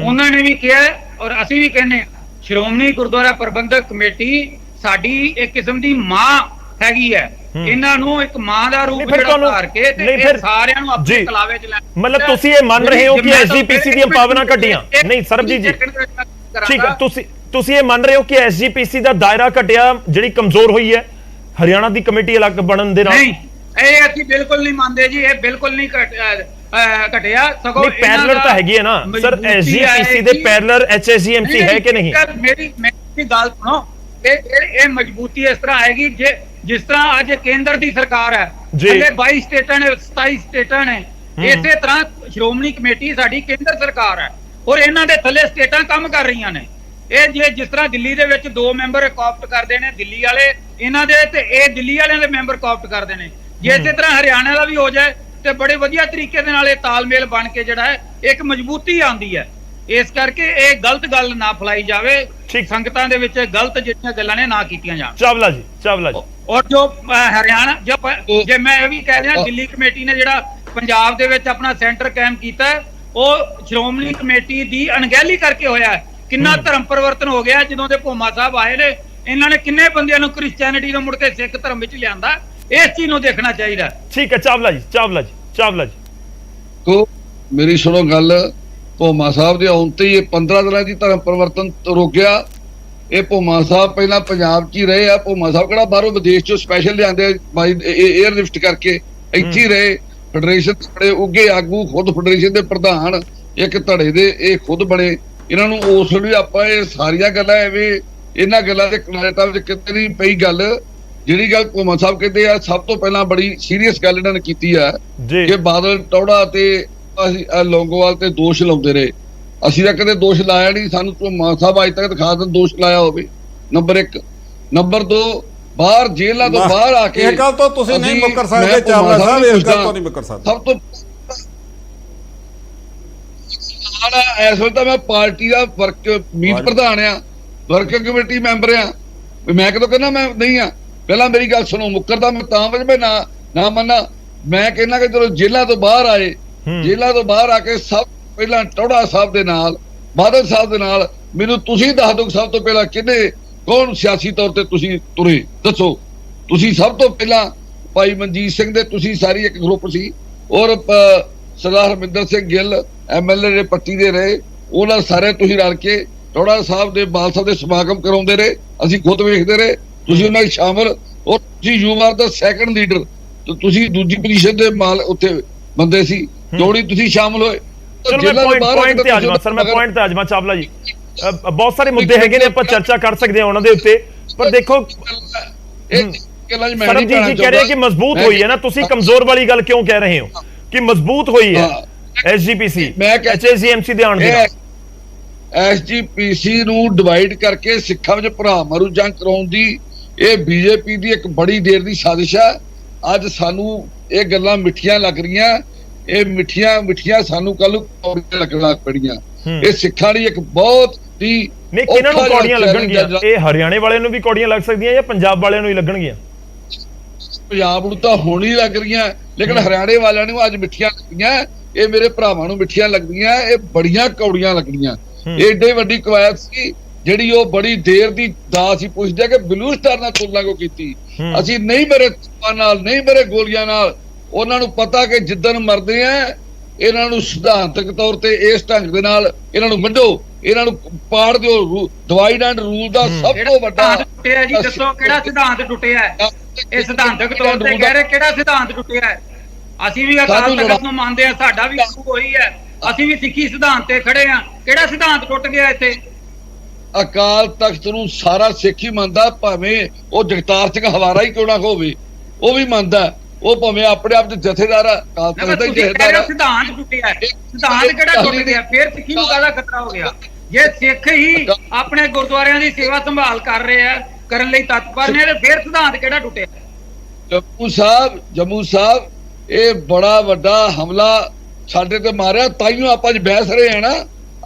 ਉਹਨਾਂ ਨੇ ਵੀ ਕਿਹਾ ਔਰ ਅਸੀਂ ਵੀ ਕਹਿੰਦੇ ਹਾਂ, ਸ਼੍ਰੋਮਣੀ ਗੁਰਦੁਆਰਾ ਪ੍ਰਬੰਧਕ ਕਮੇਟੀ ਸਾਡੀ ਇੱਕ ਕਿਸਮ ਦੀ ਮਾਂ ਹੈਗੀ ਹੈ। ਇਹਨਾਂ ਨੂੰ ਇੱਕ ਮਾਂ ਦਾ ਰੂਪ ਜਿਹੜਾ ਧਾਰ ਕੇ ਤੇ ਇਹ ਸਾਰਿਆਂ ਨੂੰ ਆਪਣੇ ਕਲਾਵੇ ਚ ਲੈ, ਮਤਲਬ ਤੁਸੀਂ ਇਹ ਮੰਨ ਰਹੇ ਹੋ ਕਿ ਐਸਜੀਪੀਸੀ ਦੀਆਂ ਪਾਵਨਾਂ ਘਟੀਆਂ? ਨਹੀਂ ਸਰਬਜੀਤ ਜੀ, ਠੀਕ ਹੈ, ਤੁਸੀਂ ਇਹ ਮੰਨ ਰਹੇ ਹੋ ਕਿ ਐਸਜੀਪੀਸੀ ਦਾ ਦਾਇਰਾ ਘਟਿਆ, ਜਿਹੜੀ ਕਮਜ਼ੋਰ ਹੋਈ ਹੈ ਹਰਿਆਣਾ ਦੀ ਕਮੇਟੀ ਅਲੱਗ ਬਣਨ ਦੇ ਨਾਲ? ਨਹੀਂ, ਇਹ ਅਸੀਂ ਬਿਲਕੁਲ ਨਹੀਂ ਮੰਨਦੇ ਜੀ, ਇਹ ਬਿਲਕੁਲ ਨਹੀਂ ਘਟਿਆ, ਸਗੋਂ ਪੈਰਲਰ ਤਾਂ ਹੈਗੀ ਹੈ ਨਾ ਸਰ, ਐਸਜੀਪੀਸੀ ਦੇ ਪੈਰਲਰ ਐਚਐਸਜੀਐਮਸੀ ਹੈ ਕਿ ਨਹੀਂ? ਮੇਰੀ ਗੱਲ ਸੁਣੋ, ਇਹ ਮਜ਼ਬੂਤੀ ਇਸ ਤਰ੍ਹਾਂ ਆਏਗੀ ਜੇ ਜਿਸ ਤਰ੍ਹਾਂ ਅੱਜ ਕੇਂਦਰ ਦੀ ਸਰਕਾਰ ਹੈ, ਥੱਲੇ 22 ਸਟੇਟਾਂ ਨੇ, 27 ਸਟੇਟਾਂ ਨੇ, ਇਸੇ ਤਰ੍ਹਾਂ ਸ਼੍ਰੋਮਣੀ ਕਮੇਟੀ ਸਾਡੀ ਕੇਂਦਰ ਸਰਕਾਰ ਹੈ ਔਰ ਇਹਨਾਂ ਦੇ ਥੱਲੇ ਸਟੇਟਾਂ ਕੰਮ ਕਰ ਰਹੀਆਂ ਨੇ। ਇਹ ਜੇ ਜਿਸ ਤਰ੍ਹਾਂ ਦਿੱਲੀ ਦੇ ਵਿੱਚ 2 ਮੈਂਬਰ ਕਾਪਟ ਕਰਦੇ ਨੇ ਦਿੱਲੀ ਵਾਲੇ ਇਹਨਾਂ ਦੇ, ਤੇ ਇਹ ਦਿੱਲੀ ਵਾਲਿਆਂ ਦੇ ਮੈਂਬਰ ਕਾਪਟ ਕਰਦੇ ਨੇ, ਜੇ ਇਸੇ ਤਰ੍ਹਾਂ ਹਰਿਆਣਾ ਦਾ ਵੀ ਹੋ ਜਾਏ ਤੇ ਬੜੇ ਵਧੀਆ ਤਰੀਕੇ ਦੇ ਨਾਲ ਇਹ ਤਾਲਮੇਲ ਬਣ ਕੇ ਜਿਹੜਾ ਹੈ ਇੱਕ ਮਜ਼ਬੂਤੀ ਆਉਂਦੀ ਹੈ। ਇਸ ਕਰਕੇ ਇਹ ਗਲਤ ਗੱਲ ਨਾ ਫੈਲਾਈ ਜਾਵੇ, ਸੰਗਤਾਂ ਦੇ ਵਿੱਚ ਗਲਤ ਜਿਹੜੀਆਂ ਗੱਲਾਂ ਨੇ ਨਾ ਕੀਤੀਆਂ ਜਾਣ। ਚਾਵਲਾ ਜੀ ਔਰ ਜੋ ਹਰਿਆਣਾ ਜੇ ਮੈਂ ਇਹ ਵੀ ਕਹਿ ਰਿਹਾ, ਦਿੱਲੀ ਕਮੇਟੀ ਨੇ ਜਿਹੜਾ ਪੰਜਾਬ ਦੇ ਵਿੱਚ ਆਪਣਾ ਸੈਂਟਰ ਕਾਇਮ ਕੀਤਾ ਉਹ ਸ਼੍ਰੋਮਣੀ ਕਮੇਟੀ ਦੀ ਅਣਗਹਿਲੀ ਕਰਕੇ ਹੋਇਆ ਹੈ। ਕਿੰਨਾ ਧਰਮ ਪਰਿਵਰਤਨ ਹੋ ਗਿਆ ਜਦੋਂ ਦੇ ਭੋਮਾ ਸਾਹਿਬ ਆਏ ਨੇ, ਇਹਨਾਂ ਨੇ ਕਿੰਨੇ ਬੰਦਿਆਂ ਨੂੰ ਕ੍ਰਿਸਚੀਅਨਿਟੀ ਤੋਂ ਮੁੜ ਕੇ ਸਿੱਖ ਧਰਮ ਵਿੱਚ ਲਿਆਂਦਾ, ਇਸ ਚੀਜ਼ ਨੂੰ ਦੇਖਣਾ ਚਾਹੀਦਾ। ਠੀਕ ਹੈ ਚਾਵਲਾ ਜੀ ਤੋ ਮੇਰੀ ਸੁਣੋ ਗੱਲ, ਭੋਮਾ ਸਾਹਿਬ ਦੇ ਆਉਣ ਤੇ ਇਹ 15 ਦਿਨਾਂ ਦੀ ਧਰਮ ਪਰਿਵਰਤਨ ਰੋਕਿਆ। ਇਹ ਭੋਮਾ ਸਾਹਿਬ ਪਹਿਲਾਂ ਪੰਜਾਬ 'ਚ ਹੀ ਰਹੇ ਆ, ਭੋਮਾ ਸਾਹਿਬ ਕਿਹੜਾ ਬਾਹਰੋਂ ਵਿਦੇਸ਼ 'ਚੋਂ ਸਪੈਸ਼ਲ ਲਿਆਂਦੇ 에ਅਰ ਲਿਫਟ ਕਰਕੇ, ਇੱਥੇ ਹੀ ਰਹੇ। ਫੈਡਰੇਸ਼ਨ ਬੜੇ ਉੱਗੇ ਆਗੂ, ਖੁਦ ਫੈਡਰੇਸ਼ਨ ਦੇ ਪ੍ਰਧਾਨ ਇੱਕ ਧੜੇ ਦੇ ਇਹ ਖੁਦ ਬਣੇ। ਇਹਨਾਂ ਨੂੰ ਉਸ ਵੇਲੇ ਆਪਾਂ ਇਹ ਸਾਰੀਆਂ ਗੱਲਾਂ ਐਵੇਂ ਇਹਨਾਂ ਗੱਲਾਂ ਦੇ ਕਨਾਰੇਟਾਂ ਵਿੱਚ ਕਿਤੇ ਨਹੀਂ ਪਈ ਗੱਲ। ਜਿਹੜੀ ਗੱਲ ਭੋਮਾ ਸਾਹਿਬ ਕਹਿੰਦੇ ਆ, ਸਭ ਤੋਂ ਪਹਿਲਾਂ ਬੜੀ ਸੀਰੀਅਸ ਗੱਲ ਇਹਨਾਂ ਨੇ ਕੀਤੀ ਆ ਕਿ ਬਾਦਲ ਟੌੜਾ ਤੇ ਅਸੀਂ ਲੌਂਗੋਵਾਲ ਤੇ ਦੋਸ਼ ਲਾਉਂਦੇ ਰਹੇ। ਅਸੀਂ ਤਾਂ ਕਦੇ ਦੋਸ਼ ਲਾਇਆ ਨਹੀਂ, ਸਾਨੂੰ ਭੋਮਾ ਸਾਹਿਬ ਅੱਜ ਤੱਕ ਦਿਖਾ ਦੇਣ ਦੋਸ਼ ਲਾਇਆ ਹੋਵੇ। ਨੰਬਰ 1। ਨੰਬਰ 2, ਬਾਹਰ ਜੇਲ੍ਹਾਂ ਤੋਂ ਬਾਹਰ ਆ ਕੇ ਇਹ ਗੱਲ ਤੋਂ ਤੁਸੀਂ ਨਹੀਂ ਮੁੱਕਰ ਸਕਦੇ ਚਾਵਲਾ ਸਾਹਿਬ, ਇਸ ਗੱਲ ਤੋਂ ਨਹੀਂ ਮੁੱਕਰ ਸਕਦੇ। ਸਭ ਤੋਂ ਇਸ ਵੇਲੇ ਤਾਂ ਮੈਂ ਪਾਰਟੀ ਦਾ ਮੀਤ ਪ੍ਰਧਾਨ ਆ, ਵਰਕਿੰਗ ਕਮੇਟੀ ਮੈਂਬਰ ਆ, ਮੈਂ ਕਦੋਂ ਕਹਿੰਦਾ ਮੈਂ ਨਹੀਂ ਆ। ਪਹਿਲਾਂ ਮੇਰੀ ਗੱਲ ਸੁਣੋ, ਮੁੱਕਰਦਾ ਮੈਂ ਤਾਂ ਵਜ ਮੈਂ ਨਾ ਮੰਨਾ। ਮੈਂ ਕਹਿੰਦਾ ਕਿ ਜਦੋਂ ਜੇਲ੍ਹਾਂ ਤੋਂ ਬਾਹਰ ਆਏ, ਜੇਲ੍ਹਾਂ ਤੋਂ ਬਾਹਰ ਆ ਕੇ ਸਭ ਪਹਿਲਾਂ ਟੌੜਾ ਸਾਹਿਬ ਦੇ ਨਾਲ, ਬਾਦਲ ਸਾਹਿਬ ਦੇ ਨਾਲ, ਮੈਨੂੰ ਤੁਸੀਂ ਦੱਸ ਦਿਓ ਸਭ ਤੋਂ ਪਹਿਲਾਂ ਕੌਣ ਸਿਆਸੀ ਤੌਰ ਤੇ ਤੁਸੀਂ ਤੁਰੇ, ਦੱਸੋ। ਤੁਸੀਂ ਸਭ ਤੋਂ ਪਹਿਲਾਂ ਭਾਈ ਮਨਜੀਤ ਸਿੰਘ ਦੇ ਤੁਸੀਂ ਸਾਰੀ ਇੱਕ ਗਰੁੱਪ ਸੀ, ਔਰ ਸਰਦਾਰ ਹਰਮਿੰਦਰ ਸਿੰਘ ਗਿੱਲ MLA ਦੇ ਪੱਟੀ ਦੇ ਰਹੇ, ਉਹਨਾਂ ਸਾਰੇ ਤੁਸੀਂ ਰਲ ਕੇ ਟੌੜਾ ਸਾਹਿਬ ਦੇ ਬਾਲ ਸਾਹਿਬ ਦੇ ਸਮਾਗਮ ਕਰਾਉਂਦੇ ਰਹੇ। ਅਸੀਂ ਖੁਦ ਵੇਖਦੇ ਰਹੇ, ਤੁਸੀਂ ਉਹਨਾਂ ਵਿੱਚ ਸ਼ਾਮਲ, ਔਰ ਤੁਸੀਂ you are the second leader, ਤੁਸੀਂ ਦੂਜੀ ਪੋਜੀਸ਼ਨ ਦੇ ਮਾਲ ਉੱਥੇ ਬੰਦੇ ਸੀ, ਜੋੜੀ ਤੁਸੀਂ ਸ਼ਾਮਲ ਹੋਏ। ਪੁਆਇੰਟ ਤੇ ਆ ਜਾਵਾਂ ਚਾਵਲਾ ਜੀ, ਬਹੁਤ ਸਾਰੇ ਮੁੱਦੇ ਹੈਗੇ ਨੇ, ਆਪਾਂ ਚਰਚਾ ਕਰ ਸਕਦੇ ਹਾਂ ਉਹਨਾਂ ਦੇ ਉੱਤੇ, ਪਰ ਦੇਖੋ ਸਰਬਜੀਤ ਜੀ ਕਹਿ ਰਹੇ ਕਿ ਮਜ਼ਬੂਤ ਹੋਈ ਹੈ ਨਾ, ਤੁਸੀਂ ਕਮਜ਼ੋਰ ਵਾਲੀ ਗੱਲ ਕਿਉਂ ਕਹਿ ਰਹੇ ਹੋ ਕਿ ਮਜ਼ਬੂਤ ਹੋਈ ਹੈ ਐਸਜੀਪੀਸੀ ਐਚਐਸਜੀਐਮਸੀ ਦੇ ਆਉਣ ਦੇ ਨਾਲ? ਐਸਜੀਪੀਸੀ ਨੂੰ ਡਿਵਾਈਡ ਕਰਕੇ ਸਿੱਖਾਂ ਵਿੱਚ ਭਰਾ ਮਾਰੂ ਜੰਗ ਕਰਾਉਣ ਦੀ ਇਹ ਬੀਜੇਪੀ ਦੀ ਇੱਕ ਬੜੀ ਦੇਰ ਦੀ ਸਾਜ਼ਿਸ਼ ਹੈ। ਅੱਜ ਸਾਨੂੰ ਇਹ ਗੱਲਾਂ ਮਿੱਠੀਆਂ ਲੱਗ ਰਹੀਆਂ, ਇਹ ਮਿੱਠੀਆਂ ਸਾਨੂੰ ਕੱਲ ਨੂੰ ਕੌੜੀਆਂ ਲੱਗਣ ਲੱਗ ਪੜੀਆਂ। ਇਹ ਸਿੱਖਾਂ ਲਈ ਇੱਕ ਬਹੁਤ ਹੀ ਨਹੀਂ, ਕਿਹਨਾਂ ਨੂੰ ਕੌੜੀਆਂ ਲੱਗਣਗੀਆਂ? ਇਹ ਹਰਿਆਣੇ ਵਾਲਿਆਂ ਨੂੰ ਵੀ ਕੌੜੀਆਂ ਲੱਗ ਸਕਦੀਆਂ ਜਾਂ ਪੰਜਾਬ ਵਾਲਿਆਂ ਨੂੰ ਹੀ ਲੱਗਣਗੀਆਂ? ਪੰਜਾਬ ਨੂੰ ਤਾਂ ਹੁਣ ਹੀ ਲੱਗ ਰਹੀਆਂ, ਲੇਕਿਨ ਹਰਿਆਣੇ ਵਾਲਿਆਂ ਨੂੰ ਅੱਜ ਮਿੱਠੀਆਂ ਲੱਗਦੀਆਂ। ਇਹ ਮੇਰੇ ਭਰਾਵਾਂ ਨੂੰ ਮਿੱਠੀਆਂ ਲੱਗਦੀਆਂ, ਇਹ ਬੜੀਆਂ ਕੌੜੀਆਂ ਲੱਗਦੀਆਂ। ਏਡੇ ਵੱਡੀ ਕਵਾਇਤ ਸੀ ਜਿਹੜੀ ਉਹ ਬੜੀ ਦੇਰ ਦੀ ਦਾਸ ਹੀ ਪੁੱਛਦੇ ਕਿ ਬਲੂ ਸਟਾਰ ਨਾਲ ਤੁਲਨਾ ਕਿਉਂ ਕੀਤੀ। ਅਸੀਂ ਨਹੀਂ ਮੇਰੇ ਨਾਲ, ਨਹੀਂ ਮੇਰੇ ਗੋਲੀਆਂ ਨਾਲ। ਉਹਨਾਂ ਨੂੰ ਪਤਾ ਕਿ ਜਿੱਦਣ ਮਰਦੇ ਆ ਇਹਨਾਂ ਨੂੰ ਸਿਧਾਂਤਕ ਤੌਰ ਤੇ ਇਸ ਢੰਗ ਦੇ ਨਾਲ ਇਹਨਾਂ ਨੂੰ ਵੱਢੋ, ਇਹਨਾਂ ਨੂੰ ਪਾੜ ਦਿਓ। ਡਿਵਾਈਡ ਐਂਡ ਰੂਲ ਦਾ ਸਭ ਤੋਂ ਵੱਡਾ ਟੁੱਟਿਆ ਜੀ, ਦੱਸੋ ਕਿਹੜਾ ਸਿਧਾਂਤ ਟੁੱਟਿਆ? ਇਹ ਸਿਧਾਂਤਕ ਤੌਰ ਤੇ ਕਹਿ ਰਹੇ ਕਿਹੜਾ ਸਿਧਾਂਤ ਟੁੱਟਿਆ? ਅਸੀਂ ਵੀ ਅਕਾਲ ਤਖਤ ਨੂੰ ਮੰਨਦੇ ਆ, ਸਾਡਾ ਵੀ ਉਹੀ ਹੈ, ਅਸੀਂ ਵੀ ਸਿੱਖੀ ਸਿਧਾਂਤ ਤੇ ਖੜੇ ਆ। ਕਿਹੜਾ ਸਿਧਾਂਤ ਟੁੱਟ ਗਿਆ ਇੱਥੇ? ਅਕਾਲ ਤਖਤ ਨੂੰ ਸਾਰਾ ਸਿੱਖ ਹੀ ਮੰਨਦਾ, ਭਾਵੇਂ ਉਹ ਜਗਤਾਰ ਸਿੰਘ ਹਵਾਰਾ ਹੀ ਕਿਉਂ ਨਾ ਹੋਵੇ, ਉਹ ਵੀ ਮੰਨਦਾ। ਉਹ ਭਾਵੇਂ ਆਪਣੇ ਆਪ ਦੇ ਜਥੇਦਾਰ ਆ, ਅਕਾਲ ਤਖਤ ਦਾ ਜਥੇਦਾਰ ਆ। ਸਿਧਾਂਤ ਟੁੱਟਿਆ, ਸਿਧਾਂਤ ਕਿਹੜਾ ਟੁੱਟ ਗਿਆ? ਫਿਰ ਸਿੱਖੀ ਨੂੰ ਕਾਹਦਾ ਖਤਰਾ ਹੋ ਗਿਆ? ਜੇ ਸਿੱਖ ਹੀ ਆਪਣੇ ਗੁਰਦੁਆਰਿਆਂ ਦੀ ਸੇਵਾ ਸੰਭਾਲ ਕਰ ਰਹੇ ਆ, ਕਰਨ ਲਈ ਤਤਪਰ ਨੇ, ਤੇ ਫਿਰ ਸਿਧਾਂਤ ਕਿਹੜਾ ਟੁੱਟਿਆ? ਜੰਮੂ ਸਾਹਿਬ ਇਹ ਬੜਾ ਵੱਡਾ ਹਮਲਾ ਸਾਡੇ ਤੇ ਮਾਰਿਆ, ਤਾਈਓ ਆਪਾਂ ਅੱਜ ਬਹਿਸ ਰਹੇ ਆ ਨਾ।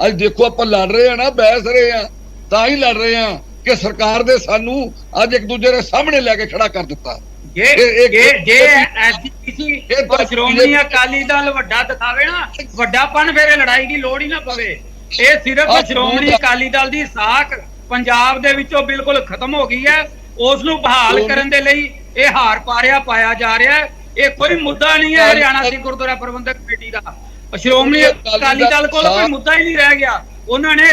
ਅੱਜ ਦੇਖੋ ਆਪਾਂ ਲੜ ਰਹੇ ਆ ਨਾ, ਬਹਿਸ ਰਹੇ ਆ, ਤਾਂ ਹੀ ਲੜ ਰਹੇ ਆ ਕਿ ਸਰਕਾਰ ਦੇ ਸਾਨੂੰ ਅੱਜ ਇੱਕ ਦੂਜੇ ਦੇ ਸਾਹਮਣੇ ਲੈ ਕੇ ਖੜਾ ਕਰ ਦਿੱਤਾ। ਜੇ ਐਸਜੀਪੀਸੀ ਔਰ ਸ਼੍ਰੋਮਣੀ ਅਕਾਲੀ ਦਲ ਵੱਡਾ ਦਿਖਾਵੇ ਨਾ, ਵੱਡਾਪਨ, ਫਿਰ ਲੜਾਈ ਦੀ ਲੋੜ ਹੀ ਨਾ ਪਵੇ। ਇਹ ਸਿਰਫ ਸ਼੍ਰੋਮਣੀ ਅਕਾਲੀ ਦਲ ਦੀ ਸਾਖ ਪੰਜਾਬ ਦੇ ਵਿੱਚੋਂ ਬਿਲਕੁਲ ਖਤਮ ਹੋ ਗਈ ਹੈ। ਉਸ ਨੂੰ ਬਹਾਲ ਕਰਨ ਦੇ ਲਈ ਇਹ ਹਾਰ ਪਾਇਆ ਜਾ ਰਿਹਾ ਹੈ। ਇਹ ਕੋਈ ਮੁੱਦਾ ਨਹੀਂ ਹੈ ਹਰਿਆਣਾ ਸਿੱਖ ਗੁਰਦੁਆਰਾ ਪ੍ਰਬੰਧਕ ਕਮੇਟੀ ਦਾ। ਸ਼੍ਰੋਮਣੀ ਅਕਾਲੀ ਦਲ ਕੋਲ ਕੋਈ ਮੁੱਦਾ ਹੀ ਨਹੀਂ ਰਹਿ ਗਿਆ। ਉਹਨਾਂ ਨੇ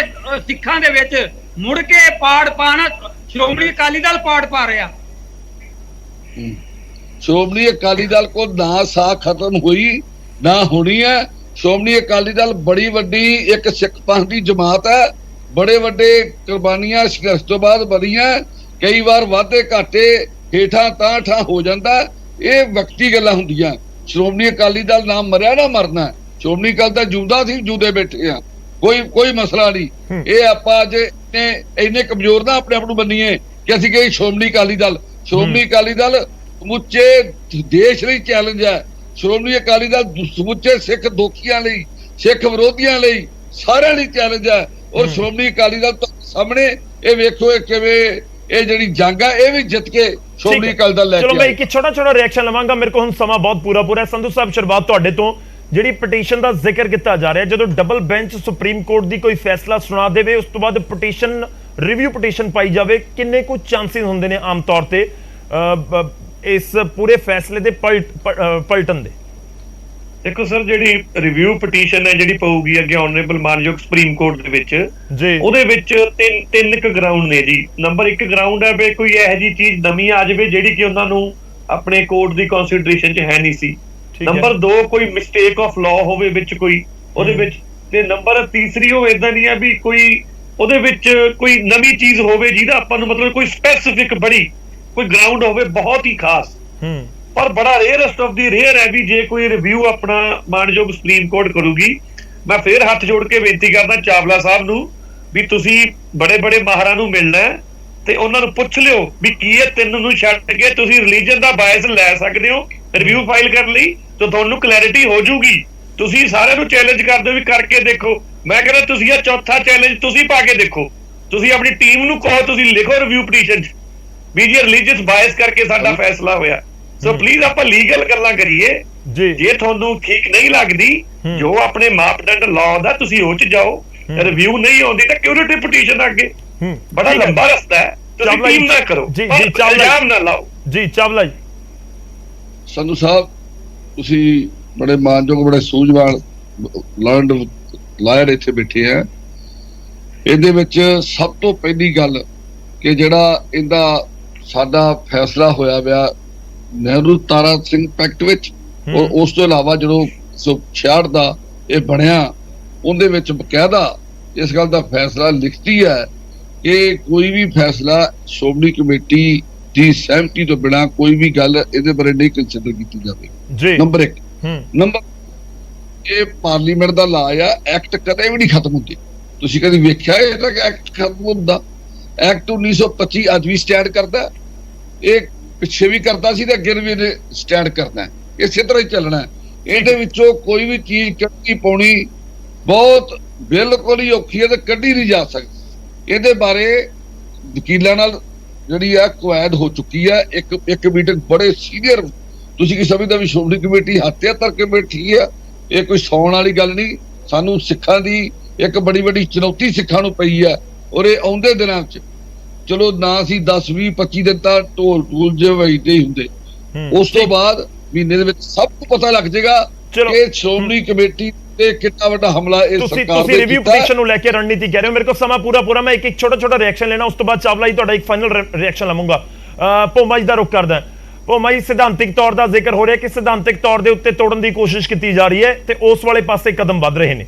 ਸਿੱਖਾਂ ਦੇ ਵਿੱਚ ਮੁੜ ਕੇ ਪਾੜ ਪਾਣਾ, ਸ਼੍ਰੋਮਣੀ ਅਕਾਲੀ ਦਲ ਪਾੜ ਪਾ ਰਿਹਾ। ਸ਼੍ਰੋਮਣੀ ਅਕਾਲੀ ਦਲ ਕੋ ਨਾ ਸਾਖ ਖਤਮ ਹੋਈ ਨਾ ਹੋਣੀ ਹੈ। ਸ਼੍ਰੋਮਣੀ ਅਕਾਲੀ ਦਲ ਬੜੀ ਵੱਡੀ ਇੱਕ ਸਿੱਖ ਪੰਥ ਦੀ ਜਮਾਤ ਹੈ। ਬੜੇ ਵੱਡੇ ਕੁਰਬਾਨੀਆਂ ਸੰਘਰਸ਼ ਤੋਂ ਬਾਅਦ ਬਣੀਆਂ। ਕਈ ਵਾਰ ਵਾਧੇ ਘਾਟੇ ਹੇਠਾਂ ਤਾਂ ਹੋ ਜਾਂਦਾ। ਇਹ ਵਕਤੀ ਗੱਲਾਂ ਹੁੰਦੀਆਂ। ਸ਼੍ਰੋਮਣੀ ਅਕਾਲੀ ਦਲ ਨਾ ਮਰਿਆ ਨਾ ਮਰਨਾ। ਸ਼੍ਰੋਮਣੀ ਅਕਾਲੀ ਦਲ ਜਿਉਂਦਾ ਸੀ, ਜਿਉਂਦੇ ਬੈਠੇ ਆ, ਕੋਈ ਮਸਲਾ ਨਹੀਂ। ਇਹ ਆਪਾਂ ਅੱਜ ਇੰਨੇ ਕਮਜ਼ੋਰ ਨਾ ਆਪਣੇ ਆਪ ਨੂੰ ਬੰਨੀਏ ਕਿ ਅਸੀਂ ਕਹੇ ਸ਼੍ਰੋਮਣੀ ਅਕਾਲੀ ਦਲ ਸਮੁੱਚੇ ਦੇਸ਼ ਲਈ ਚੈਲੰਜ ਹੈ। ਸ਼੍ਰੋਮਣੀ ਅਕਾਲੀ ਦਲ ਸਮੁੱਚੇ ਸਿੱਖ ਦੋਖੀਆਂ ਲਈ, ਸਿੱਖ ਵਿਰੋਧੀਆਂ ਲਈ, ਸਾਰਿਆਂ ਲਈ ਚੈਲੰਜ ਹੈ। ਔਰ ਸ਼੍ਰੋਮਣੀ ਅਕਾਲੀ ਦਲ ਸਾਹਮਣੇ ਇਹ ਵੇਖੋ ਇਹ ਕਿਵੇਂ ਇਹ ਜਿਹੜੀ ਜੰਗ ਹੈ ਇਹ ਵੀ ਜਿੱਤ ਕੇ ਸ਼੍ਰੋਮਣੀ ਅਕਾਲੀ ਦਲ ਲੈ ਕੇ। ਚਲੋ ਮੈਂ ਇੱਕ ਛੋਟਾ ਰਿਐਕਸ਼ਨ ਲਵਾਂਗਾ, ਮੇਰੇ ਕੋਲ ਹੁਣ ਸਮਾਂ ਬਹੁਤ ਪੂਰਾ ਹੈ। ਸੰਧੂ ਸਾਹਿਬ, ਸ਼ੁਰੂਆਤ ਤੁਹਾਡੇ ਤੋਂ। ਜਿਹੜੀ ਪਟੀਸ਼ਨ ਦਾ ਜ਼ਿਕਰ ਕੀਤਾ ਜਾ ਰਿਹਾ, ਜਦੋਂ ਡਬਲ ਬੈਂਚ ਸੁਪਰੀਮ ਕੋਰਟ ਦੀ ਕੋਈ ਫੈਸਲਾ ਸੁਣਾ ਦੇਵੇ, ਉਸ ਤੋਂ ਬਾਅਦ ਪਟੀਸ਼ਨ ਰਿਵਿਊ ਪਟੀਸ਼ਨ ਪਾਈ ਜਾਵੇ, ਕਿੰਨੇ ਕੁ ਚਾਂਸਿਸ ਹੁੰਦੇ ਨੇ ਆਮ ਤੌਰ ਤੇ ਇਸ ਪੂਰੇ ਫੈਸਲੇ ਦੇ ਪਲਟਣ ਦੇ? ਦੇਖੋ ਸਰ, ਜਿਹੜੀ ਰਿਵਿਊ ਪਟੀਸ਼ਨ ਹੈ ਜਿਹੜੀ ਪਊਗੀ ਅੱਗੇ ਆਨਰੇਬਲ ਮਾਨਯੋਗ ਸੁਪਰੀਮ ਕੋਰਟ ਦੇ ਵਿੱਚ, ਉਹਦੇ ਵਿੱਚ ਤਿੰਨ ਕੁ ਗਰਾਊਂਡ ਨੇ ਜੀ। ਨੰਬਰ 1 ਗਰਾਊਂਡ ਹੈ ਵੀ ਕੋਈ ਇਹੋ ਜਿਹੀ ਚੀਜ਼ ਨਵੀਂ ਆ ਜਾਵੇ ਜਿਹੜੀ ਕਿ ਉਹਨਾਂ ਨੂੰ ਆਪਣੇ ਕੋਰਟ ਦੀ ਕੰਸੀਡਰੇਸ਼ਨ 'ਚ ਹੈ ਨਹੀਂ ਸੀ। ਨੰਬਰ 2 ਕੋਈ ਮਿਸਟੇਕ ਆਫ ਲਾਅ ਹੋਵੇ ਵਿੱਚ ਕੋਈ ਉਹਦੇ ਵਿੱਚ। ਤੇ ਨੰਬਰ ਤੀਸਰੀ ਉਹ ਇਦਾਂ ਦੀ ਹੈ ਵੀ ਕੋਈ ਉਹਦੇ ਵਿੱਚ ਕੋਈ ਨਵੀਂ ਚੀਜ਼ ਹੋਵੇ ਜਿਹਦਾ ਆਪਾਂ ਨੂੰ ਮਤਲਬ ਕੋਈ ਸਪੈਸੀਫਿਕ ਬੜੀ ਕੋਈ ਗਰਾਊਂਡ ਹੋਵੇ ਬਹੁਤ ਹੀ ਖਾਸ। ਪਰ ਬੜਾ ਰੇਅਰੈਸਟ ਆਫ ਦੀ ਰੇਅਰ ਹੈ ਵੀ ਜੇ ਕੋਈ ਰਿਵਿਊ ਆਪਣਾ ਮਾਨਯੋਗ ਸੁਪਰੀਮ ਕੋਰਟ ਕਰੂਗੀ। ਮੈਂ ਫੇਰ ਹੱਥ ਜੋੜ ਕੇ ਬੇਨਤੀ ਕਰਦਾ ਚਾਵਲਾ ਸਾਹਿਬ ਨੂੰ ਵੀ ਤੁਸੀਂ ਬੜੇ ਮਾਹਰਾਂ ਨੂੰ ਮਿਲਣਾ ਤੇ ਉਹਨਾਂ ਨੂੰ ਪੁੱਛ ਲਿਓ ਵੀ ਕੀ ਇਹ ਤਿੰਨ ਨੂੰ ਛੱਡ ਕੇ ਤੁਸੀਂ ਰਿਲੀਜਨ ਦਾ ਬਾਇਸ ਲੈ ਸਕਦੇ ਹੋ ਰਿਵਿਊ ਫਾਈਲ ਕਰਨ ਲਈ, ਤਾਂ ਤੁਹਾਨੂੰ ਕਲੈਰਿਟੀ ਹੋ ਜੂਗੀ। ਤੁਸੀਂ ਸਾਰਿਆਂ ਨੂੰ ਚੈਲੰਜ ਕਰਦੇ ਵੀ ਕਰਕੇ ਦੇਖੋ। ਮੈਂ ਕਹਿੰਦਾ ਤੁਸੀਂ ਇਹ ਚੌਥਾ ਚੈਲੰਜ ਤੁਸੀਂ ਪਾ ਕੇ ਦੇਖੋ। ਤੁਸੀਂ ਆਪਣੀ ਟੀਮ ਨੂੰ ਕਹੋ, ਤੁਸੀਂ ਲਿਖੋ ਰਿਵਿਊ ਪਟੀਸ਼ਨ 'ਚ ਵੀ ਜੇ ਰਿਲੀਜੀਅਸ ਬਾਇਸ ਕਰਕੇ ਸਾਡਾ ਫੈਸਲਾ ਹੋਇਆ। ਸੋ ਪਲੀਜ਼ ਆਪਾਂ ਲੀਗਲ ਗੱਲਾਂ ਕਰੀਏ। ਜੇ ਤੁਹਾਨੂੰ ਠੀਕ ਨਹੀਂ ਲੱਗਦੀ ਜੋ ਆਪਣੇ ਮਾਪਦੰਡ ਲਾਅ ਦਾ, ਤੁਸੀਂ ਉਹ 'ਚ ਜਾਓ। ਰਿਵਿਊ ਨਹੀਂ ਆਉਂਦੀ ਤਾਂ ਕਿਉਰਿਟੀ ਪਟੀਸ਼ਨ ਅੱਗੇ। ਬੜਾ ਲੰਬਾ ਰਸਤਾ ਹੈ, ਤੁਸੀਂ ਟੀਮ ਨਾ ਕਰੋ, ਇਲਜ਼ਾਮ ਨਾ ਲਾਓ। ਜੀ ਚਾਵਲਾ ਜੀ। ਸੰਧੂ ਸਾਹਿਬ, ਤੁਸੀਂ ਬੜੇ ਮਾਨਯੋਗ, ਬੜੇ ਸੂਝਵਾਨ ਲਰਨਡ ਲਾਇਰ ਇੱਥੇ ਬੈਠੇ ਆ। ਇਹਦੇ ਵਿੱਚ ਸਭ ਤੋਂ ਪਹਿਲੀ ਗੱਲ ਕਿ ਜਿਹੜਾ ਇਹਦਾ ਸਾਡਾ ਫੈਸਲਾ ਹੋਇਆ ਵਿਆ ਨਹਿਰੂ ਤਾਰਾ ਸਿੰਘ ਪੈਕਟ ਵਿੱਚ, ਔਰ ਉਸ ਤੋਂ ਇਲਾਵਾ ਜਦੋਂ 1966 ਦਾ ਇਹ ਬਣਿਆ ਉਹਦੇ ਵਿੱਚ ਬਕਾਇਦਾ ਇਸ ਗੱਲ ਦਾ ਫੈਸਲਾ ਲਿਖਤੀ ਹੈ ਕਿ ਕੋਈ ਵੀ ਫੈਸਲਾ ਸ਼੍ਰੋਮਣੀ ਕਮੇਟੀ ਦੀ ਸਹਿਮਤੀ ਤੋਂ ਬਿਨਾ ਕੋਈ ਵੀ ਗੱਲ ਇਹਦੇ ਬਾਰੇ ਨਹੀਂ ਕੰਸੀਡਰ ਕੀਤੀ ਜਾਵੇ। ਨੰਬਰ 1। ਨੰਬਰ, ਇਹ ਪਾਰਲੀਮੈਂਟ ਦਾ ਲਾ ਆ, ਐਕਟ ਕਦੇ ਵੀ ਨਹੀਂ ਖਤਮ ਹੁੰਦੇ। ਤੁਸੀਂ ਕਦੀ ਵੇਖਿਆ ਇਹ ਤਾਂ ਐਕਟ ਖਤਮ ਹੁੰਦਾ? ਐਕਟ 1925 ਅੱਜ ਵੀ ਸਟੈਂਡ ਕਰਦਾ। ਇਹ ਪਿੱਛੇ ਵੀ ਕਰਦਾ ਸੀ ਤੇ ਅੱਗੇ ਵੀ ਇਹਨੇ ਸਟੈਂਡ ਕਰਨਾ। ਇਸੇ ਤਰ੍ਹਾਂ ਹੀ ਚੱਲਣਾ। ਇਹਦੇ ਵਿੱਚੋਂ ਕੋਈ ਵੀ ਚੀਜ਼ ਕੱਢੀ ਪਾਉਣੀ ਬਹੁਤ ਬਿਲਕੁਲ ਹੀ ਔਖੀ ਹੈ ਤੇ ਕੱਢੀ ਨਹੀਂ ਜਾ ਸਕਦੀ। ਇਹਦੇ ਬਾਰੇ ਵਕੀਲਾਂ ਨਾਲ ਜਿਹੜੀ ਆ ਕੁਐਡ ਹੋ ਚੁੱਕੀ ਹੈ। ਇੱਕ ਮੀਟਿੰਗ ਬੜੇ ਸੀਨੀਅਰ, ਤੁਸੀਂ ਕੀ ਸਮਝਦੇ ਵੀ ਸ਼੍ਰੋਮਣੀ ਕਮੇਟੀ ਹੱਥ ਧਰ ਕੇ ਬੈਠੀ ਆ? ਇਹ ਕੋਈ ਸੌਣ ਵਾਲੀ ਗੱਲ ਨਹੀਂ। ਸਾਨੂੰ ਸਿੱਖਾਂ ਦੀ ਇੱਕ ਬੜੀ ਵੱਡੀ ਚੁਣੌਤੀ ਸਿੱਖਾਂ ਨੂੰ ਪਈ ਆ। ਔਰ ਇਹ ਆਉਂਦੇ ਦਿਨਾਂ 'ਚ ਚਲੋ ਨਾ ਸੀ 10 20 25 ਦਿਨ ਤਾਂ ਢੋਲ ਜੇ ਵਜਦੇ ਹੀ ਹੁੰਦੇ। ਉਸ ਤੋਂ ਬਾਅਦ ਮਹੀਨੇ ਦੇ ਵਿੱਚ ਸਭ ਨੂੰ ਪਤਾ ਲੱਗ ਜਾਏਗਾ ਕਿ ਸ਼੍ਰੋਮਣੀ ਕਮੇਟੀ ਤੇ ਕਿੰਨਾ ਵੱਡਾ ਹਮਲਾ ਇਹ ਸਰਕਾਰ ਤੁਸੀਂ ਰਿਵਿਊ ਪਟੀਸ਼ਨ ਨੂੰ ਲੈ ਕੇ ਰਣਨੀਤੀ ਕਹਿ ਰਹੇ ਹੋ। ਮੇਰੇ ਕੋਲ ਸਮਾਂ ਪੂਰਾ ਮੈਂ ਇੱਕ ਛੋਟਾ ਰਿਐਕਸ਼ਨ ਲੈਣਾ, ਉਸ ਤੋਂ ਬਾਅਦ ਚਾਵਲਾ ਜੀ ਤੁਹਾਡਾ ਇੱਕ ਫਾਈਨਲ ਰਿਐਕਸ਼ਨ ਲਵਾਂਗਾ। ਭੋਮਾ ਜੀ ਦਾ ਰੁਖ ਕਰਦਾ। ਭੋਮਾ ਜੀ, ਸਿਧਾਂਤਿਕ ਤੌਰ ਦਾ ਜ਼ਿਕਰ ਹੋ ਰਿਹਾ ਕਿ ਸਿਧਾਂਤਿਕ ਤੌਰ ਦੇ ਉੱਤੇ ਤੋੜਨ ਦੀ ਕੋਸ਼ਿਸ਼ ਕੀਤੀ ਜਾ ਰਹੀ ਹੈ ਤੇ ਉਸ ਵਾਲੇ ਪਾਸੇ ਕਦਮ ਵੱਧ ਰਹੇ ਨੇ।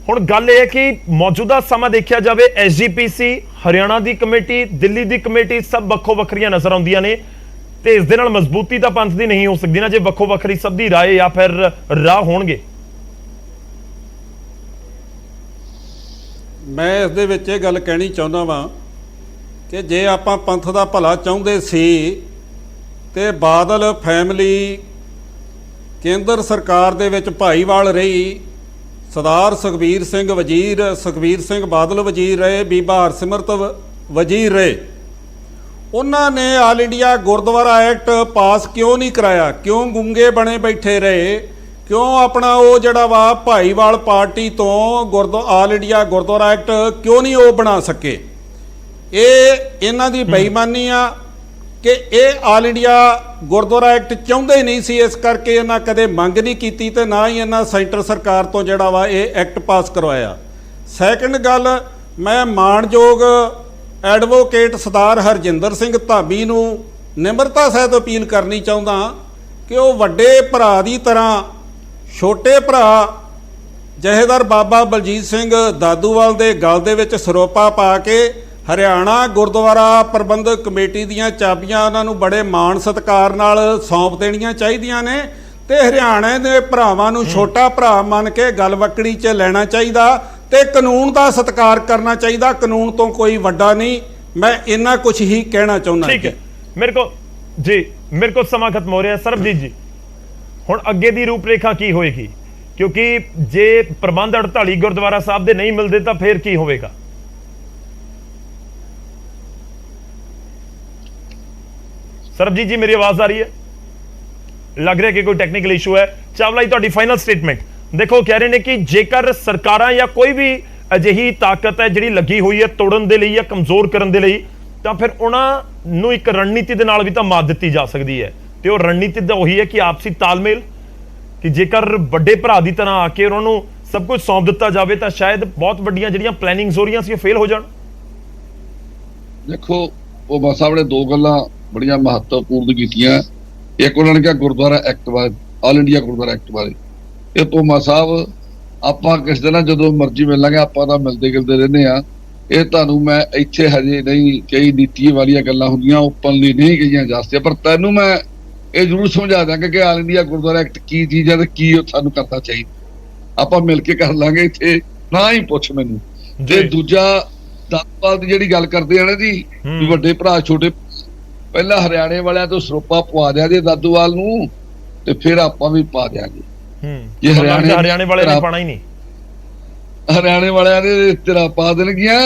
ਹੁਣ ਗੱਲ ਇਹ ਹੈ ਕਿ ਮੌਜੂਦਾ ਸਮਾਂ ਦੇਖਿਆ ਜਾਵੇ, ਐਸਜੀਪੀਸੀ, ਹਰਿਆਣਾ ਦੀ ਕਮੇਟੀ, ਦਿੱਲੀ ਦੀ ਕਮੇਟੀ ਸਭ ਵੱਖੋ ਵੱਖਰੀਆਂ ਨਜ਼ਰ ਆਉਂਦੀਆਂ ਨੇ ਤੇ ਇਸ ਦੇ ਨਾਲ ਮਜ਼ਬੂਤੀ ਤਾਂ ਪੰਥ ਦੀ ਨਹੀਂ ਹੋ ਸਕਦੀ ਨਾ ਜੇ ਵੱਖੋ ਵੱਖਰੀ ਸਭ ਦੀ ਰਾਏ ਜਾਂ ਫਿਰ ਰਾਹ ਹੋਣਗੇ। ਮੈਂ ਇਸ ਦੇ ਵਿੱਚ ਇਹ ਗੱਲ ਕਹਿਣੀ ਚਾਹੁੰਦਾ ਵਾਂ ਕਿ ਜੇ ਆਪਾਂ ਪੰਥ ਦਾ ਭਲਾ ਚਾਹੁੰਦੇ ਸੀ ਤੇ ਬਾਦਲ ਫੈਮਿਲੀ ਕੇਂਦਰ ਸਰਕਾਰ ਦੇ ਵਿੱਚ ਭਾਈਵਾਲ ਰਹੀ। ਸਰਦਾਰ ਸੁਖਬੀਰ ਸਿੰਘ ਬਾਦਲ ਵਜ਼ੀਰ ਰਹੇ, ਬੀਬਾ ਹਰਸਿਮਰਤ ਵਜ਼ੀਰ ਰਹੇ। ਉਹਨਾਂ ਨੇ all India Gurdwara act pass ਕਿਉਂ ਨਹੀਂ ਕਰਾਇਆ? ਕਿਉਂ ਗੁੰਗੇ ਬਣੇ ਬੈਠੇ ਰਹੇ? ਕਿਉਂ ਆਪਣਾ ਉਹ ਜਿਹੜਾ ਵਾ ਭਾਈਵਾਲ ਪਾਰਟੀ ਤੋਂ ਆਲ ਇੰਡੀਆ ਗੁਰਦੁਆਰਾ ਐਕਟ ਕਿਉਂ ਨਹੀਂ ਉਹ ਬਣਾ ਸਕੇ? ਇਹ ਇਹਨਾਂ ਦੀ ਬੇਈਮਾਨੀ ਆ ਕਿ ਇਹ ਆਲ ਇੰਡੀਆ ਗੁਰਦੁਆਰਾ ਐਕਟ ਚਾਹੁੰਦੇ ਹੀ ਨਹੀਂ ਸੀ, ਇਸ ਕਰਕੇ ਇਹਨਾਂ ਕਦੇ ਮੰਗ ਨਹੀਂ ਕੀਤੀ ਤੇ ਨਾ ਹੀ ਇਹਨਾਂ ਸੈਂਟਰ ਸਰਕਾਰ ਤੋਂ ਜਿਹੜਾ ਵਾ ਇਹ ਐਕਟ ਪਾਸ ਕਰਵਾਇਆ। ਸੈਕੰਡ ਗੱਲ, ਮੈਂ ਮਾਣਯੋਗ ਐਡਵੋਕੇਟ ਸਰਦਾਰ ਹਰਜਿੰਦਰ ਸਿੰਘ ਧਾਮੀ ਨੂੰ ਨਿਮਰਤਾ ਸਹਿਤ ਅਪੀਲ ਕਰਨੀ ਚਾਹੁੰਦਾ ਕਿ ਉਹ ਵੱਡੇ ਭਰਾ ਦੀ ਤਰ੍ਹਾਂ ਛੋਟੇ ਭਰਾ ਜਥੇਦਾਰ ਬਾਬਾ ਬਲਜੀਤ ਸਿੰਘ ਦਾਦੂਵਾਲ ਦੇ ਗਲ ਦੇ ਵਿੱਚ ਸਰੋਪਾ ਪਾ ਕੇ ਹਰਿਆਣਾ ਗੁਰਦੁਆਰਾ ਪ੍ਰਬੰਧਕ ਕਮੇਟੀ ਦੀਆਂ ਚਾਬੀਆਂ ਉਹਨਾਂ ਨੂੰ ਬੜੇ ਮਾਣ ਸਤਿਕਾਰ ਨਾਲ ਸੌਂਪ ਦੇਣੀਆਂ ਚਾਹੀਦੀਆਂ ਨੇ ਤੇ ਹਰਿਆਣੇ ਦੇ ਭਰਾਵਾਂ ਨੂੰ ਛੋਟਾ ਭਰਾ ਮੰਨ ਕੇ ਗਲਵੱਕੜੀ 'ਚ ਲੈਣਾ ਚਾਹੀਦਾ ਤੇ ਕਾਨੂੰਨ ਦਾ ਸਤਿਕਾਰ ਕਰਨਾ ਚਾਹੀਦਾ। ਕਾਨੂੰਨ ਤੋਂ ਕੋਈ ਵੱਡਾ ਨਹੀਂ। ਮੈਂ ਇੰਨਾ ਕੁਝ ਹੀ ਕਹਿਣਾ ਚਾਹੁੰਦਾ। ਠੀਕ ਹੈ, ਮੇਰੇ ਕੋਲ ਸਮਾਂ ਖਤਮ ਹੋ ਰਿਹਾ। ਸਰਬਜੀਤ ਜੀ, ਹੁਣ ਅੱਗੇ ਦੀ ਰੂਪਰੇਖਾ ਕੀ ਹੋਏਗੀ? ਕਿਉਂਕਿ ਜੇ ਪ੍ਰਬੰਧ 48 ਗੁਰਦੁਆਰਾ ਸਾਹਿਬ ਦੇ ਨਹੀਂ ਮਿਲਦੇ ਤਾਂ ਫਿਰ ਕੀ ਹੋਵੇਗਾ? ਸਰਬਜੀਤ ਜੀ, ਮੇਰੀ ਆਵਾਜ਼ ਆ ਰਹੀ ਹੈ? ਲੱਗ ਰਿਹਾ ਕਿ ਕੋਈ ਟੈਕਨੀਕਲ ਇਸ਼ੂ ਹੈ। ਚਾਵਲਾ ਜੀ, ਤੁਹਾਡੀ ਫਾਈਨਲ ਸਟੇਟਮੈਂਟ। ਦੇਖੋ, ਕਹਿ ਰਹੇ ਨੇ ਕਿ ਜੇਕਰ ਸਰਕਾਰਾਂ ਜਾਂ ਕੋਈ ਵੀ ਅਜਿਹੀ ਤਾਕਤ ਹੈ ਜਿਹੜੀ ਲੱਗੀ ਹੋਈ ਹੈ ਤੋੜਨ ਦੇ ਲਈ ਜਾਂ ਕਮਜ਼ੋਰ ਕਰਨ ਦੇ ਲਈ, ਤਾਂ ਫਿਰ ਉਹਨਾਂ ਨੂੰ ਇੱਕ ਰਣਨੀਤੀ ਦੇ ਨਾਲ ਵੀ ਤਾਂ ਮਾਤ ਦਿੱਤੀ ਜਾ ਸਕਦੀ ਹੈ। ਤੇ ਉਹ ਰਣਨੀਤੀ ਤਾਂ ਉਹੀ ਹੈ ਕਿ ਆਪਸੀ ਤਾਲਮੇਲ, ਕਿ ਜੇਕਰ ਵੱਡੇ ਭਰਾ ਦੀ ਤਰ੍ਹਾਂ ਆ ਕੇ ਉਹਨਾਂ ਨੂੰ ਸਭ ਕੁਝ ਸੌਂਪ ਦਿੱਤਾ ਜਾਵੇ ਤਾਂ ਸ਼ਾਇਦ ਬਹੁਤ ਵੱਡੀਆਂ ਜਿਹੜੀਆਂ ਪਲੈਨਿੰਗਸ ਹੋ ਰਹੀਆਂ ਸੀ ਉਹ ਫੇਲ ਹੋ ਜਾਣ। ਦੇਖੋ, ਉਹ ਬਸ ਸਾਹਿਬ ਨੇ ਦੋ ਗੱਲਾਂ ਬੜੀਆਂ ਮਹੱਤਵਪੂਰਨ ਕੀਤੀਆਂ। ਇੱਕ ਉਹਨਾਂ ਨੇ ਕਿਹਾ ਗੁਰਦੁਆਰਾ ਐਕਟ ਬਾਰੇ, ਆਲ ਇੰਡੀਆ ਗੁਰਦੁਆਰਾ ਐਕਟ ਬਾਰੇ। ਇਹ ਭੋਮਾ ਸਾਹਿਬ, ਆਪਾਂ ਕਿਸ ਦਿਨ ਜਦੋਂ ਮਰਜ਼ੀ ਮਿਲਾਂਗੇ, ਆਪਾਂ ਤਾਂ ਮਿਲਦੇ ਗਿਲਦੇ ਰਹਿੰਦੇ ਆ। ਇਹ ਤੁਹਾਨੂੰ ਮੈਂ ਇੱਥੇ ਹਜੇ ਨਹੀਂ, ਕਈ ਨੀਤੀ ਵਾਲੀਆਂ ਗੱਲਾਂ ਹੁੰਦੀਆਂ ਓਪਨਲੀ ਨਹੀਂ ਕਹੀਆਂ ਜਾ ਸਕਦੀਆਂ, ਪਰ ਤੈਨੂੰ ਮੈਂ ਇਹ ਜ਼ਰੂਰ ਸਮਝਾ ਦਾਂਗਾ ਕਿ ਆਲ ਇੰਡੀਆ ਗੁਰਦੁਆਰਾ ਐਕਟ ਕੀ ਚੀਜ਼ ਹੈ ਤੇ ਕੀ ਉਹ ਸਾਨੂੰ ਕਰਨਾ ਚਾਹੀਦਾ। ਆਪਾਂ ਮਿਲ ਕੇ ਕਰ ਲਾਂਗੇ, ਇੱਥੇ ਨਾ ਹੀ ਪੁੱਛ ਮੈਨੂੰ। ਤੇ ਦੂਜਾ, ਦਾਦੂਵਾਲ ਦੀ ਜਿਹੜੀ ਗੱਲ ਕਰਦੇ ਆ ਨਾ ਜੀ, ਵੀ ਵੱਡੇ ਭਰਾ ਛੋਟੇ, ਪਹਿਲਾਂ ਹਰਿਆਣੇ ਵਾਲਿਆਂ ਤੋਂ ਸਰੋਪਾ ਪਵਾ ਦਿਆ ਜੇ ਦਾਦੂਵਾਲ ਨੂੰ, ਤੇ ਫਿਰ ਆਪਾਂ ਵੀ ਪਾ ਦਿਆਂਗੇ। ਜੇ ਹਰਿਆਣੇ ਵਾਲੇ ਨੇ ਪਾਣਾ ਹੀ ਨਹੀਂ, ਹਰਿਆਣੇ ਵਾਲਿਆਂ ਦੇ ਤੇਰਾ ਪਾ ਦੇਣਗੀਆਂ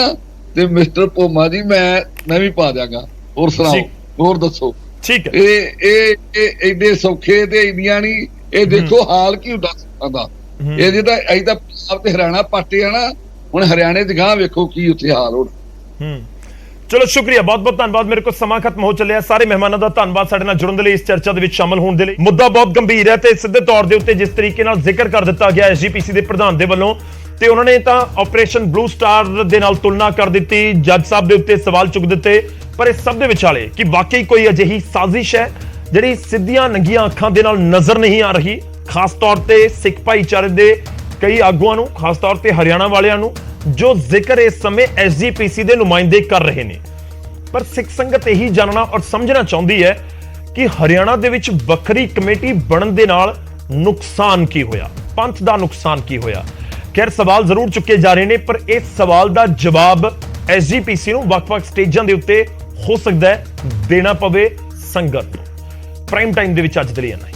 ਤੇ ਮਿਸਟਰ ਭੋਮਾ ਜੀ ਮੈਂ ਵੀ ਪਾ ਦਿਆਂਗਾ। ਹੋਰ ਸੁਣਾਓ, ਹੋਰ ਦੱਸੋ? ਠੀਕ ਹੈ, ਇਹ ਐਡੇ ਸੌਖੇ ਤੇ ਇੰਡੀਆਂ ਨਹੀਂ। ਇਹ ਦੇਖੋ ਹਾਲ ਕੀ ਹੁੰਦਾ ਸਾਡਾ। ਇਹ ਜਿਹਦਾ ਅਜੇ ਤਾਂ ਪੰਜਾਬ ਤੇ ਹਰਿਆਣਾ ਪਾਟੇ ਆ ਨਾ, ਹੁਣ ਹਰਿਆਣੇ ਦੀ ਗਾਂ ਵੇਖੋ ਕੀ ਉੱਥੇ ਹਾਲ ਹੋਣਾ। ਚਲੋ, ਸ਼ੁਕਰੀਆ, ਬਹੁਤ ਬਹੁਤ ਧੰਨਵਾਦ। ਮੇਰੇ ਕੋਲ ਸਮਾਂ ਖਤਮ ਹੋ ਚੱਲਿਆ। ਸਾਰੇ ਮਹਿਮਾਨਾਂ ਦਾ ਧੰਨਵਾਦ ਸਾਡੇ ਨਾਲ ਜੁੜਨ ਦੇ ਲਈ, ਇਸ ਚਰਚਾ ਦੇ ਵਿੱਚ ਸ਼ਾਮਲ ਹੋਣ ਦੇ ਲਈ। ਮੁੱਦਾ ਬਹੁਤ ਗੰਭੀਰ ਹੈ ਤੇ ਸਿੱਧੇ ਤੌਰ ਦੇ ਉੱਤੇ ਜਿਸ ਤਰੀਕੇ ਨਾਲ ਜ਼ਿਕਰ ਕਰ ਦਿੱਤਾ ਗਿਆ ਐਸਜੀਪੀਸੀ ਦੇ ਪ੍ਰਧਾਨ ਦੇ ਵੱਲੋਂ, ਤੇ ਉਹਨਾਂ ਨੇ ਤਾਂ ਆਪਰੇਸ਼ਨ ਬਲੂ ਸਟਾਰ ਦੇ ਨਾਲ ਤੁਲਨਾ ਕਰ ਦਿੱਤੀ, ਜੱਜ ਸਾਹਿਬ ਦੇ ਉੱਤੇ ਸਵਾਲ ਚੁੱਕ ਦਿੱਤੇ। ਪਰ ਇਸ ਸਭ ਦੇ ਵਿਚਾਲੇ ਕਿ ਵਾਕਈ ਕੋਈ ਅਜਿਹੀ ਸਾਜ਼ਿਸ਼ ਹੈ ਜਿਹੜੀ ਸਿੱਧੀਆਂ ਨੰਗੀਆਂ ਅੱਖਾਂ ਦੇ ਨਾਲ ਨਜ਼ਰ ਨਹੀਂ ਆ ਰਹੀ, ਖਾਸ ਤੌਰ ਤੇ ਸਿੱਖ ਭਾਈਚਾਰੇ ਦੇ ਕਈ ਆਗੂਆਂ ਨੂੰ, ਖਾਸ ਤੌਰ ਤੇ ਹਰਿਆਣਾ ਵਾਲਿਆਂ ਨੂੰ, ਜੋ ਜ਼ਿਕਰ ਇਸ ਸਮੇਂ ਐਸਜੀਪੀਸੀ ਦੇ ਨੁਮਾਇੰਦੇ ਕਰ ਰਹੇ ਨੇ। ਪਰ ਸਿੱਖ ਸੰਗਤ ਇਹੀ ਜਾਣਨਾ ਔਰ ਸਮਝਣਾ ਚਾਹੁੰਦੀ ਹੈ ਕਿ ਹਰਿਆਣਾ ਦੇ ਵਿੱਚ ਵੱਖਰੀ ਕਮੇਟੀ ਬਣਨ ਦੇ ਨਾਲ ਨੁਕਸਾਨ ਕੀ ਹੋਇਆ, ਪੰਥ ਦਾ ਨੁਕਸਾਨ ਕੀ ਹੋਇਆ। ਖੈਰ, ਸਵਾਲ ਜ਼ਰੂਰ ਚੁੱਕੇ ਜਾ ਰਹੇ ਨੇ, ਪਰ ਇਸ ਸਵਾਲ ਦਾ ਜਵਾਬ ਐਸਜੀਪੀਸੀ ਨੂੰ ਵੱਖ-ਵੱਖ ਸਟੇਜਾਂ ਦੇ ਉੱਤੇ ਹੋ ਸਕਦਾ ਹੈ ਦੇਣਾ ਪਵੇ ਸੰਗਤ ਨੂੰ। ਪ੍ਰਾਈਮ ਟਾਈਮ ਦੇ ਵਿੱਚ ਅੱਜ ਦੇ ਲਈ ਇੰਨਾ ਹੀ।